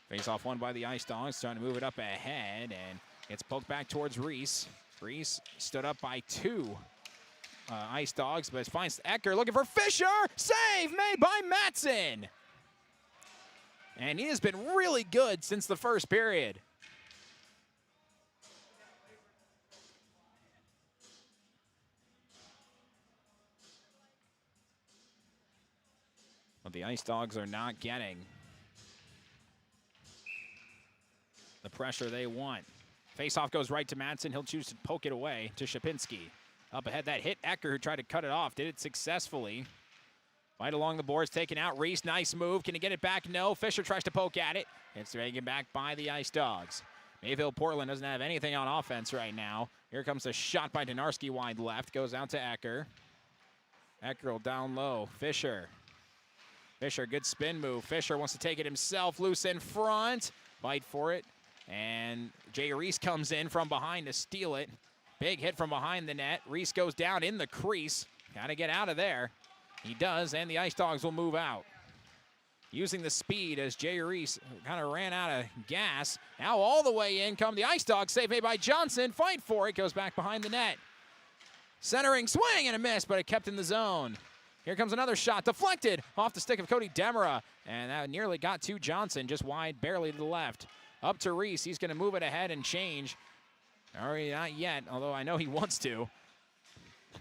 Face off one by the Ice Dogs, trying to move it up ahead, and gets poked back towards Reese. Reese stood up by two Ice Dogs, but finds Ecker looking for Fisher. Save made by Matson. And he has been really good since the first period. But the Ice Dogs are not getting the pressure they want. Face-off goes right to Matson. He'll choose to poke it away to Shapinski. Up ahead, that hit Ecker, who tried to cut it off. Did it successfully. Right along the boards, taken out. Reese, nice move. Can he get it back? No. Fisher tries to poke at it. It's taken back by the Ice Dogs. Mayville-Portland doesn't have anything on offense right now. Here comes a shot by Donarski wide left. Goes out to Ecker. Ecker will down low. Fisher. Fisher, good spin move. Fisher wants to take it himself. Loose in front. Fight for it. And Jay Reese comes in from behind to steal it. Big hit from behind the net. Reese goes down in the crease. Got to get out of there. He does, and the Ice Dogs will move out. Using the speed as Jay Reese kind of ran out of gas. Now all the way in come the Ice Dogs. Save made by Johnson. Fight for it. Goes back behind the net. Centering, swing, and a miss, but it kept in the zone. Here comes another shot. Deflected off the stick of Cody Demera. And that nearly got to Johnson, just wide, barely to the left. Up to Reese. He's going to move it ahead and change. Already not yet, although I know he wants to.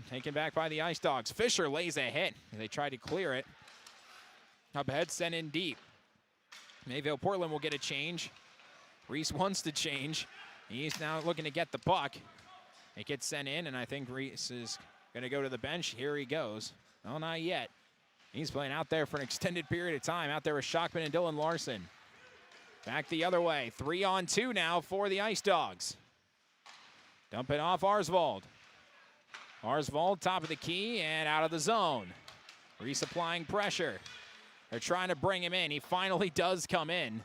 Taken back by the Ice Dogs. Fisher lays a hit. They try to clear it. Up ahead, sent in deep. Mayville-Portland will get a change. Reese wants to change. He's now looking to get the puck. It gets sent in, and I think Reese is going to go to the bench. Here he goes. No, not yet. He's playing out there for an extended period of time. Out there with Shockman and Dylan Larson. Back the other way. 3-on-2 now for the Ice Dogs. Dump it off Arsvold. Arsvold, top of the key and out of the zone. Resupplying pressure. They're trying to bring him in. He finally does come in.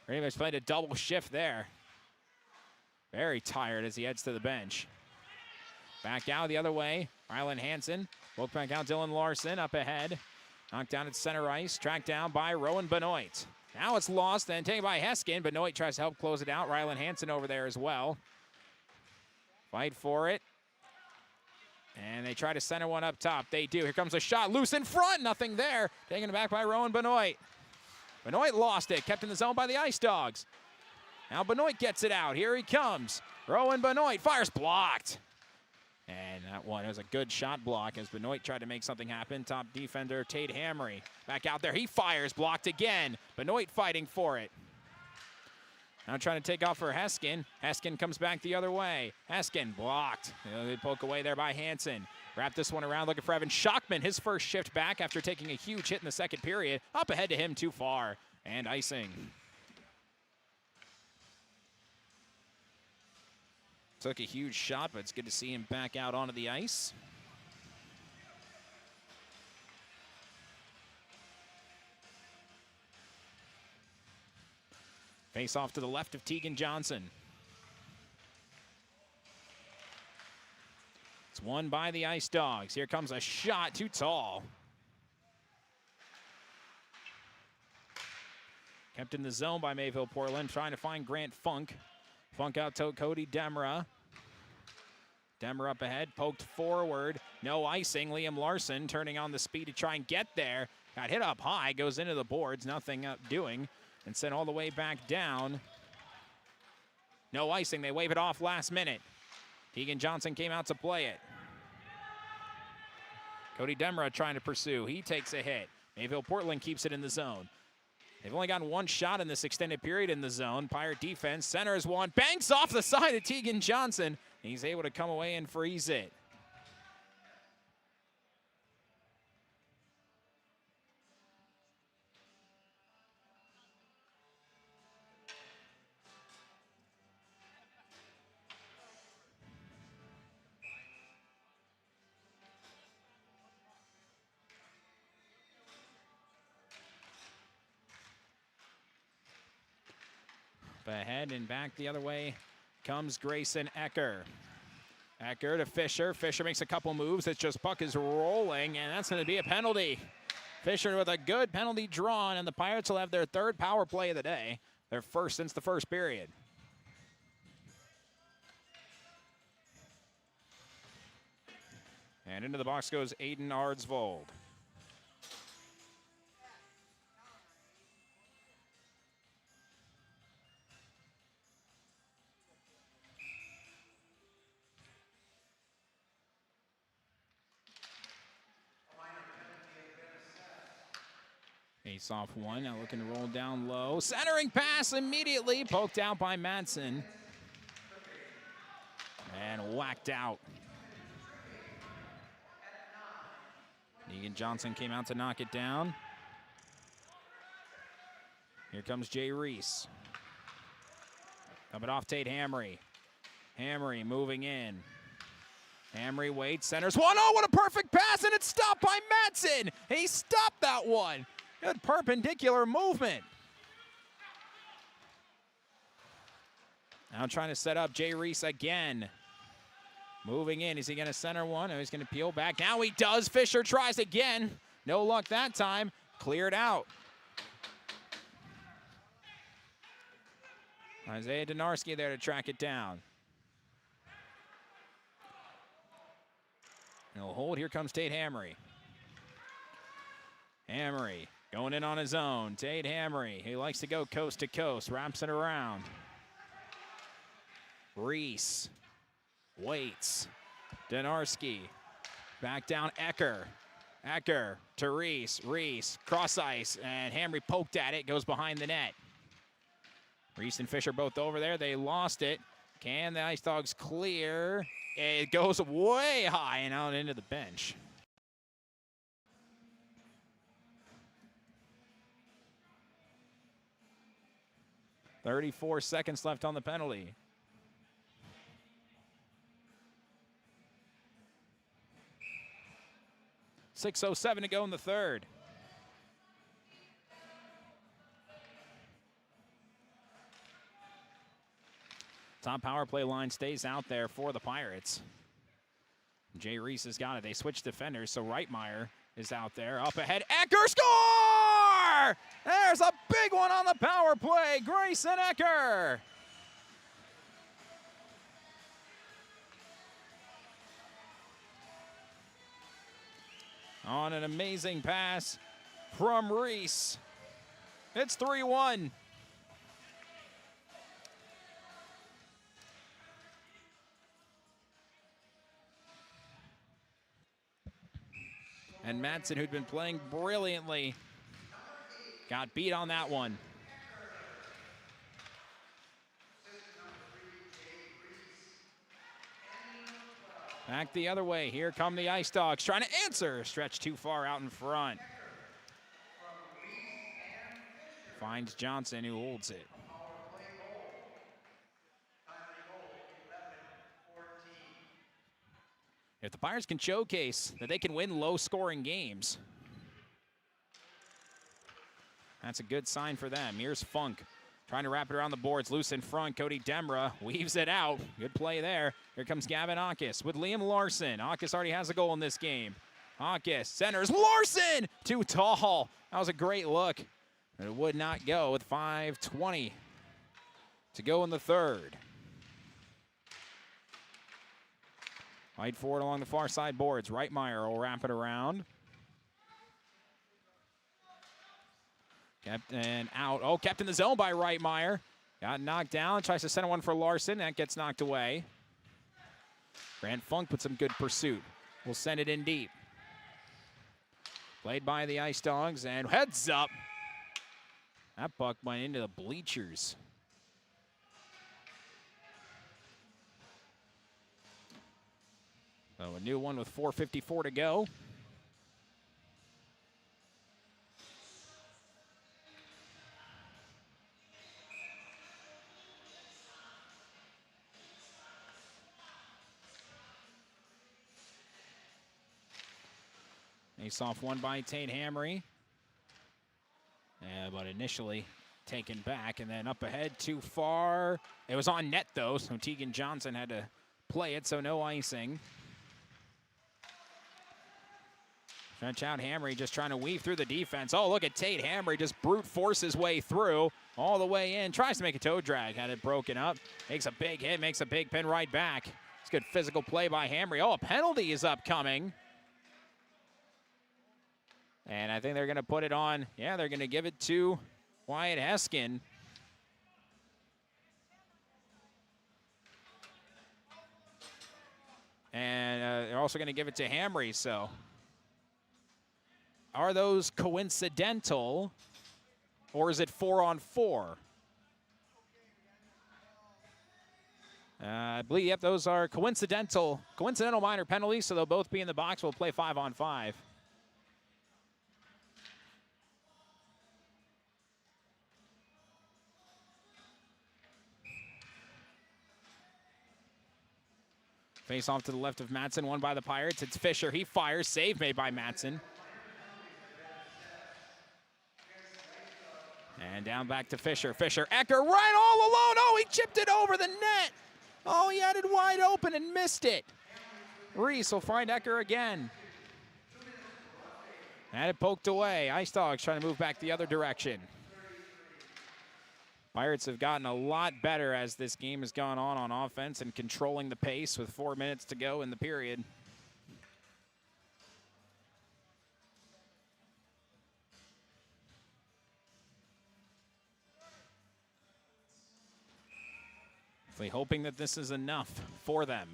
Pretty much played a double shift there. Very tired as he heads to the bench. Back out the other way. Rylan Hansen. Woke back out Dylan Larson up ahead. Knocked down at center ice. Tracked down by Rowan Benoit. Now it's lost and taken by Heskin. Benoit tries to help close it out. Rylan Hansen over there as well. Fight for it. And they try to center one up top. They do. Here comes a shot. Loose in front. Nothing there. Taken it back by Rowan Benoit. Benoit lost it. Kept in the zone by the Ice Dogs. Now Benoit gets it out. Here he comes. Rowan Benoit fires, blocked. And that one was a good shot block as Benoit tried to make something happen. Top defender Tate Hamry back out there. He fires, blocked again. Benoit fighting for it. Now trying to take off for Heskin. Heskin comes back the other way. Heskin blocked. They poke away there by Hansen. Wrap this one around looking for Evan Schockman. His first shift back after taking a huge hit in the second period. Up ahead to him, too far. And icing. Took a huge shot, but it's good to see him back out onto the ice. Face off to the left of Tegan Johnson. It's won by the Ice Dogs. Here comes a shot, too tall. Kept in the zone by Mayville-Portland, trying to find Grant Funk. Funk out to Cody Demra. Demra up ahead, poked forward. No icing. Liam Larson turning on the speed to try and get there. Got hit up high, goes into the boards, nothing up doing. And sent all the way back down. No icing. They wave it off last minute. Tegan Johnson came out to play it. Cody Demra trying to pursue. He takes a hit. Mayville-Portland keeps it in the zone. They've only gotten one shot in this extended period in the zone. Pirate defense centers one. Banks off the side of Tegan Johnson. He's able to come away and freeze it. Ahead and back the other way comes Grayson Ecker. Ecker to Fisher. Fisher makes a couple moves. It's just puck is rolling, and that's going to be a penalty. Fisher with a good penalty drawn, and the Pirates will have their third power play of the day. Their first since the first period. And into the box goes Aiden Ardsvold. Face off one, now looking to roll down low. Centering pass immediately, poked out by Madsen. And whacked out. Tegan Johnson came out to knock it down. Here comes Jay Reese. Coming off Tate Hamry. Hamry moving in. Hamry waits, centers one. Oh, what a perfect pass, and it's stopped by Madsen. He stopped that one. Good perpendicular movement. Now trying to set up Jay Reese again. Moving in. Is he going to center one? Oh, he's going to peel back. Now he does. Fisher tries again. No luck that time. Cleared out. Isaiah Donarski there to track it down. No hold. Here comes Tate Hamry. Hamry going in on his own. Tate Hamry. He likes to go coast to coast. Wraps it around. Reese waits. Donarski. Back down Ecker. Ecker to Reese. Reese cross ice. And Hamry poked at it. Goes behind the net. Reese and Fisher both over there. They lost it. Can the Ice Dogs clear? It goes way high and out into the bench. .34 seconds left on the penalty. .607 to go in the third. Top power play line stays out there for the Pirates. Jay Reese has got it. They switch defenders, so Reitmeyer is out there. Up ahead, Ecker score! There's a big one on the power play. Grayson Ecker. on an amazing pass from Reese. It's 3-1. And Madsen, who'd been playing brilliantly, got beat on that one. Back the other way. Here come the Ice Dogs trying to answer. Stretch too far out in front. Finds Johnson, who holds it. If the Pirates can showcase that they can win low-scoring games, that's a good sign for them. Here's Funk trying to wrap it around the boards. Loose in front. Cody Demra weaves it out. Good play there. Here comes Gavin Akis with Liam Larson. Akis already has a goal in this game. Akis centers. Larson! Too tall. That was a great look. But it would not go with 5:20 to go in the third. Fight forward along the far side boards. Reitmeyer will wrap it around. Kept and out. Oh, kept in the zone by Reitmeyer. Got knocked down. Tries to center one for Larson. That gets knocked away. Grant Funk with some good pursuit. Will send it in deep. Played by the Ice Dogs and heads up. That puck went into the bleachers. So a new one with 4:54 to go. Face-off won by Tate Hamry. But initially taken back and then up ahead too far. It was on net though, so Tegan Johnson had to play it, so no icing. Stretch out Hamry just trying to weave through the defense. Oh, look at Tate Hamry just brute force his way through all the way in. Tries to make a toe drag, had it broken up. Makes a big hit, makes a big pin right back. It's good physical play by Hamry. Oh, a penalty is upcoming. And I think they're going to put it on. Yeah, they're going to give it to Wyatt Heskin. And they're also going to give it to Hamry, so. Are those coincidental, or is it 4-on-4? I believe, yep, those are coincidental minor penalties, so they'll both be in the box. We'll play 5-on-5. Face off to the left of Madsen, won by the Pirates. It's Fisher, he fires, save made by Madsen. And down back to Fisher. Fisher, Ecker right all alone. Oh, he chipped it over the net. Oh, he had it wide open and missed it. Reese will find Ecker again. Had it poked away. Ice Dogs trying to move back the other direction. Pirates have gotten a lot better as this game has gone on offense and controlling the pace with 4 minutes to go in the period. Hoping that this is enough for them.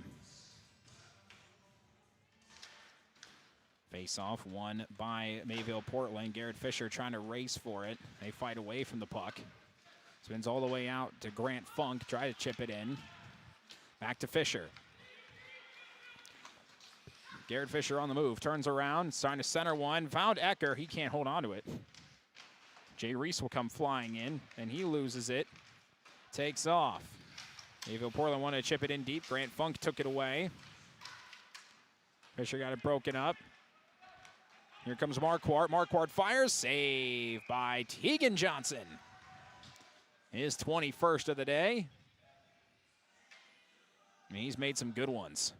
Face-off won by Mayville-Portland. Garrett Fisher trying to race for it. They fight away from the puck. Spins all the way out to Grant Funk. Try to chip it in. Back to Fisher. Garrett Fisher on the move. Turns around. Trying to center one. Found Ecker. He can't hold on to it. Jay Reese will come flying in, and he loses it. Takes off. Mayville-Portland wanted to chip it in deep. Grant Funk took it away. Fisher got it broken up. Here comes Marquardt. Marquardt fires. Save by Tegan Johnson. His 21st of the day. And he's made some good ones.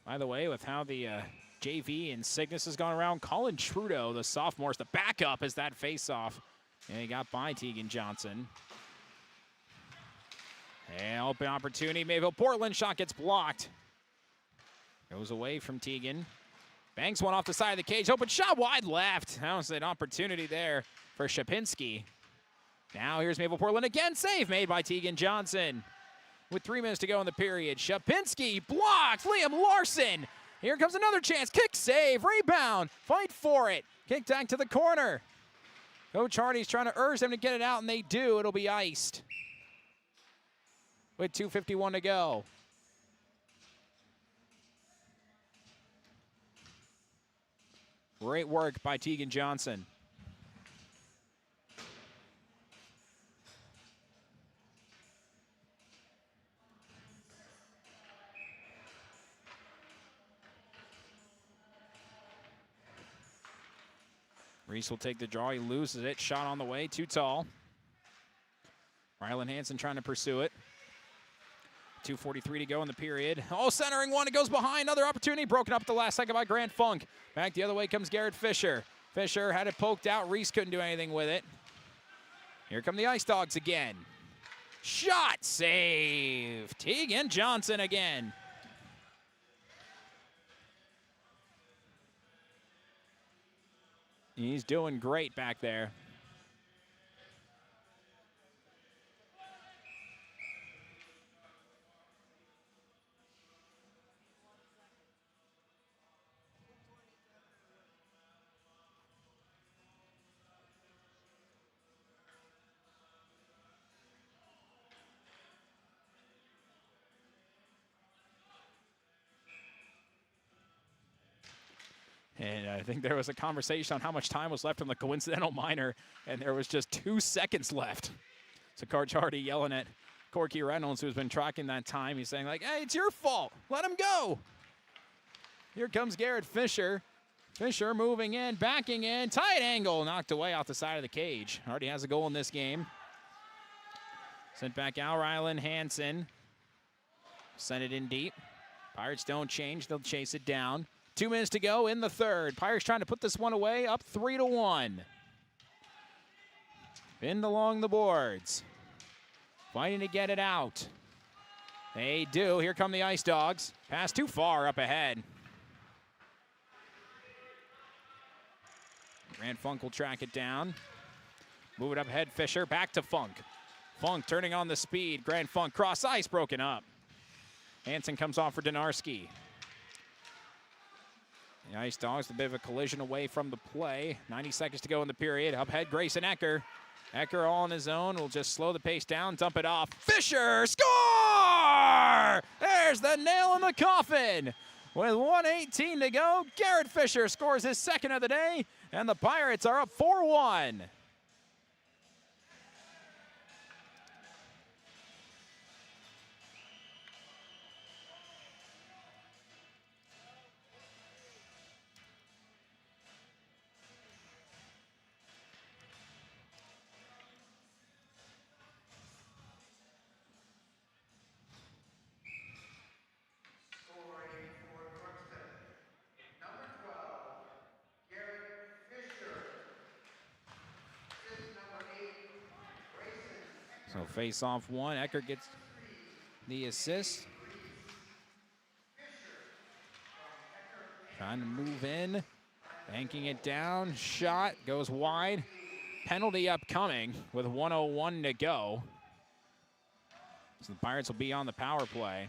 By the way, with how the JV, and sickness has gone around. Colin Trudeau, the sophomore, is the backup as that face-off. And he got by Tegan Johnson. And open opportunity. Mayville-Portland shot gets blocked. Goes away from Tegan. Banks one off the side of the cage. Open shot wide left. That was an opportunity there for Shapinski. Now here's Mayville-Portland again. Save made by Tegan Johnson. With 3 minutes to go in the period. Shapinski blocked. Liam Larson. Here comes another chance. Kick save. Rebound. Fight for it. Kick back to the corner. Coach Hardy's trying to urge them to get it out, and they do. It'll be iced. With 2:51 to go. Great work by Tegan Johnson. Reese will take the draw. He loses it. Shot on the way. Too tall. Rylan Hansen trying to pursue it. 2:43 to go in the period. Oh, centering one. It goes behind. Another opportunity. Broken up at the last second by Grant Funk. Back the other way comes Garrett Fisher. Fisher had it poked out. Reese couldn't do anything with it. Here come the Ice Dogs again. Shot save. Tegan Johnson again. He's doing great back there. And I think there was a conversation on how much time was left on the coincidental minor, and there was just 2 seconds left. So Coach Hardy yelling at Corky Reynolds, who's been tracking that time. He's saying, like, hey, it's your fault. Let him go. Here comes Garrett Fisher. Fisher moving in, backing in. Tight angle, knocked away off the side of the cage. Hardy has a goal in this game. Sent back out, Rylan Hansen. Sent it in deep. Pirates don't change. They'll chase it down. 2 minutes to go in the third. Pirates trying to put this one away, up 3-1. Pinned along the boards. Fighting to get it out. They do. Here come the Ice Dogs. Pass too far up ahead. Grant Funk will track it down. Move it up ahead, Fisher. Back to Funk. Funk turning on the speed. Grant Funk cross ice, broken up. Hansen comes off for Donarski. The Ice Dogs, a bit of a collision away from the play. 90 seconds to go in the period. Up ahead, Grayson Ecker. Ecker all on his own. Will just slow the pace down, dump it off. Fisher, score! There's the nail in the coffin. With 1:18 to go, Garrett Fisher scores his second of the day, and the Pirates are up 4-1. So face off one. Ecker gets the assist. Trying to move in. Banking it down. Shot goes wide. Penalty upcoming with 1:01 to go. So the Pirates will be on the power play.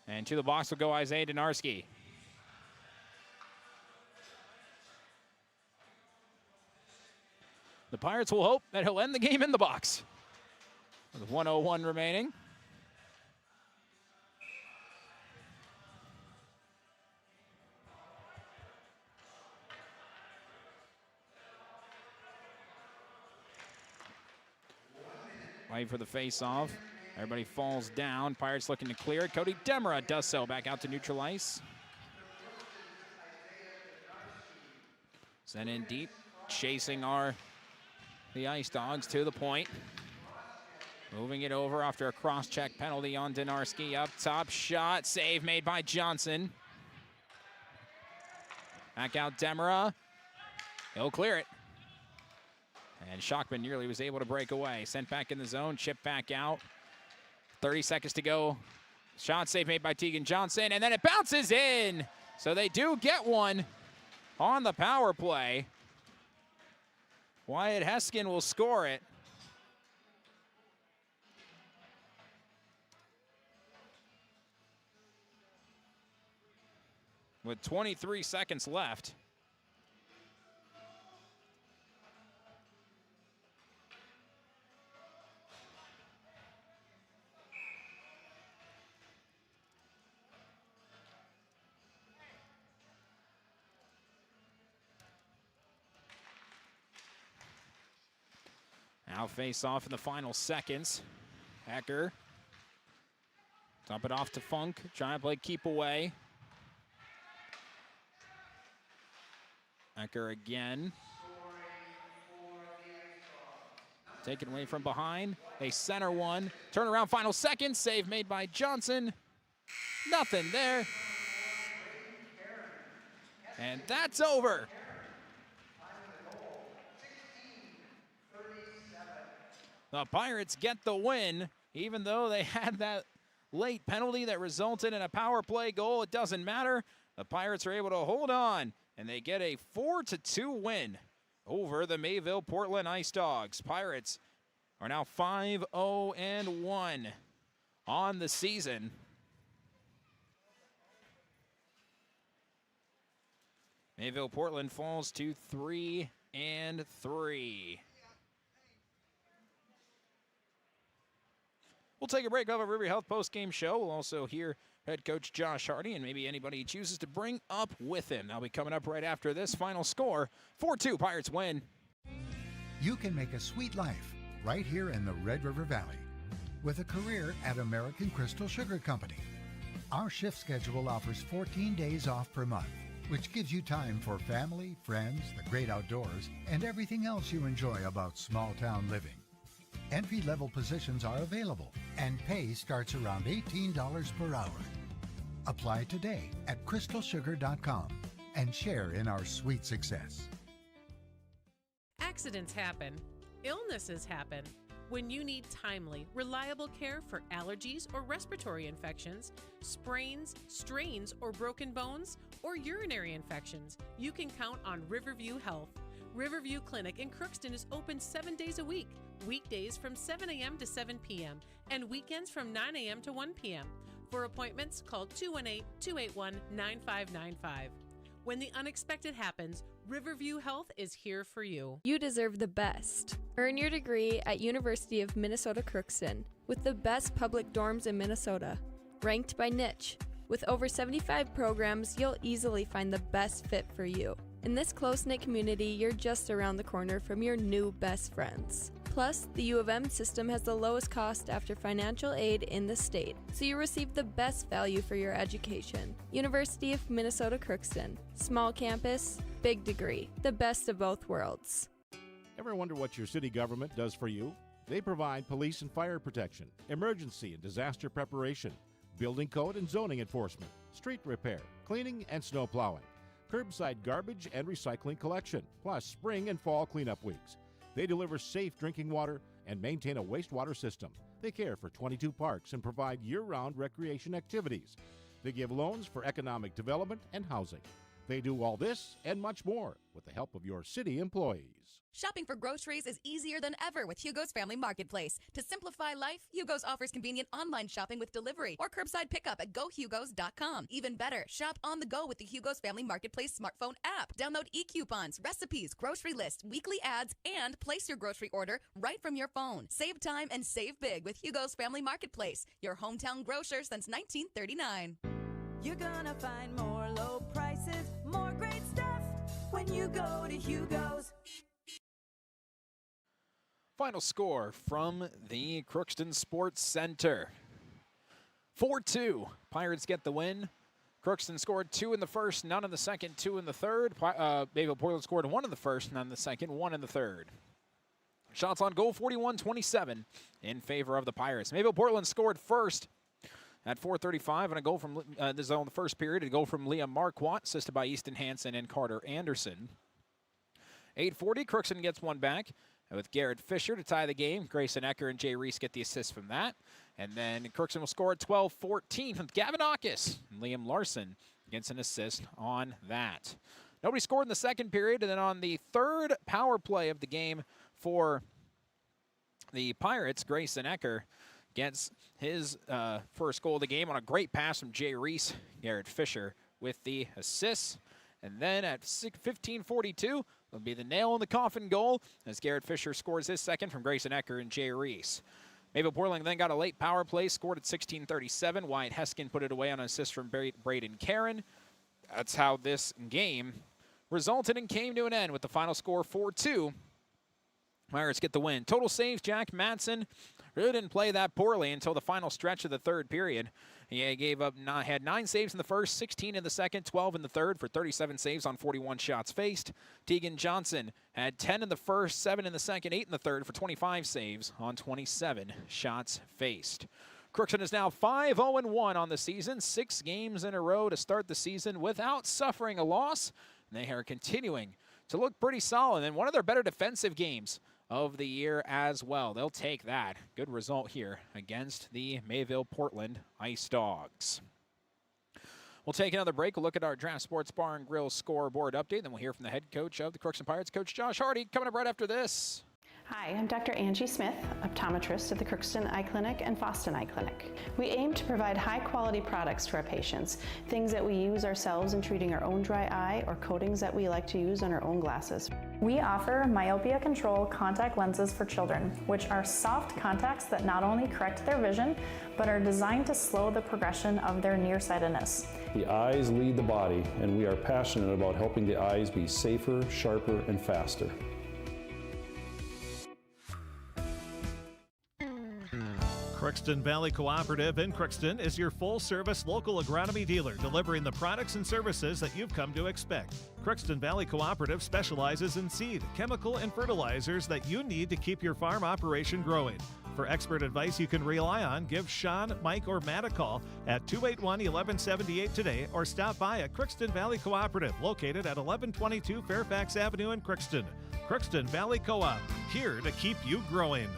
And to the box will go Isaiah Donarski. The Pirates will hope that he'll end the game in the box. With 1:01 remaining. Wait for the face-off. Everybody falls down. Pirates looking to clear it. Cody Demera does so. Back out to neutral ice. Sent in deep. Chasing the Ice Dogs to the point. Moving it over after a cross-check penalty on Donarski. Up top, shot, save made by Johnson. Back out Demera. He'll clear it. And Shockman nearly was able to break away. Sent back in the zone, chipped back out. 30 seconds to go. Shot save made by Tegan Johnson, and then it bounces in. So they do get one on the power play. Wyatt Heskin will score it. With 23 seconds left. Now face off in the final seconds. Hecker. Dump it off to Funk. Trying to play keep away. Hecker again. Taken away from behind. A center one. Turnaround final seconds. Save made by Johnson. Nothing there. And that's over. The Pirates get the win, even though they had that late penalty that resulted in a power play goal. It doesn't matter. The Pirates are able to hold on, and they get a 4-2 win over the Mayville-Portland Ice Dogs. Pirates are now 5-0-1 on the season. Mayville-Portland falls to 3-3. We'll take a break off of River Health post-game show. We'll also hear head coach Josh Hardy and maybe anybody he chooses to bring up with him. That'll be coming up right after this final score. 4-2, Pirates win. You can make a sweet life right here in the Red River Valley with a career at American Crystal Sugar Company. Our shift schedule offers 14 days off per month, which gives you time for family, friends, the great outdoors, and everything else you enjoy about small-town living. Entry-level positions are available, and pay starts around $18 per hour. Apply today at crystalsugar.com and share in our sweet success. Accidents happen. Illnesses happen. When you need timely, reliable care for allergies or respiratory infections, sprains, strains, or broken bones, or urinary infections, you can count on Riverview Health. Riverview Clinic in Crookston is open 7 days a week, weekdays from 7 a.m. to 7 p.m., and weekends from 9 a.m. to 1 p.m. For appointments, call 218-281-9595. When the unexpected happens, Riverview Health is here for you. You deserve the best. Earn your degree at University of Minnesota Crookston with the best public dorms in Minnesota, ranked by niche. With over 75 programs, you'll easily find the best fit for you. In this close-knit community, you're just around the corner from your new best friends. Plus, the U of M system has the lowest cost after financial aid in the state, so you receive the best value for your education. University of Minnesota Crookston. Small campus, big degree. The best of both worlds. Ever wonder what your city government does for you? They provide police and fire protection, emergency and disaster preparation, building code and zoning enforcement, street repair, cleaning and snow plowing, curbside garbage and recycling collection, plus spring and fall cleanup weeks. They deliver safe drinking water and maintain a wastewater system. They care for 22 parks and provide year-round recreation activities. They give loans for economic development and housing. They do all this and much more with the help of your city employees. Shopping for groceries is easier than ever with Hugo's Family Marketplace. To simplify life, Hugo's offers convenient online shopping with delivery or curbside pickup at gohugos.com. Even better, shop on the go with the Hugo's Family Marketplace smartphone app. Download e-coupons, recipes, grocery lists, weekly ads, and place your grocery order right from your phone. Save time and save big with Hugo's Family Marketplace, your hometown grocer since 1939. You're gonna find more low prices, more great stuff when you go to Hugo's. Final score from the Crookston Sports Center. 4-2. Pirates get the win. Crookston scored 2 in the first, none in the second, 2 in the third. Mayville-Portland scored 1 in the first, none in the second, 1 in the third. Shots on goal, 41-27 in favor of the Pirates. Mayville-Portland scored first at 4:35 and a goal from this is on the first period. A goal from Liam Marquardt, assisted by Easton Hansen and Carter Anderson. 8:40, Crookston gets one back with Garrett Fisher to tie the game. Grayson Ecker and Jay Reese get the assist from that. And then Crookston will score at 12:14 with Gavin Aukes. And Liam Larson gets an assist on that. Nobody scored in the second period. And then on the third power play of the game for the Pirates, Grayson Ecker gets his first goal of the game on a great pass from Jay Reese. Garrett Fisher with the assist. And then at 15:42, will be the nail in the coffin goal as Garrett Fisher scores his second from Grayson Ecker and Jay Reese. Mayville-Portland then got a late power play, scored at 16:37. Wyatt Heskin put it away on an assist from Braden Karen. That's how this game resulted and came to an end with the final score 4-2. Pirates get the win. Total saves, Jack Madsen really didn't play that poorly until the final stretch of the third period. He had 9 saves in the first, 16 in the second, 12 in the third for 37 saves on 41 shots faced. Tegan Johnson had 10 in the first, 7 in the second, 8 in the third for 25 saves on 27 shots faced. Crookston is now 5-0-1 on the season, 6 games in a row to start the season without suffering a loss. And they are continuing to look pretty solid and one of their better defensive games of the year as well. They'll take that. Good result here against the Mayville-Portland Ice Dogs. We'll take another break. We'll look at our Draft Sports Bar and Grill scoreboard update. Then we'll hear from the head coach of the Crookston Pirates, Coach Josh Hardy, coming up right after this. Hi, I'm Dr. Angie Smith, optometrist at the Crookston Eye Clinic and Foston Eye Clinic. We aim to provide high-quality products to our patients, things that we use ourselves in treating our own dry eye or coatings that we like to use on our own glasses. We offer myopia control contact lenses for children, which are soft contacts that not only correct their vision, but are designed to slow the progression of their nearsightedness. The eyes lead the body, and we are passionate about helping the eyes be safer, sharper, and faster. Crookston Valley Cooperative in Crookston is your full-service local agronomy dealer, delivering the products and services that you've come to expect. Crookston Valley Cooperative specializes in seed, chemical, and fertilizers that you need to keep your farm operation growing. For expert advice you can rely on, give Sean, Mike, or Matt a call at 281-1178 today or stop by at Crookston Valley Cooperative, located at 1122 Fairfax Avenue in Crookston. Crookston Valley Co-op, here to keep you growing.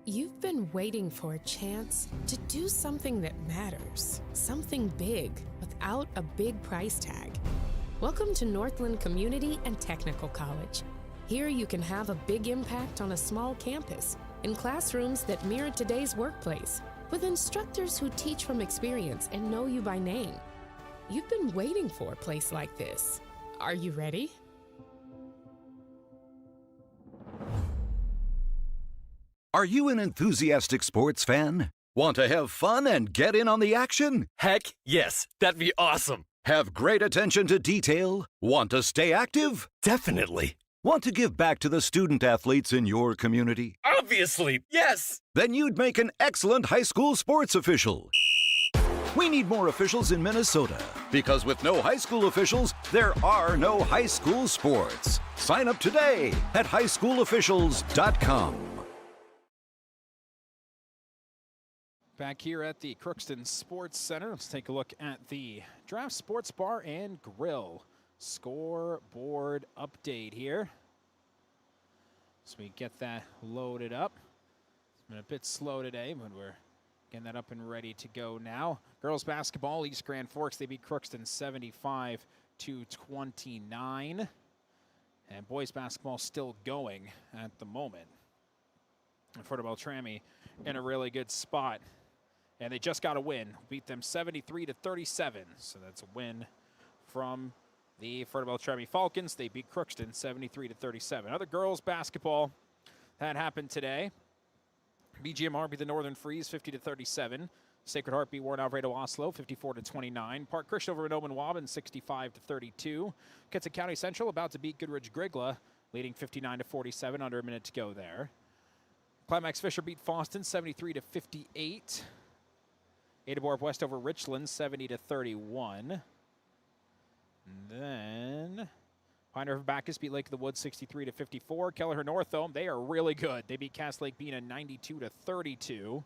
You've been waiting for a chance to do something that matters, something big without a big price tag. Welcome to Northland Community and Technical College. Here you can have a big impact on a small campus, in classrooms that mirror today's workplace, with instructors who teach from experience and know you by name. You've been waiting for a place like this. Are you ready? Are you an enthusiastic sports fan? Want to have fun and get in on the action? Heck, yes. That'd be awesome. Have great attention to detail? Want to stay active? Definitely. Want to give back to the student athletes in your community? Obviously, yes. Then you'd make an excellent high school sports official. We need more officials in Minnesota because with no high school officials, there are no high school sports. Sign up today at highschoolofficials.com. Back here at the Crookston Sports Center, let's take a look at the Draft Sports Bar and Grill scoreboard update here. So we get that loaded up. It's been a bit slow today, but we're getting that up and ready to go now. Girls basketball, East Grand Forks, they beat Crookston 75-29. And boys basketball still going at the moment. And Fort Beltrami in a really good spot. And they just got a win, beat them 73-37. So that's a win from the Fort Beltrami Falcons. They beat Crookston 73-37. Other girls basketball, that happened today. BGMR beat the Northern Freeze 50-37. Sacred Heart beat Warren Alvarado Oslo 54-29. Park Christian over Noman Waban 65-32. Kitsap County Central about to beat Goodrich Grigla, leading 59-47, under a minute to go there. Climax Fisher beat Foston 73-58. Adaborp West over Richland 70-31. Then Pine River Bacchus beat Lake of the Woods 63-54. Kelleher Northome, they are really good. They beat Cass Lake Bena 92-32.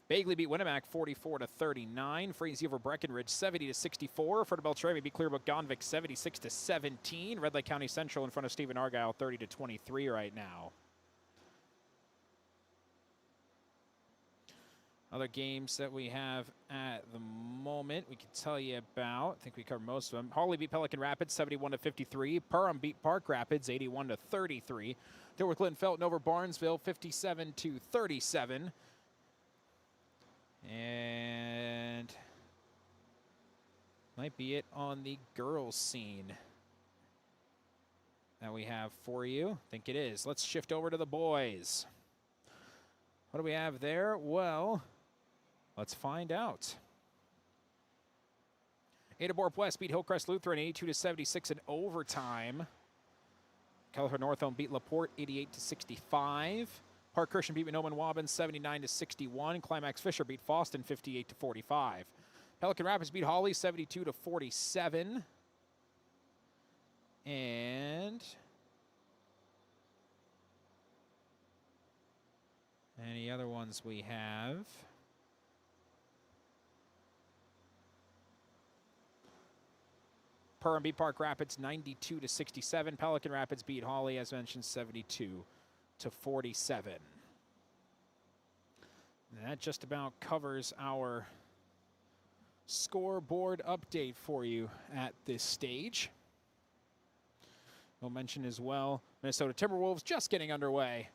Bagley beat Winnemac 44-39. Frazee over Breckenridge 70-64. Frederick Beltrami beat Clearbrook Gonvick 76-17. Red Lake County Central in front of Stephen Argyle 30-23 right now. Other games that we have at the moment we can tell you about. I think we covered most of them. Hawley beat Pelican Rapids 71-53. Perham beat Park Rapids 81-33. Dilworth Clinton-Felton over Barnesville 57-37. And might be it on the girls scene that we have for you. I think it is. Let's shift over to the boys. What do we have there? Well, let's find out. Adaborp West beat Hillcrest Lutheran 82-76 in overtime. Kelleher Northome beat LaPorte 88-65. Park Christian beat Noman Waban 79-61. Climax Fisher beat Foston 58-45. Pelican Rapids beat Hawley 72-47. And any other ones we have? Perham beat Park Rapids 92-67. Pelican Rapids beat Hawley, as mentioned, 72-47. And that just about covers our scoreboard update for you at this stage. We'll mention as well, Minnesota Timberwolves just getting underway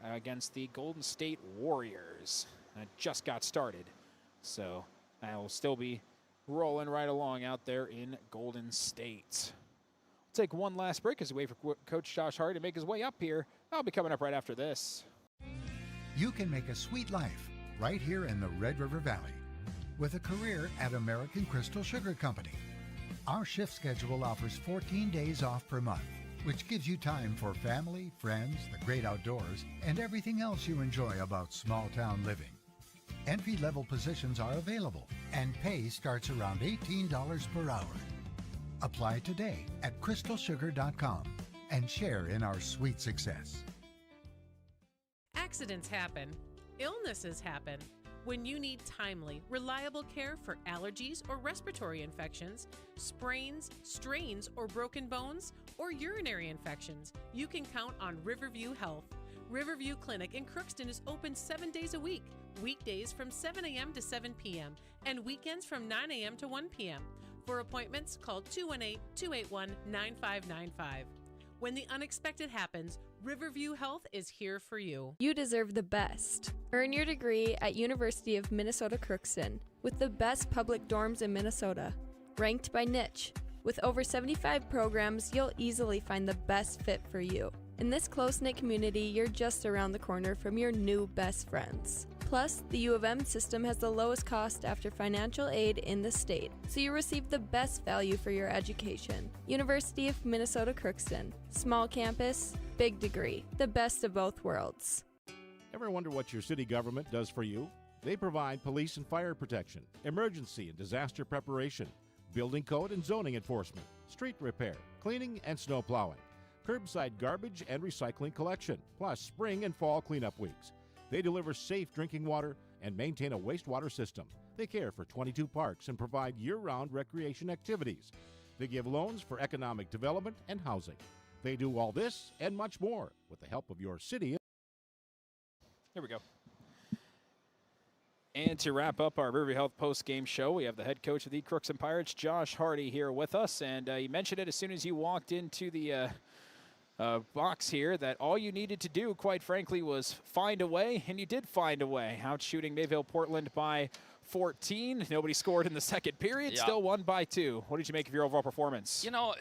against the Golden State Warriors. That just got started. So that will still be rolling right along out there in Golden State. We'll take one last break as we wait for Coach Josh Hardy to make his way up here. I'll be coming up right after this. You can make a sweet life right here in the Red River Valley with a career at American Crystal Sugar Company. Our shift schedule offers 14 days off per month, which gives you time for family, friends, the great outdoors, and everything else you enjoy about small town living. Entry-level positions are available, and pay starts around $18 per hour. Apply today at crystalsugar.com and share in our sweet success. Accidents happen. Illnesses happen. When you need timely, reliable care for allergies or respiratory infections, sprains, strains, or broken bones, or urinary infections, you can count on Riverview Health. Riverview Clinic in Crookston is open 7 days a week, weekdays from 7 a.m. to 7 p.m., and weekends from 9 a.m. to 1 p.m. For appointments, call 218-281-9595. When the unexpected happens, Riverview Health is here for you. You deserve the best. Earn your degree at University of Minnesota Crookston with the best public dorms in Minnesota. Ranked by niche. With over 75 programs, you'll easily find the best fit for you. In this close-knit community, you're just around the corner from your new best friends. Plus, the U of M system has the lowest cost after financial aid in the state, so you receive the best value for your education. University of Minnesota Crookston. Small campus, big degree. The best of both worlds. Ever wonder what your city government does for you? They provide police and fire protection, emergency and disaster preparation, building code and zoning enforcement, street repair, cleaning and snow plowing, curbside garbage and recycling collection, plus spring and fall cleanup weeks. They deliver safe drinking water and maintain a wastewater system. They care for 22 parks and provide year-round recreation activities. They give loans for economic development and housing. They do all this and much more with the help of your city. Here we go. And to wrap up our Riverview Health post-game show, we have the head coach of the Crookston Pirates, Josh Hardy, here with us. And you mentioned it as soon as you walked into the box here, that all you needed to do, quite frankly, was find a way, and you did find a way. Out shooting Mayville-Portland by 14. Nobody scored in the second period, still won by 2. What did you make of your overall performance? You know,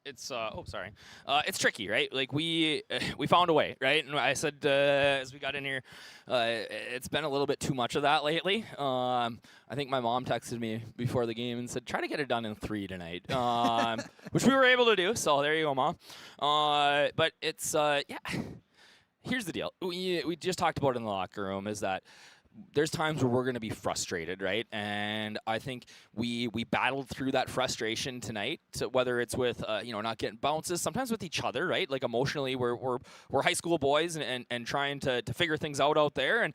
It's tricky, right? Like we found a way, right? And I said as we got in here, it's been a little bit too much of that lately. I think my mom texted me before the game and said, try to get it done in 3 tonight, which we were able to do. So there you go, Mom. But it's here's the deal. We just talked about it in the locker room is that there's times where we're going to be frustrated, right? And I think we battled through that frustration tonight. So whether it's with not getting bounces, sometimes with each other, right? Like emotionally, we're high school boys and trying to figure things out there. And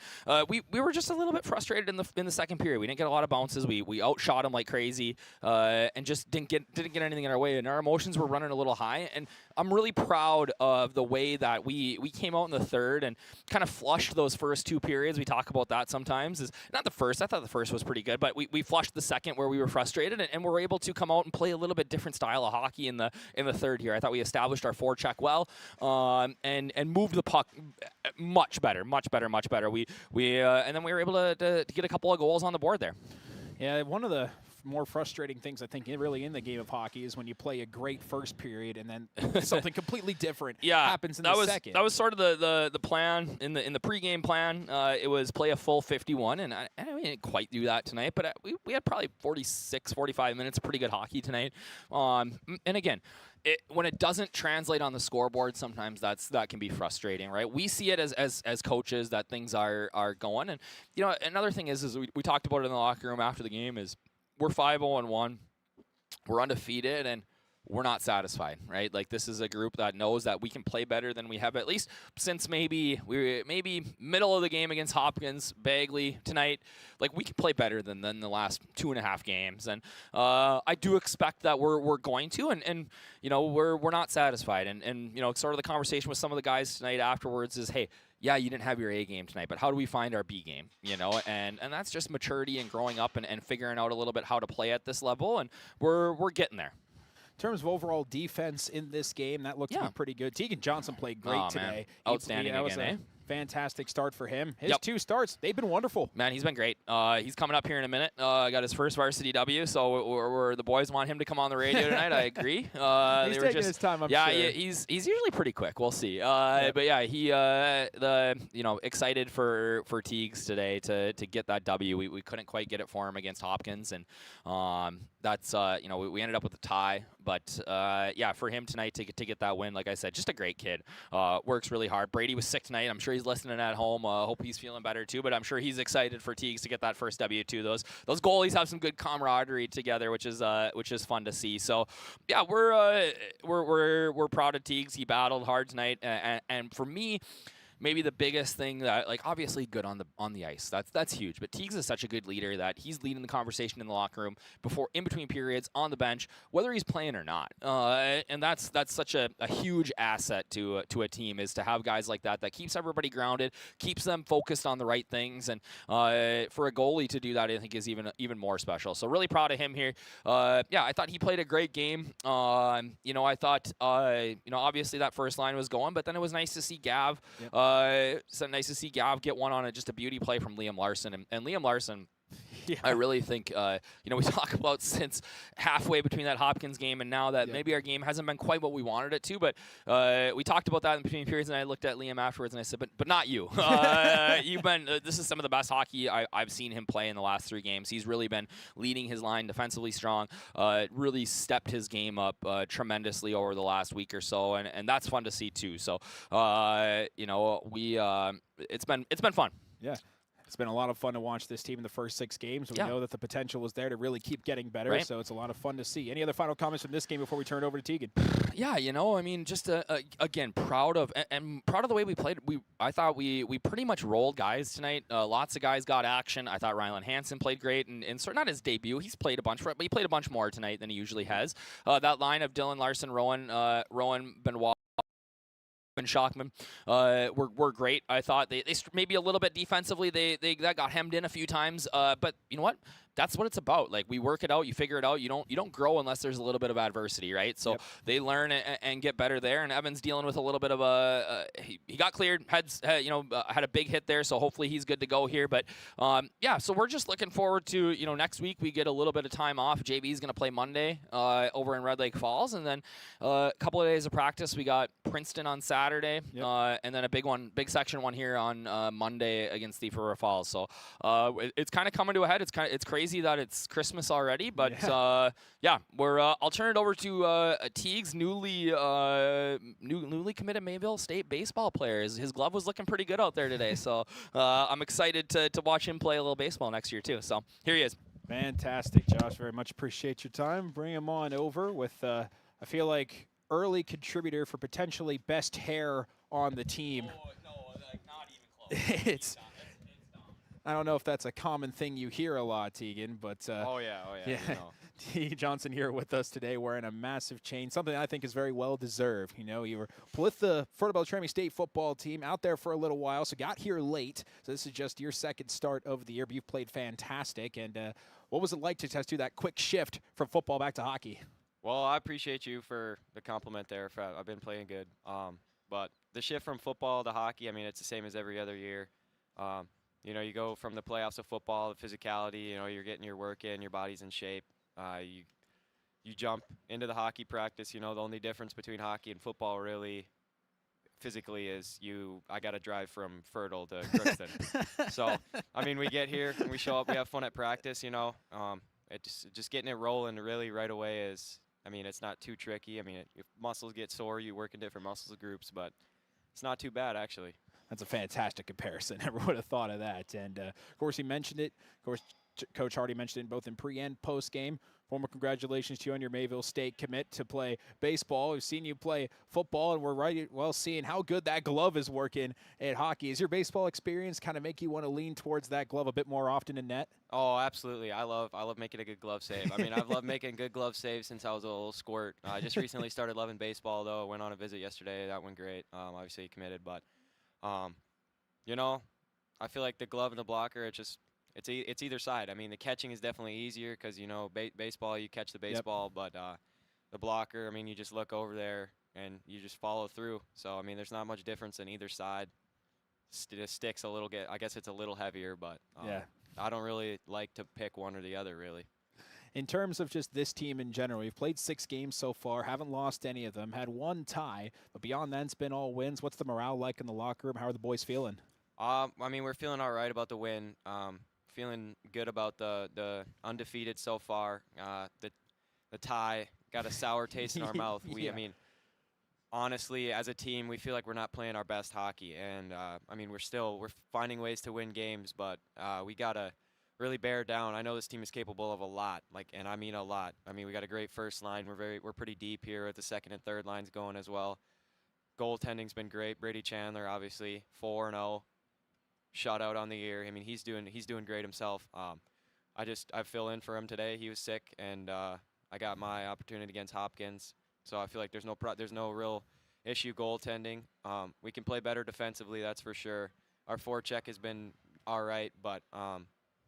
we were just a little bit frustrated in the second period. We didn't get a lot of bounces. We outshot them like crazy, and just didn't get anything in our way. And our emotions were running a little high. And I'm really proud of the way that we came out in the third and kind of flushed those first 2 periods. We talk about that sometimes. Is not the first. I thought the first was pretty good, but we flushed the second where we were frustrated and we're able to come out and play a little bit different style of hockey in the third here. I thought we established our forecheck well, and moved the puck much better. We and then we were able to get a couple of goals on the board there. Yeah, one of the more frustrating things I think really in the game of hockey is when you play a great first period and then something completely different happens in the second. That was sort of the plan in the pregame plan. It was play a full 51, and I didn't quite do that tonight, but we had probably 46, 45 minutes of pretty good hockey tonight. And again, when it doesn't translate on the scoreboard, sometimes that can be frustrating, right? We see it as coaches that things are going, and another thing is we talked about it in the locker room after the game is we're 5-0-1, we're undefeated, and we're not satisfied, right? Like this is a group that knows that we can play better than we have at least since maybe middle of the game against Hopkins, Bagley tonight. Like we can play better than the last 2.5 games, and I do expect that we're going to, and we're not satisfied, and sort of the conversation with some of the guys tonight afterwards is, hey, yeah, you didn't have your A game tonight, but how do we find our B game? And that's just maturity and growing up and figuring out a little bit how to play at this level, and we're getting there. In terms of overall defense in this game, that looked to be pretty good. Tegan Johnson played great today. Man. Outstanding again, fantastic start for him. His 2 starts, they've been wonderful. Man, he's been great. He's coming up here in a minute. Got his first varsity W, so the boys want him to come on the radio tonight. I agree. He's taking his time, I'm sure. Yeah, he's usually pretty quick. We'll see. But yeah, he excited for Teagues today to get that W. We couldn't quite get it for him against Hopkins, and that's we ended up with a tie. But for him tonight to get that win, like I said, just a great kid. Works really hard. Brady was sick tonight. I'm sure he's listening at home. Hope he's feeling better too. But I'm sure he's excited for Teagues to get that first W too. Those goalies have some good camaraderie together, which is fun to see. So yeah, we're proud of Teagues. He battled hard tonight, and for me, maybe the biggest thing that, like, obviously good on the ice. That's huge. But Teagues is such a good leader that he's leading the conversation in the locker room in between periods, on the bench, whether he's playing or not. And that's such a huge asset to a team, is to have guys like that keeps everybody grounded, keeps them focused on the right things. And for a goalie to do that, I think is even more special. So really proud of him here. I thought he played a great game. I thought obviously that first line was going, but then it was nice to see Gav. So nice to see Gav get one on just a beauty play from Liam Larson. And Liam Larson, I really think, we talk about since halfway between that Hopkins game and now that maybe our game hasn't been quite what we wanted it to, but we talked about that in between periods, and I looked at Liam afterwards and I said, but not you. You've been, this is some of the best hockey I've seen him play in the last 3 games. He's really been leading his line defensively strong, really stepped his game up tremendously over the last week or so, and that's fun to see too. So, it's been fun. Yeah. It's been a lot of fun to watch this team in the first 6 games. We know that the potential is there to really keep getting better, right. So it's a lot of fun to see. Any other final comments from this game before we turn it over to Tegan? Yeah, just again, proud of the way we played. I thought we pretty much rolled guys tonight. Lots of guys got action. I thought Rylan Hansen played great, and sort of not his debut. He's played a bunch, but he played a bunch more tonight than he usually has. That line of Dylan Larson, Rowan Benoit, and Shockman were great. I thought they maybe a little bit defensively. They got hemmed in a few times. But you know what? that's what it's about. Like, we work it out, you figure it out. You don't grow unless there's a little bit of adversity, right? So they learn and get better there. And Evan's dealing with a little bit of he got cleared, had a big hit there, so hopefully he's good to go here. But yeah, so we're just looking forward to, next week we get a little bit of time off. JV's going to play Monday over in Red Lake Falls, and then a couple of days of practice. We got Princeton on Saturday, and then a big section one here on Monday against Thief River Falls. So it's kind of coming to a head. It's crazy that it's Christmas already, but I'll turn it over to Teague's newly committed Mayville State baseball player. His glove was looking pretty good out there today, so I'm excited to watch him play a little baseball next year too. So here he is. Fantastic, Josh. Very much appreciate your time. Bring him on over with, I feel like, early contributor for potentially best hair on the team. Oh, no, like not even close. It's I don't know if that's a common thing you hear a lot, Tegan, but oh yeah. T. Johnson here with us today wearing a massive chain, something I think is very well deserved. You were with the Fort Beltrami State football team out there for a little while, so got here late. So this is just your second start of the year, but you've played fantastic. And what was it like to just do that quick shift from football back to hockey? Well, I appreciate you for the compliment there. I've been playing good. But the shift from football to hockey, I mean, it's the same as every other year. You go from the playoffs of football, the physicality, you're getting your work in, your body's in shape. You jump into the hockey practice. The only difference between hockey and football really physically is I got to drive from Fertile to Crookston. So, I mean, we get here and we show up, we have fun at practice, just getting it rolling really right away is, I mean, it's not too tricky. I mean, if muscles get sore, you work in different muscle groups, but it's not too bad, actually. That's a fantastic comparison. Never would have thought of that. And, of course, he mentioned it. Of course, Coach Hardy mentioned it both in pre and post game. Formal congratulations to you on your Mayville State commit to play baseball. We've seen you play football, and we're seeing how good that glove is working at hockey. Is your baseball experience kind of make you want to lean towards that glove a bit more often in net? Oh, absolutely. I love making a good glove save. I mean, I've loved making good glove saves since I was a little squirt. I just recently started loving baseball, though. I went on a visit yesterday. That went great. Obviously committed, but I feel like the glove and the blocker, it's either side. I mean, the catching is definitely easier because, baseball, you catch the baseball, but the blocker, I mean, you just look over there and you just follow through. So, I mean, there's not much difference in either side. It sticks a little I guess it's a little heavier, but I don't really like to pick one or the other, really. In terms of just this team in general, you've played 6 games so far, haven't lost any of them, had 1 tie, but beyond that, it's been all wins. What's the morale like in the locker room? How are the boys feeling? I mean, we're feeling all right about the win. Feeling good about the undefeated so far. The tie got a sour taste in our mouth. I mean, honestly, as a team, we feel like we're not playing our best hockey, and I mean, we're finding ways to win games, but we gotta really bear down. I know this team is capable of a lot, and I mean a lot. I mean, we got a great first line. We're pretty deep here with the second and third lines going as well. Goaltending's been great. Brady Chandler, obviously, 4-0. Shutout on the year. I mean, he's doing great himself. I fill in for him today. He was sick, and I got my opportunity against Hopkins. So I feel like there's no real issue goaltending. We can play better defensively, that's for sure. Our forecheck has been all right, but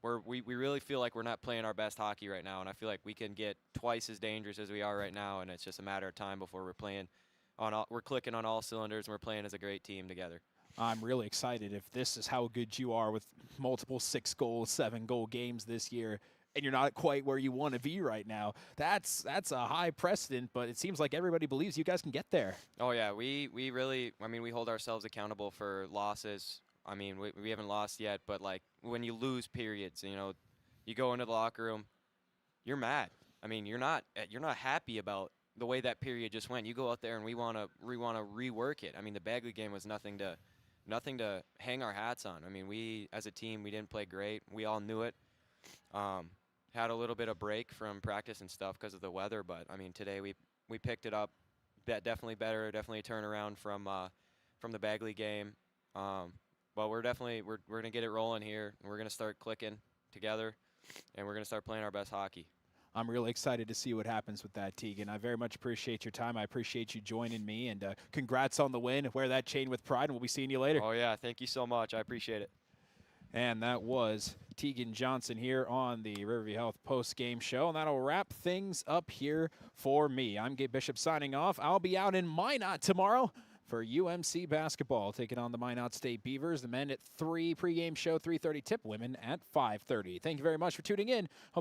we really feel like we're not playing our best hockey right now, and I feel like we can get twice as dangerous as we are right now, and it's just a matter of time before we're clicking on all cylinders and we're playing as a great team together. I'm really excited if this is how good you are with multiple 6-goal, 7-goal games this year, and you're not quite where you want to be right now. That's a high precedent, but it seems like everybody believes you guys can get there. Oh, yeah. We really, I mean, we hold ourselves accountable for losses. I mean, we haven't lost yet, but, like, when you lose periods, you go into the locker room, you're mad. I mean, you're not happy about the way that period just went. You go out there and we want to rework it. I mean, the Bagley game was nothing to hang our hats on. I mean, we, as a team, we didn't play great. We all knew it. Had a little bit of break from practice and stuff because of the weather, but, I mean, today we picked it up. Definitely better, definitely a turnaround from the Bagley game. But we're going to get it rolling here. We're going to start clicking together, and we're going to start playing our best hockey. I'm really excited to see what happens with that, Tegan. I very much appreciate your time. I appreciate you joining me, and congrats on the win. Wear that chain with pride, and we'll be seeing you later. Oh, yeah. Thank you so much. I appreciate it. And that was Tegan Johnson here on the Riverview Health post-game show. And that'll wrap things up here for me. I'm Gabe Bishop signing off. I'll be out in Minot tomorrow for UMC basketball, taking on the Minot State Beavers. The men at 3, pregame show 3:30 tip, women at 5:30. Thank you very much for tuning in. Hope